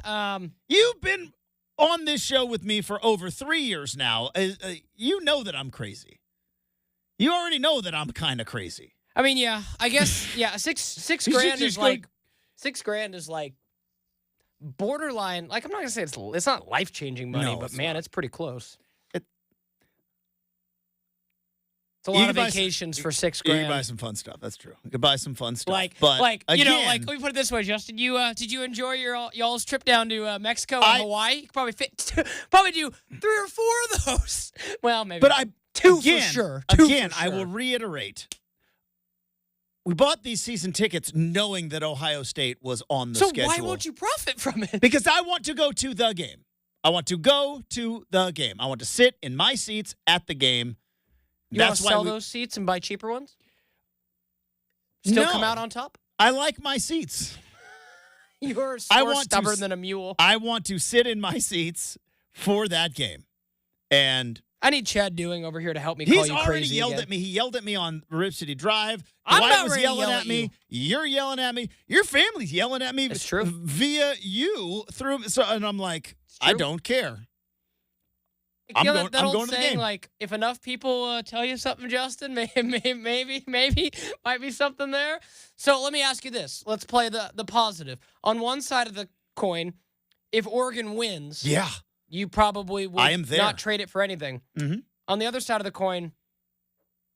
[SPEAKER 1] you've been on this show with me for over 3 years now. You know that I'm crazy. You already know that I'm kind of crazy.
[SPEAKER 2] I mean, yeah, I guess, yeah, six grand is like $6,000 is like borderline. Like, I'm not gonna say it's not life changing money, but man, it's pretty close. It's a lot of vacations for $6,000.
[SPEAKER 1] You can buy some fun stuff. That's true. You can buy some fun stuff.
[SPEAKER 2] Like
[SPEAKER 1] again,
[SPEAKER 2] let me put it this way, Justin. Did you enjoy y'all's trip down to Mexico and Hawaii? You could probably do 3 or 4 of those. Well, maybe.
[SPEAKER 1] But
[SPEAKER 2] 2 for sure.
[SPEAKER 1] I will reiterate. We bought these season tickets knowing that Ohio State was on the schedule.
[SPEAKER 2] So why won't you profit from it?
[SPEAKER 1] Because I want to go to the game. I want to sit in my seats at the game.
[SPEAKER 2] You want to sell those seats and buy cheaper ones? Still come out on top?
[SPEAKER 1] I like my seats.
[SPEAKER 2] You're more stubborn than a mule.
[SPEAKER 1] I want to sit in my seats for that game. And
[SPEAKER 2] I need Chad Doing over here to help me call you crazy.
[SPEAKER 1] He's already yelled
[SPEAKER 2] again.
[SPEAKER 1] at me. He yelled at me on Rip City Drive.
[SPEAKER 2] I'm
[SPEAKER 1] Dwight
[SPEAKER 2] not
[SPEAKER 1] was
[SPEAKER 2] ready
[SPEAKER 1] yelling
[SPEAKER 2] to yell
[SPEAKER 1] at me. You're yelling at me. Your family's yelling at me.
[SPEAKER 2] It's true.
[SPEAKER 1] Via you through. So, and I'm like, I don't care.
[SPEAKER 2] I'm going to the game. Like, if enough people tell you something, Justin, maybe might be something there. So let me ask you this. Let's play the positive. On one side of the coin, if Oregon wins, you probably would not trade it for anything.
[SPEAKER 1] Mm-hmm.
[SPEAKER 2] On the other side of the coin,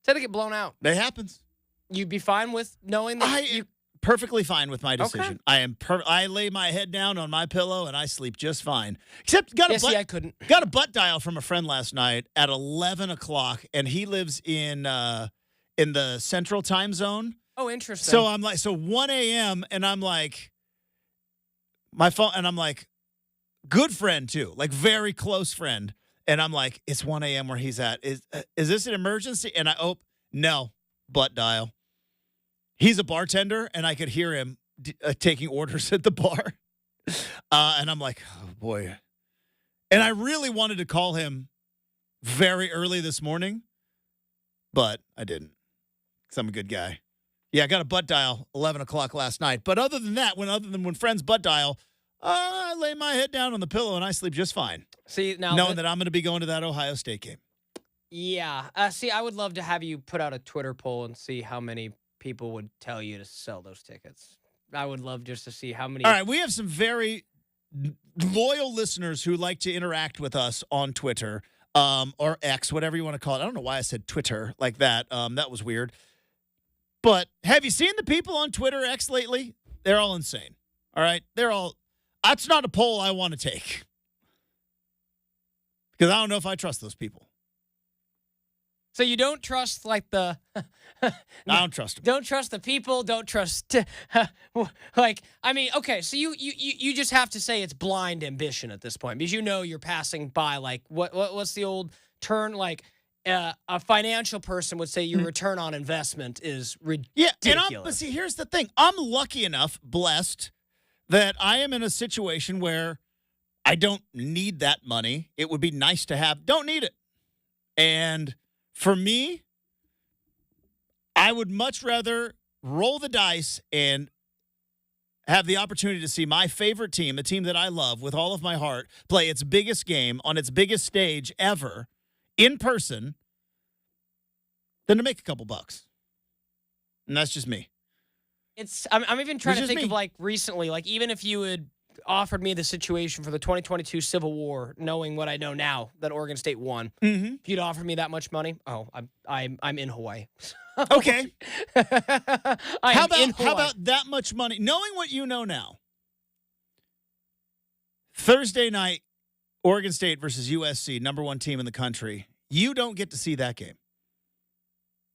[SPEAKER 2] say they get blown out.
[SPEAKER 1] That happens.
[SPEAKER 2] You'd be fine with knowing that
[SPEAKER 1] perfectly fine with my decision. Okay. I lay my head down on my pillow and I sleep just fine. Except
[SPEAKER 2] I couldn't.
[SPEAKER 1] Got a butt dial from a friend last night at 11 o'clock, and he lives in the Central Time Zone.
[SPEAKER 2] Oh, interesting.
[SPEAKER 1] So I'm like, 1 a.m. and I'm like, my phone, and I'm like, good friend too, like very close friend, and I'm like, it's 1 a.m. where he's at. Is this an emergency? And no, butt dial. He's a bartender, and I could hear him taking orders at the bar. And I'm like, oh, boy. And I really wanted to call him very early this morning, but I didn't because I'm a good guy. Yeah, I got a butt dial 11 o'clock last night. But other than when friends butt dial, I lay my head down on the pillow, and I sleep just fine.
[SPEAKER 2] See, now
[SPEAKER 1] knowing that I'm going to be going to that Ohio State game.
[SPEAKER 2] Yeah. I would love to have you put out a Twitter poll and see how many people would tell you to sell those tickets. I would love just to see how many.
[SPEAKER 1] All right, we have some very loyal listeners who like to interact with us on Twitter or X, whatever you want to call it. I don't know why I said Twitter like that. That was weird. But have you seen the people on Twitter X lately? They're all insane. All right? That's not a poll I want to take. Because I don't know if I trust those people.
[SPEAKER 2] So you don't trust like the
[SPEAKER 1] I don't trust them.
[SPEAKER 2] Don't trust the people. Don't trust okay. So you just have to say it's blind ambition at this point because you're passing by like what's the old term like a financial person would say your return on investment is ridiculous.
[SPEAKER 1] Yeah, but see, here's the thing. I'm lucky enough, blessed, that I am in a situation where I don't need that money. It would be nice to have. Don't need it. And for me, I would much rather roll the dice and have the opportunity to see my favorite team, the team that I love with all of my heart, play its biggest game on its biggest stage ever in person than to make a couple bucks. And that's just me.
[SPEAKER 2] I'm even trying to think of like recently, like even if you had offered me the situation for the 2022 Civil War, knowing what I know now that Oregon State won, if you'd offered me that much money, I'm in Hawaii.
[SPEAKER 1] Okay.
[SPEAKER 2] How
[SPEAKER 1] about that much money? Knowing what you know now, Thursday night, Oregon State versus USC, number 1 team in the country. You don't get to see that game.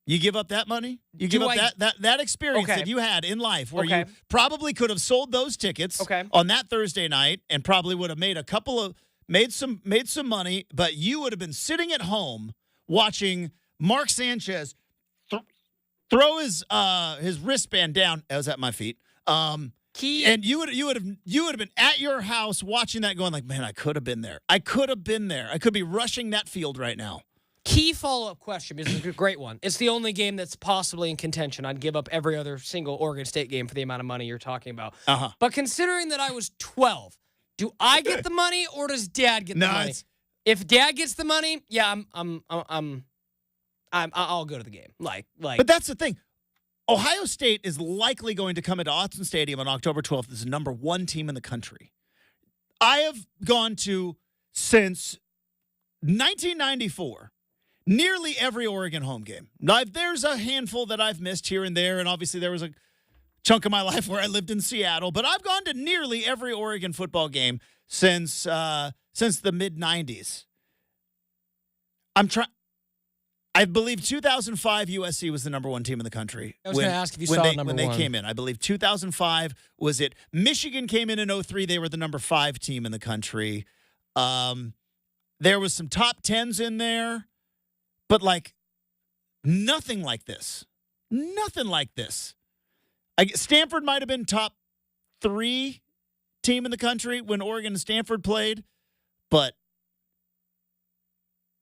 [SPEAKER 1] You give up that money? You give up that experience that you had in life where you probably could have sold those tickets on that Thursday night and probably would have made a couple of made some money, but you would have been sitting at home watching Mark Sanchez throw his wristband down. That was at my feet. And you would have been at your house watching that, going like, man, I could have been there. I could have been there. I could be rushing that field right now.
[SPEAKER 2] Key follow-up question, because it's a great one. It's the only game that's possibly in contention. I'd give up every other single Oregon State game for the amount of money you're talking about. But considering that I was 12, do I get the money or does Dad get the money? If Dad gets the money, yeah, I'll go to the game.
[SPEAKER 1] But that's the thing. Ohio State is likely going to come into Autzen Stadium on October 12th as the number 1 team in the country. I have gone to, since 1994, nearly every Oregon home game. Now, there's a handful that I've missed here and there, and obviously there was a chunk of my life where I lived in Seattle, but I've gone to nearly every Oregon football game since the mid-'90s. I believe 2005 USC was the number 1 team in the country.
[SPEAKER 2] I was going to ask if you saw number 1.
[SPEAKER 1] When they came in. I believe 2005 was it. Michigan came in 03. They were the number 5 team in the country. There was some top 10s in there, but nothing like this. Nothing like this. Stanford might have been top 3 team in the country when Oregon and Stanford played, but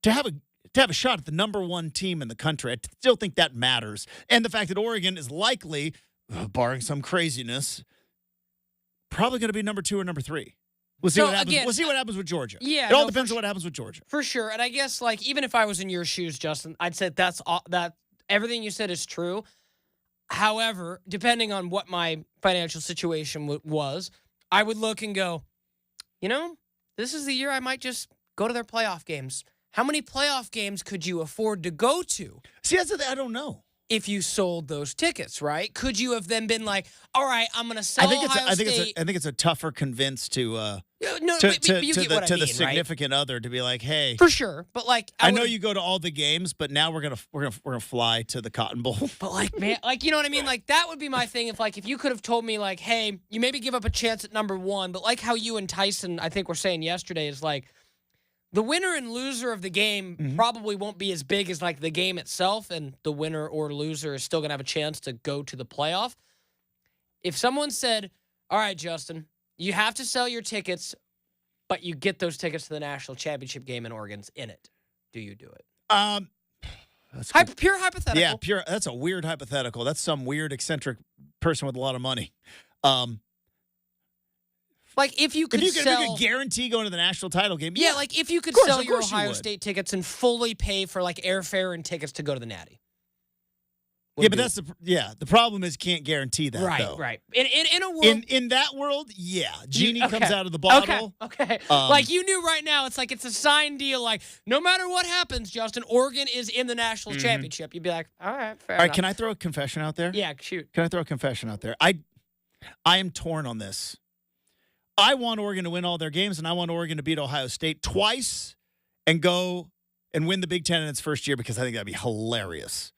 [SPEAKER 1] to have a shot at the number 1 team in the country, I still think that matters. And the fact that Oregon is likely, barring some craziness, probably going to be number 2 or number 3. We'll see what happens. We'll see what happens with Georgia.
[SPEAKER 2] Yeah,
[SPEAKER 1] it all depends on what happens with Georgia.
[SPEAKER 2] For sure. And I guess even if I was in your shoes, Justin, I'd say that everything you said is true. However, depending on what my financial situation was, I would look and go, this is the year I might just go to their playoff games. How many playoff games could you afford to go to?
[SPEAKER 1] See, that's the thing. I don't know.
[SPEAKER 2] If you sold those tickets, right? Could you have then been like, all right, I'm going to sell Ohio State.
[SPEAKER 1] I think it's a tougher convince to
[SPEAKER 2] the
[SPEAKER 1] significant other to be like, hey,
[SPEAKER 2] for sure. But
[SPEAKER 1] I know you go to all the games, but now we're gonna fly to the Cotton Bowl.
[SPEAKER 2] But man, you know what I mean? That would be my thing. If you could have told me hey, you maybe give up a chance at number 1, but how you and Tyson, I think were saying yesterday, is the winner and loser of the game probably won't be as big as the game itself, and the winner or loser is still going to have a chance to go to the playoff. If someone said, all right, Justin, you have to sell your tickets, but you get those tickets to the national championship game and Oregon's in it, do you do it?
[SPEAKER 1] That's
[SPEAKER 2] pure hypothetical.
[SPEAKER 1] Yeah, pure. That's a weird hypothetical. That's some weird eccentric person with a lot of money.
[SPEAKER 2] If you could
[SPEAKER 1] guarantee going to the national title game.
[SPEAKER 2] Yeah, if you could sell your Ohio State tickets and fully pay for airfare and tickets to go to the Natty.
[SPEAKER 1] Yeah, but the problem is can't guarantee that.
[SPEAKER 2] Right,
[SPEAKER 1] though.
[SPEAKER 2] right. In a world
[SPEAKER 1] in that world, yeah, genie comes out of the bottle.
[SPEAKER 2] Okay. You knew right now, it's a signed deal. No matter what happens, Justin, Oregon is in the national championship. You'd be like, all right, fair enough.
[SPEAKER 1] Can I throw a confession out there?
[SPEAKER 2] Yeah, shoot.
[SPEAKER 1] Can I throw a confession out there? I am torn on this. I want Oregon to win all their games, and I want Oregon to beat Ohio State twice and go and win the Big Ten in its first year, because I think that'd be hilarious.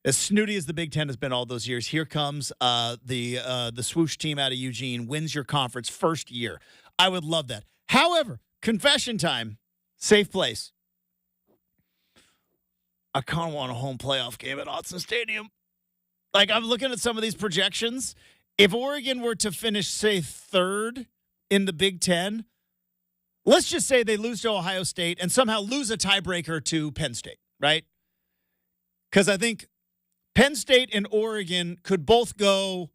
[SPEAKER 1] As snooty as the Big Ten has been all those years, here comes the swoosh team out of Eugene, wins your conference first year. I would love that. However, confession time, safe place. I kind of want a home playoff game at Autzen Stadium. I'm looking at some of these projections. If Oregon were to finish, say, 3rd in the Big Ten, let's just say they lose to Ohio State and somehow lose a tiebreaker to Penn State, right? Because I think Penn State and Oregon could both go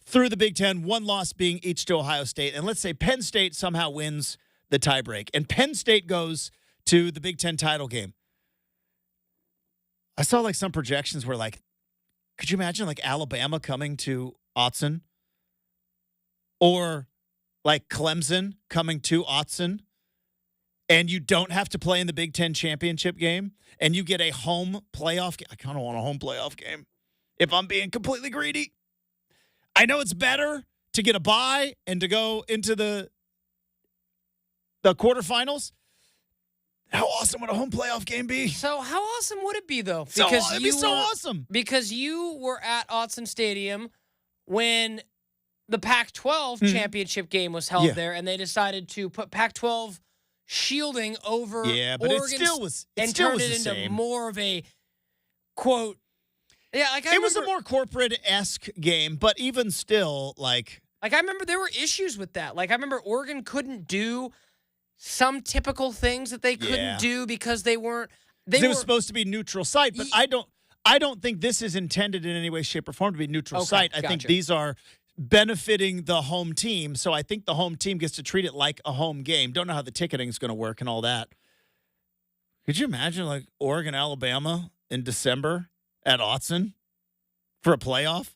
[SPEAKER 1] through the Big Ten, one loss being each to Ohio State. And let's say Penn State somehow wins the tiebreak, and Penn State goes to the Big Ten title game. I saw some projections where could you imagine Alabama coming to Autzen, or Clemson coming to Autzen, and you don't have to play in the Big Ten championship game, and you get a home playoff game? I kind of want a home playoff game, if I'm being completely greedy. I know it's better to get a bye and to go into the quarterfinals. How awesome would a home playoff game be?
[SPEAKER 2] So how awesome would it be, though?
[SPEAKER 1] It'd be so awesome.
[SPEAKER 2] Because you were at Autzen Stadium when the Pac-12 championship game was held there, and they decided to put Pac-12 shielding over
[SPEAKER 1] Yeah, but
[SPEAKER 2] Oregon
[SPEAKER 1] it still was
[SPEAKER 2] turned
[SPEAKER 1] the
[SPEAKER 2] it into
[SPEAKER 1] same.
[SPEAKER 2] more of a quote. Yeah, like
[SPEAKER 1] It was a more corporate-esque game, but even still, like
[SPEAKER 2] I remember there were issues with that. Like I remember Oregon couldn't do some typical things that they couldn't do because they weren't.
[SPEAKER 1] It was supposed to be neutral site, but I don't think this is intended in any way, shape, or form to be neutral site. I think these are benefiting the home team, so I think the home team gets to treat it like a home game. Don't know how the ticketing is going to work and all that. Could you imagine like Oregon, Alabama in December at Autzen for a playoff?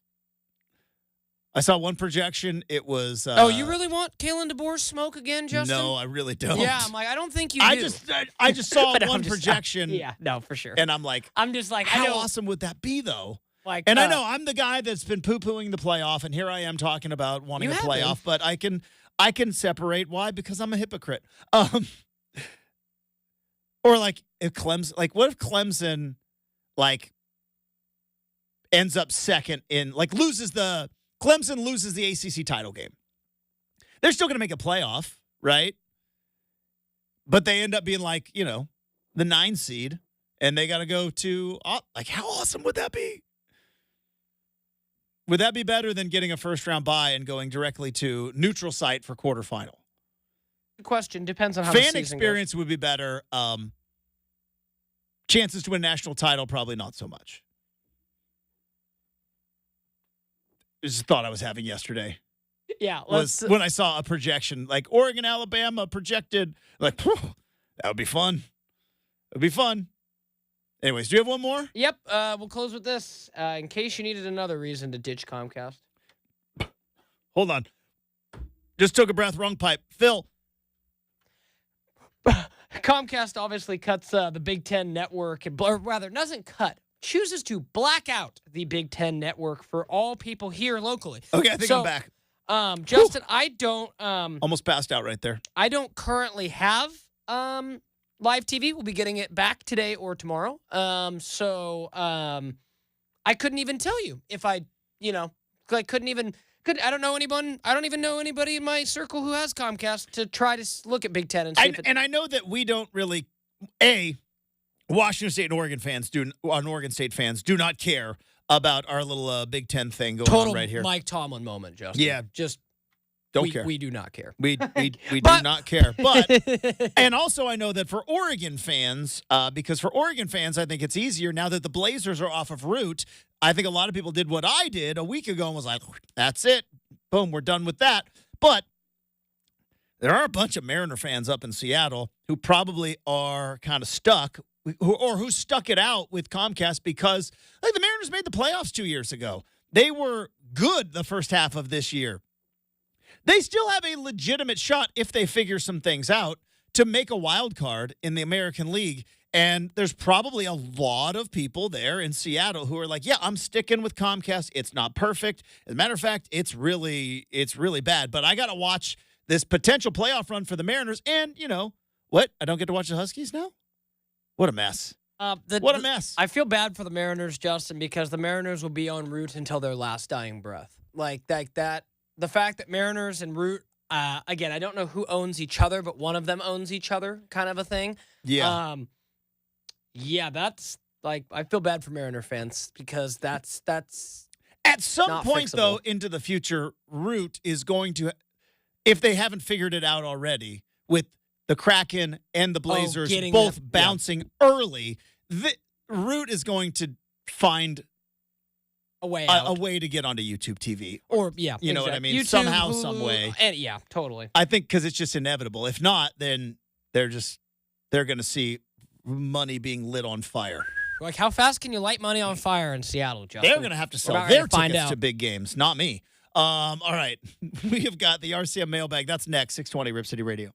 [SPEAKER 1] I saw one projection. It was.
[SPEAKER 2] You really want Kalen DeBoer's smoke again, Justin?
[SPEAKER 1] No, I really don't.
[SPEAKER 2] Yeah, I'm like, I don't think you do.
[SPEAKER 1] I just saw one projection.
[SPEAKER 2] Yeah, no, for sure.
[SPEAKER 1] And I'm just like, how awesome would that be, though?
[SPEAKER 2] Like,
[SPEAKER 1] I know I'm the guy that's been poo-pooing the playoff, and here I am talking about wanting a playoff, but I can separate. Why? Because I'm a hypocrite. Or like if Clemson, like what if Clemson, like ends up second in, like Clemson loses the ACC title game. They're still going to make a playoff, right? But they end up being like, the 9 seed, and they got to go to, like, how awesome would that be? Would that be better than getting a first-round bye and going directly to neutral site for quarterfinal?
[SPEAKER 2] Good question. Depends on how the season
[SPEAKER 1] experience
[SPEAKER 2] goes.
[SPEAKER 1] Would be better. Chances to win a national title, probably not so much. It's a thought I was having yesterday.
[SPEAKER 2] Yeah.
[SPEAKER 1] Was when I saw a projection, like Oregon, Alabama projected, like, that would be fun. It would be fun. Anyways, do you have one more?
[SPEAKER 2] Yep. We'll close with this. In case you needed another reason to ditch Comcast.
[SPEAKER 1] Hold on. Just took a breath, wrong pipe. Phil.
[SPEAKER 2] Comcast obviously cuts the Big Ten network, or rather, doesn't cut. Chooses to black out the Big Ten network for all people here locally.
[SPEAKER 1] Okay, I think I'm back.
[SPEAKER 2] Justin, I don't...
[SPEAKER 1] almost passed out right there.
[SPEAKER 2] I don't currently have live TV. We'll be getting it back today or tomorrow. So I couldn't even tell you if I couldn't even... I don't know anyone. I don't even know anybody in my circle who has Comcast to try to look at Big Ten and see
[SPEAKER 1] and I know that we don't really... Washington State and Oregon State fans do not care about our little Big Ten thing going on right here.
[SPEAKER 2] Total Mike Tomlin moment, Justin.
[SPEAKER 1] Yeah,
[SPEAKER 2] just
[SPEAKER 1] don't care.
[SPEAKER 2] We do not care.
[SPEAKER 1] We do not care. But and also I know that for Oregon fans, because for Oregon fans, I think it's easier now that the Blazers are off of route. I think a lot of people did what I did a week ago and was like, "That's it, boom, we're done with that." But there are a bunch of Mariner fans up in Seattle who probably are kind of stuck. Who stuck it out with Comcast because like the Mariners made the playoffs 2 years ago. They were good the first half of this year. They still have a legitimate shot if they figure some things out to make a wild card in the American League. And there's probably a lot of people there in Seattle who are like, yeah, I'm sticking with Comcast. It's not perfect. As a matter of fact, it's really bad. But I got to watch this potential playoff run for the Mariners. And, what? I don't get to watch the Huskies now? What a mess. What a mess.
[SPEAKER 2] I feel bad for the Mariners, Justin, because the Mariners will be en route until their last dying breath. Like that. The fact that Mariners and Root, again, I don't know who owns each other, but one of them owns each other kind of a thing.
[SPEAKER 1] Yeah.
[SPEAKER 2] That's like, I feel bad for Mariner fans because that's
[SPEAKER 1] at some point,
[SPEAKER 2] fixable.
[SPEAKER 1] Though, into the future, Root is going to, if they haven't figured it out already, with the Kraken and the Blazers both bouncing early, the Root is going to find
[SPEAKER 2] a way
[SPEAKER 1] to get onto YouTube TV.
[SPEAKER 2] Or,
[SPEAKER 1] you know what I mean?
[SPEAKER 2] YouTube,
[SPEAKER 1] Somehow,
[SPEAKER 2] Hulu,
[SPEAKER 1] some way.
[SPEAKER 2] And, yeah, totally.
[SPEAKER 1] I think because it's just inevitable. If not, then they're going to see money being lit on fire.
[SPEAKER 2] Like, how fast can you light money on fire in Seattle, Justin?
[SPEAKER 1] They're going to have to sell their tickets to big games, not me. All right. We have got the RCM mailbag. That's next, 620 Rip City Radio.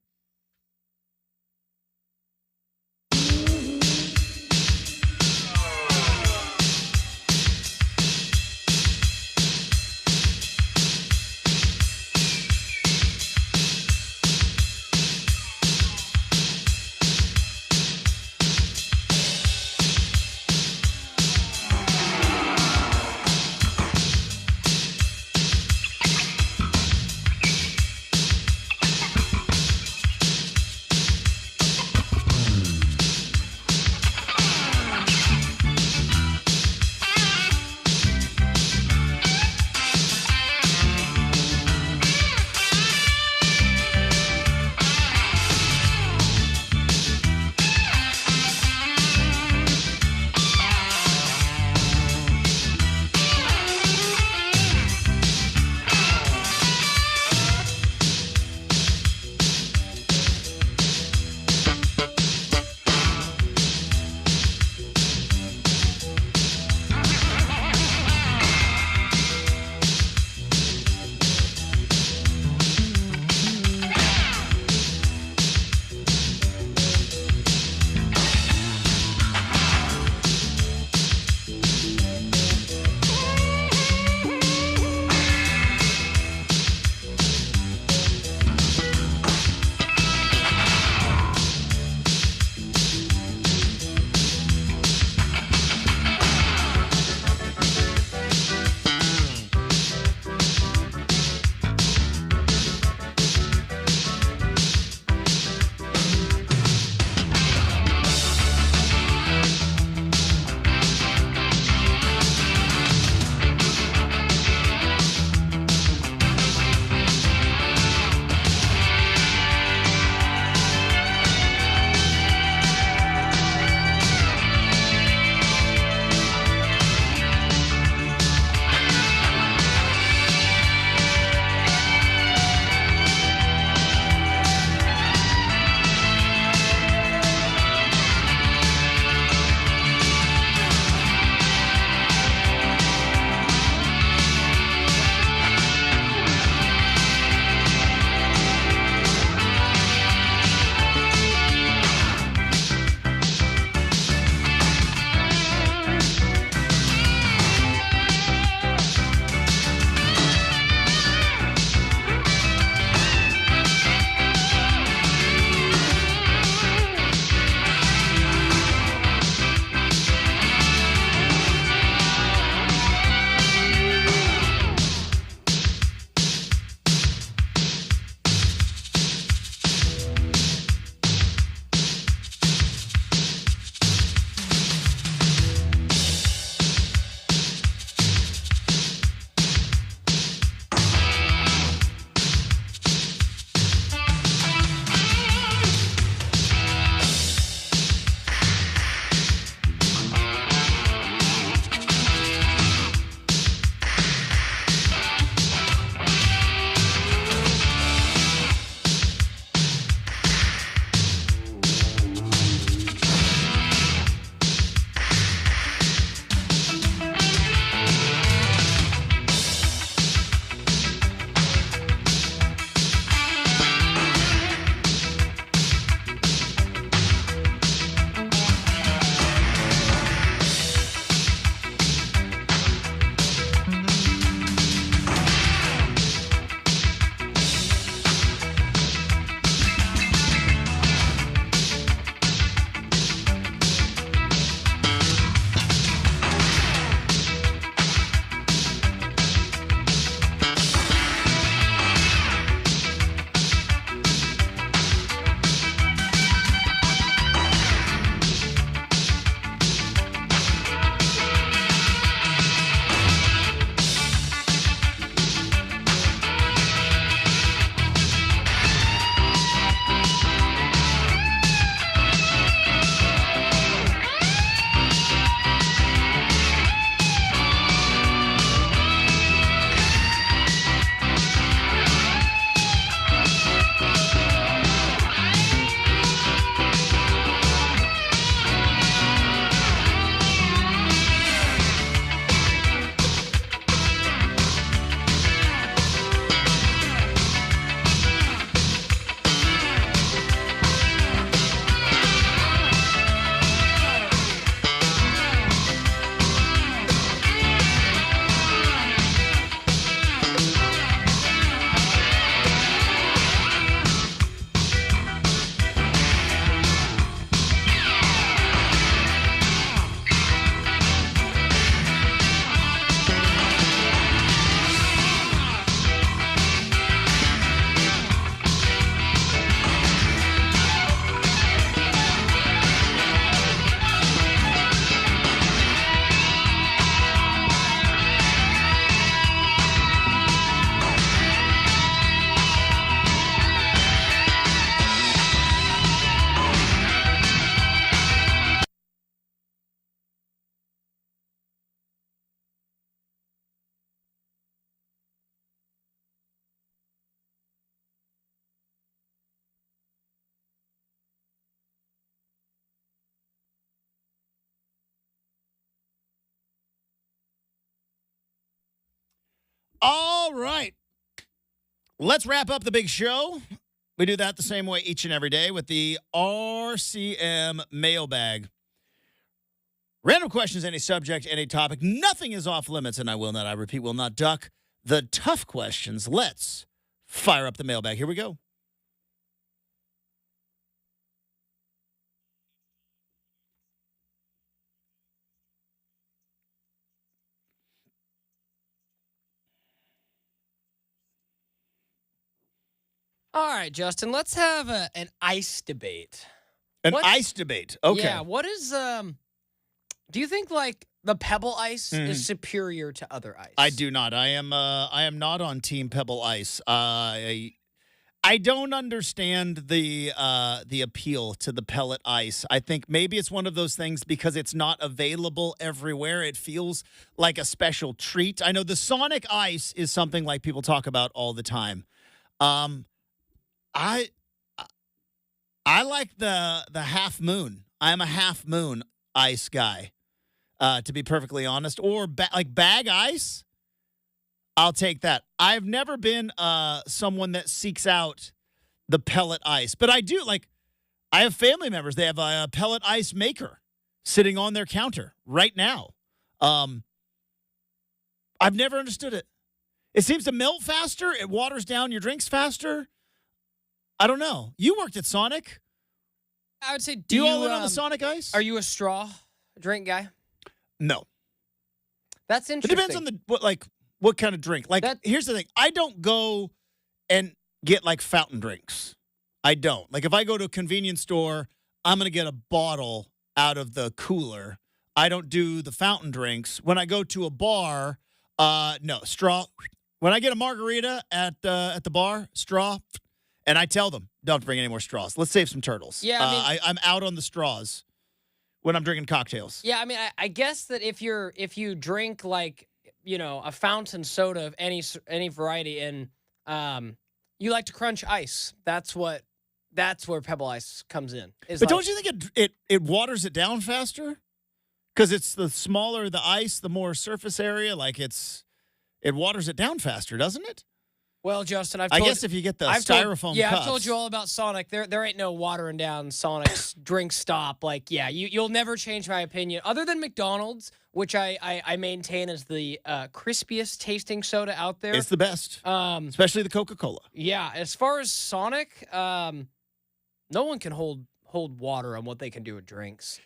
[SPEAKER 1] All right. Let's wrap up the big show. We do that the same way each and every day with the RCM mailbag. Random questions, any subject, any topic. Nothing is off limits, and I repeat, will not duck the tough questions. Let's fire up the mailbag. Here we go.
[SPEAKER 2] All right, Justin, let's have an ice debate.
[SPEAKER 1] Ice debate. Okay.
[SPEAKER 2] Yeah, what is do you think like the pebble ice is superior to other ice?
[SPEAKER 1] I do not. I am not on Team Pebble Ice. I don't understand the appeal to the pellet ice. I think maybe it's one of those things because it's not available everywhere. It feels like a special treat. I know the Sonic ice is something like people talk about all the time. I like the half moon. I'm a half moon ice guy, to be perfectly honest. Or like bag ice, I'll take that. I've never been someone that seeks out the pellet ice, but I do like. I have family members. They have a pellet ice maker sitting on their counter right now. I've never understood it. It seems to melt faster. It waters down your drinks faster. I don't know. You worked at Sonic.
[SPEAKER 2] I would say,
[SPEAKER 1] do you all in on the Sonic ice?
[SPEAKER 2] Are you a straw drink guy?
[SPEAKER 1] No.
[SPEAKER 2] That's interesting.
[SPEAKER 1] It depends on what kind of drink. Like, here's the thing. I don't go and get like fountain drinks. I don't. Like, if I go to a convenience store, I'm going to get a bottle out of the cooler. I don't do the fountain drinks. When I go to a bar, no, straw. When I get a margarita at the bar, straw. And I tell them, don't bring any more straws. Let's save some turtles.
[SPEAKER 2] Yeah, I mean,
[SPEAKER 1] I'm out on the straws when I'm drinking cocktails.
[SPEAKER 2] Yeah, I mean, I guess that if you drink like, you know, a fountain soda of any variety and you like to crunch ice, that's where Pebble Ice comes in.
[SPEAKER 1] But don't you think it waters it down faster? Because it's the smaller the ice, the more surface area. Like it waters it down faster, doesn't it?
[SPEAKER 2] Well, Justin, I
[SPEAKER 1] guess if you get the styrofoam cups.
[SPEAKER 2] I've told you all about Sonic. There ain't no watering down Sonic's drink stop. Like, yeah, you'll never change my opinion. Other than McDonald's, which I maintain is the crispiest tasting soda out there.
[SPEAKER 1] It's the best, especially the Coca-Cola.
[SPEAKER 2] Yeah, as far as Sonic, no one can hold water on what they can do with drinks.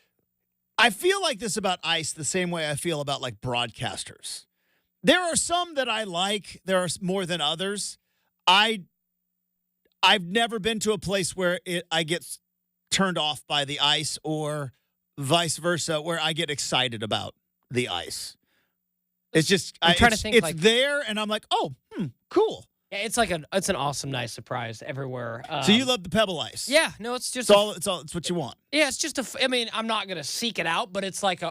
[SPEAKER 1] I feel like this about ice the same way I feel about like broadcasters. There are some that I like. There are more than others. I've never been to a place where I get turned off by the ice or vice versa, where I get excited about the ice. It's just
[SPEAKER 2] I'm trying to think,
[SPEAKER 1] it's
[SPEAKER 2] like,
[SPEAKER 1] there, and I'm like, oh, cool.
[SPEAKER 2] Yeah, it's an awesome, nice surprise everywhere.
[SPEAKER 1] So you love the Pebble Ice?
[SPEAKER 2] Yeah, no, it's just
[SPEAKER 1] it's what you want.
[SPEAKER 2] Yeah, it's just I mean, I'm not gonna seek it out, but it's like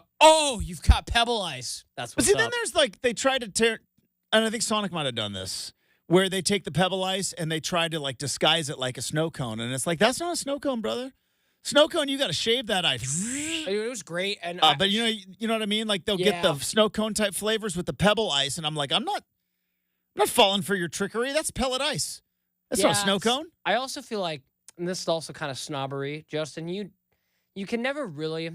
[SPEAKER 2] you've got Pebble Ice. That's what's
[SPEAKER 1] But see,
[SPEAKER 2] up.
[SPEAKER 1] then there's like they try to tear, and I think Sonic might have done this, where they take the Pebble Ice and they try to like disguise it like a snow cone, and it's like that's not a snow cone, brother. Snow cone, you got to shave that ice.
[SPEAKER 2] It was great, and
[SPEAKER 1] but you know what I mean. Like they'll get the snow cone type flavors with the Pebble Ice, and I'm like, I'm not falling for your trickery. That's pellet ice. That's not a snow cone.
[SPEAKER 2] I also feel like, and this is also kind of snobbery, Justin, you can never really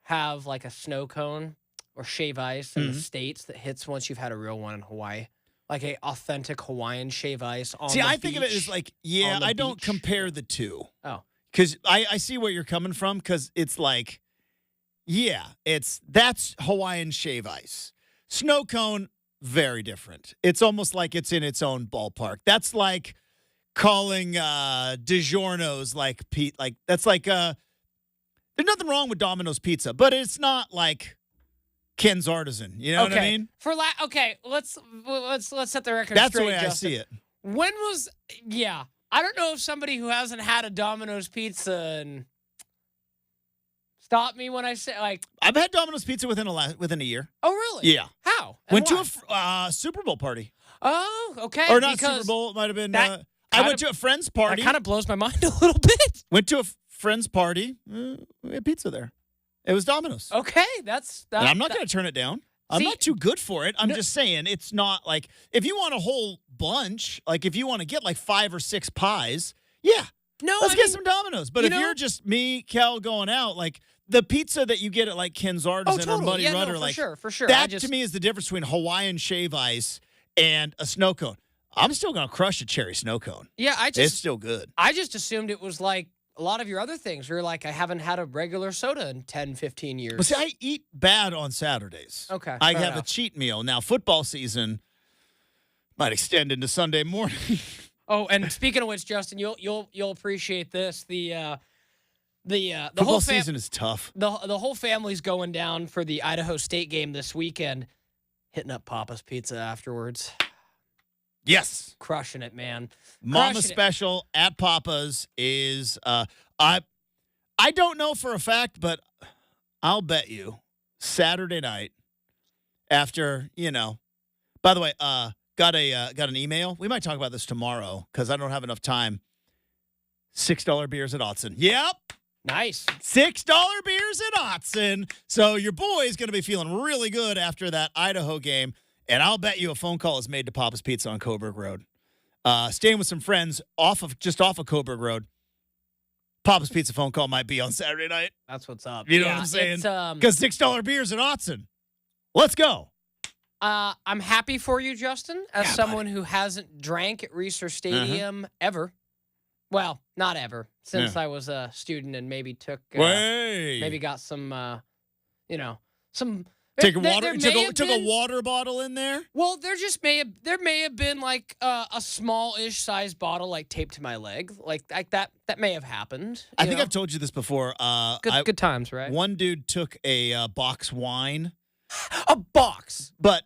[SPEAKER 2] have like a snow cone or shave ice in the States that hits once you've had a real one in Hawaii. Like a authentic Hawaiian shave ice on the beach.
[SPEAKER 1] See, I think of it as like, I don't compare the two.
[SPEAKER 2] Oh.
[SPEAKER 1] Because I see where you're coming from, because it's like, that's Hawaiian shave ice. Snow cone, very different. It's almost like it's in its own ballpark. That's like calling DiGiorno's like Pete. Like that's like there's nothing wrong with Domino's Pizza, but it's not like Ken's Artisan. You know what I mean?
[SPEAKER 2] Let's set the record
[SPEAKER 1] That's
[SPEAKER 2] straight,
[SPEAKER 1] the way
[SPEAKER 2] Justin.
[SPEAKER 1] I see it.
[SPEAKER 2] When was I don't know if somebody who hasn't had a Domino's Pizza and stop me when I say like
[SPEAKER 1] I've had Domino's Pizza within a year.
[SPEAKER 2] Oh really?
[SPEAKER 1] Yeah.
[SPEAKER 2] How? And
[SPEAKER 1] Went
[SPEAKER 2] why?
[SPEAKER 1] to a Super Bowl party.
[SPEAKER 2] Oh, okay.
[SPEAKER 1] Or not Super Bowl. It might have been. I went to a friend's party.
[SPEAKER 2] That kind of blows my mind a little bit.
[SPEAKER 1] Went to a friend's party. We had pizza there. It was Domino's.
[SPEAKER 2] Okay,
[SPEAKER 1] and I'm not going to turn it down. I'm
[SPEAKER 2] See,
[SPEAKER 1] not too good for it. I'm
[SPEAKER 2] no-
[SPEAKER 1] just saying it's not like if you want a whole bunch, like if you want to get like 5 or 6 pies, yeah,
[SPEAKER 2] no,
[SPEAKER 1] let's
[SPEAKER 2] I
[SPEAKER 1] get
[SPEAKER 2] mean,
[SPEAKER 1] some Domino's. But
[SPEAKER 2] you
[SPEAKER 1] if
[SPEAKER 2] know-
[SPEAKER 1] you're just me, Kel, going out, like the pizza that you get at like Ken's Artisan or
[SPEAKER 2] totally.
[SPEAKER 1] Muddy
[SPEAKER 2] Yeah, no,
[SPEAKER 1] Rudder,
[SPEAKER 2] for
[SPEAKER 1] like
[SPEAKER 2] sure, for sure.
[SPEAKER 1] that to me is the difference between Hawaiian shave ice and a snow cone. I'm still going to crush a cherry snow cone.
[SPEAKER 2] Yeah,
[SPEAKER 1] It's still good.
[SPEAKER 2] I just assumed it was like a lot of your other things. You're like, I haven't had a regular soda in 10, 15 years.
[SPEAKER 1] But see, I eat bad on Saturdays.
[SPEAKER 2] Okay,
[SPEAKER 1] I
[SPEAKER 2] fair
[SPEAKER 1] have
[SPEAKER 2] enough.
[SPEAKER 1] a cheat meal. Now, football season might extend into Sunday morning.
[SPEAKER 2] Oh, and speaking of which, Justin, you'll appreciate this. The
[SPEAKER 1] Football
[SPEAKER 2] whole
[SPEAKER 1] season is tough.
[SPEAKER 2] the whole family's going down for the Idaho State game this weekend, hitting up Papa's Pizza afterwards.
[SPEAKER 1] Yes.
[SPEAKER 2] Crushing it, man.
[SPEAKER 1] Mama
[SPEAKER 2] Crushing it.
[SPEAKER 1] Special at Papa's is I don't know for a fact, but I'll bet you Saturday night after, by the way, got an email. We might talk about this tomorrow because I don't have enough time. $6 beers at Autzen. Yep.
[SPEAKER 2] Nice.
[SPEAKER 1] $6 beers at Autzen. So your boy is going to be feeling really good after that Idaho game. And I'll bet you a phone call is made to Papa's Pizza on Coburg Road. Staying with some friends just off of Coburg Road. Papa's Pizza phone call might be on Saturday night.
[SPEAKER 2] That's what's up.
[SPEAKER 1] You know what I'm saying?
[SPEAKER 2] It's,
[SPEAKER 1] Because $6 beers at Autzen. Let's go.
[SPEAKER 2] I'm happy for you, Justin, as
[SPEAKER 1] Yeah,
[SPEAKER 2] someone who hasn't drank at Reser Stadium ever. Well, not ever, since I was a student and maybe took, maybe got some, some.
[SPEAKER 1] Took a water bottle in there.
[SPEAKER 2] Well, there may have been like a small-ish sized bottle like taped to my leg, like that may have happened.
[SPEAKER 1] I think I've told you this before.
[SPEAKER 2] Good times, right?
[SPEAKER 1] One dude took a box wine,
[SPEAKER 2] A box.
[SPEAKER 1] but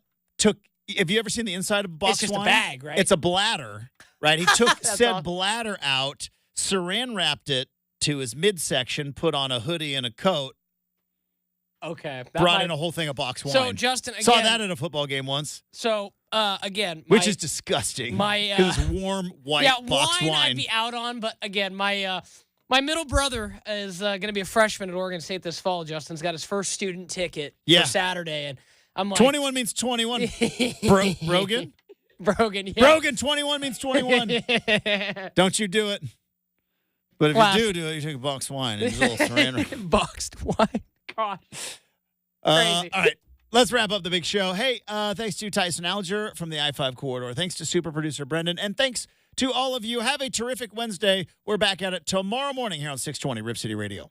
[SPEAKER 1] have you ever seen the inside of a box
[SPEAKER 2] It's just
[SPEAKER 1] wine?
[SPEAKER 2] a bag, right?
[SPEAKER 1] It's a bladder, right? He took
[SPEAKER 2] That's
[SPEAKER 1] said
[SPEAKER 2] awesome.
[SPEAKER 1] bladder out, saran wrapped it to his midsection, put on a hoodie and a coat,
[SPEAKER 2] Okay.
[SPEAKER 1] brought in a whole thing of box wine.
[SPEAKER 2] So Justin, again,
[SPEAKER 1] saw that at a football game once,
[SPEAKER 2] So again,
[SPEAKER 1] which is disgusting.
[SPEAKER 2] my,
[SPEAKER 1] because it's warm white box
[SPEAKER 2] wine
[SPEAKER 1] wine.
[SPEAKER 2] I'd be out on, but again, my middle brother is going to be a freshman at Oregon State this fall. Justin's got his first student ticket
[SPEAKER 1] Yeah.
[SPEAKER 2] for Saturday, and I'm like
[SPEAKER 1] 21 means 21. Brogan?
[SPEAKER 2] Brogan, yeah.
[SPEAKER 1] Brogan, 21 means 21. Don't you do it. But if
[SPEAKER 2] Wow.
[SPEAKER 1] you do it, you take a box of wine and just a little saran wrap.
[SPEAKER 2] Boxed wine. God.
[SPEAKER 1] All
[SPEAKER 2] Crazy.
[SPEAKER 1] right. Let's wrap up the big show. Hey, thanks to Tyson Alger from the I-5 corridor. Thanks to super producer Brendan. And thanks to all of you. Have a terrific Wednesday. We're back at it tomorrow morning here on 620 Rip City Radio.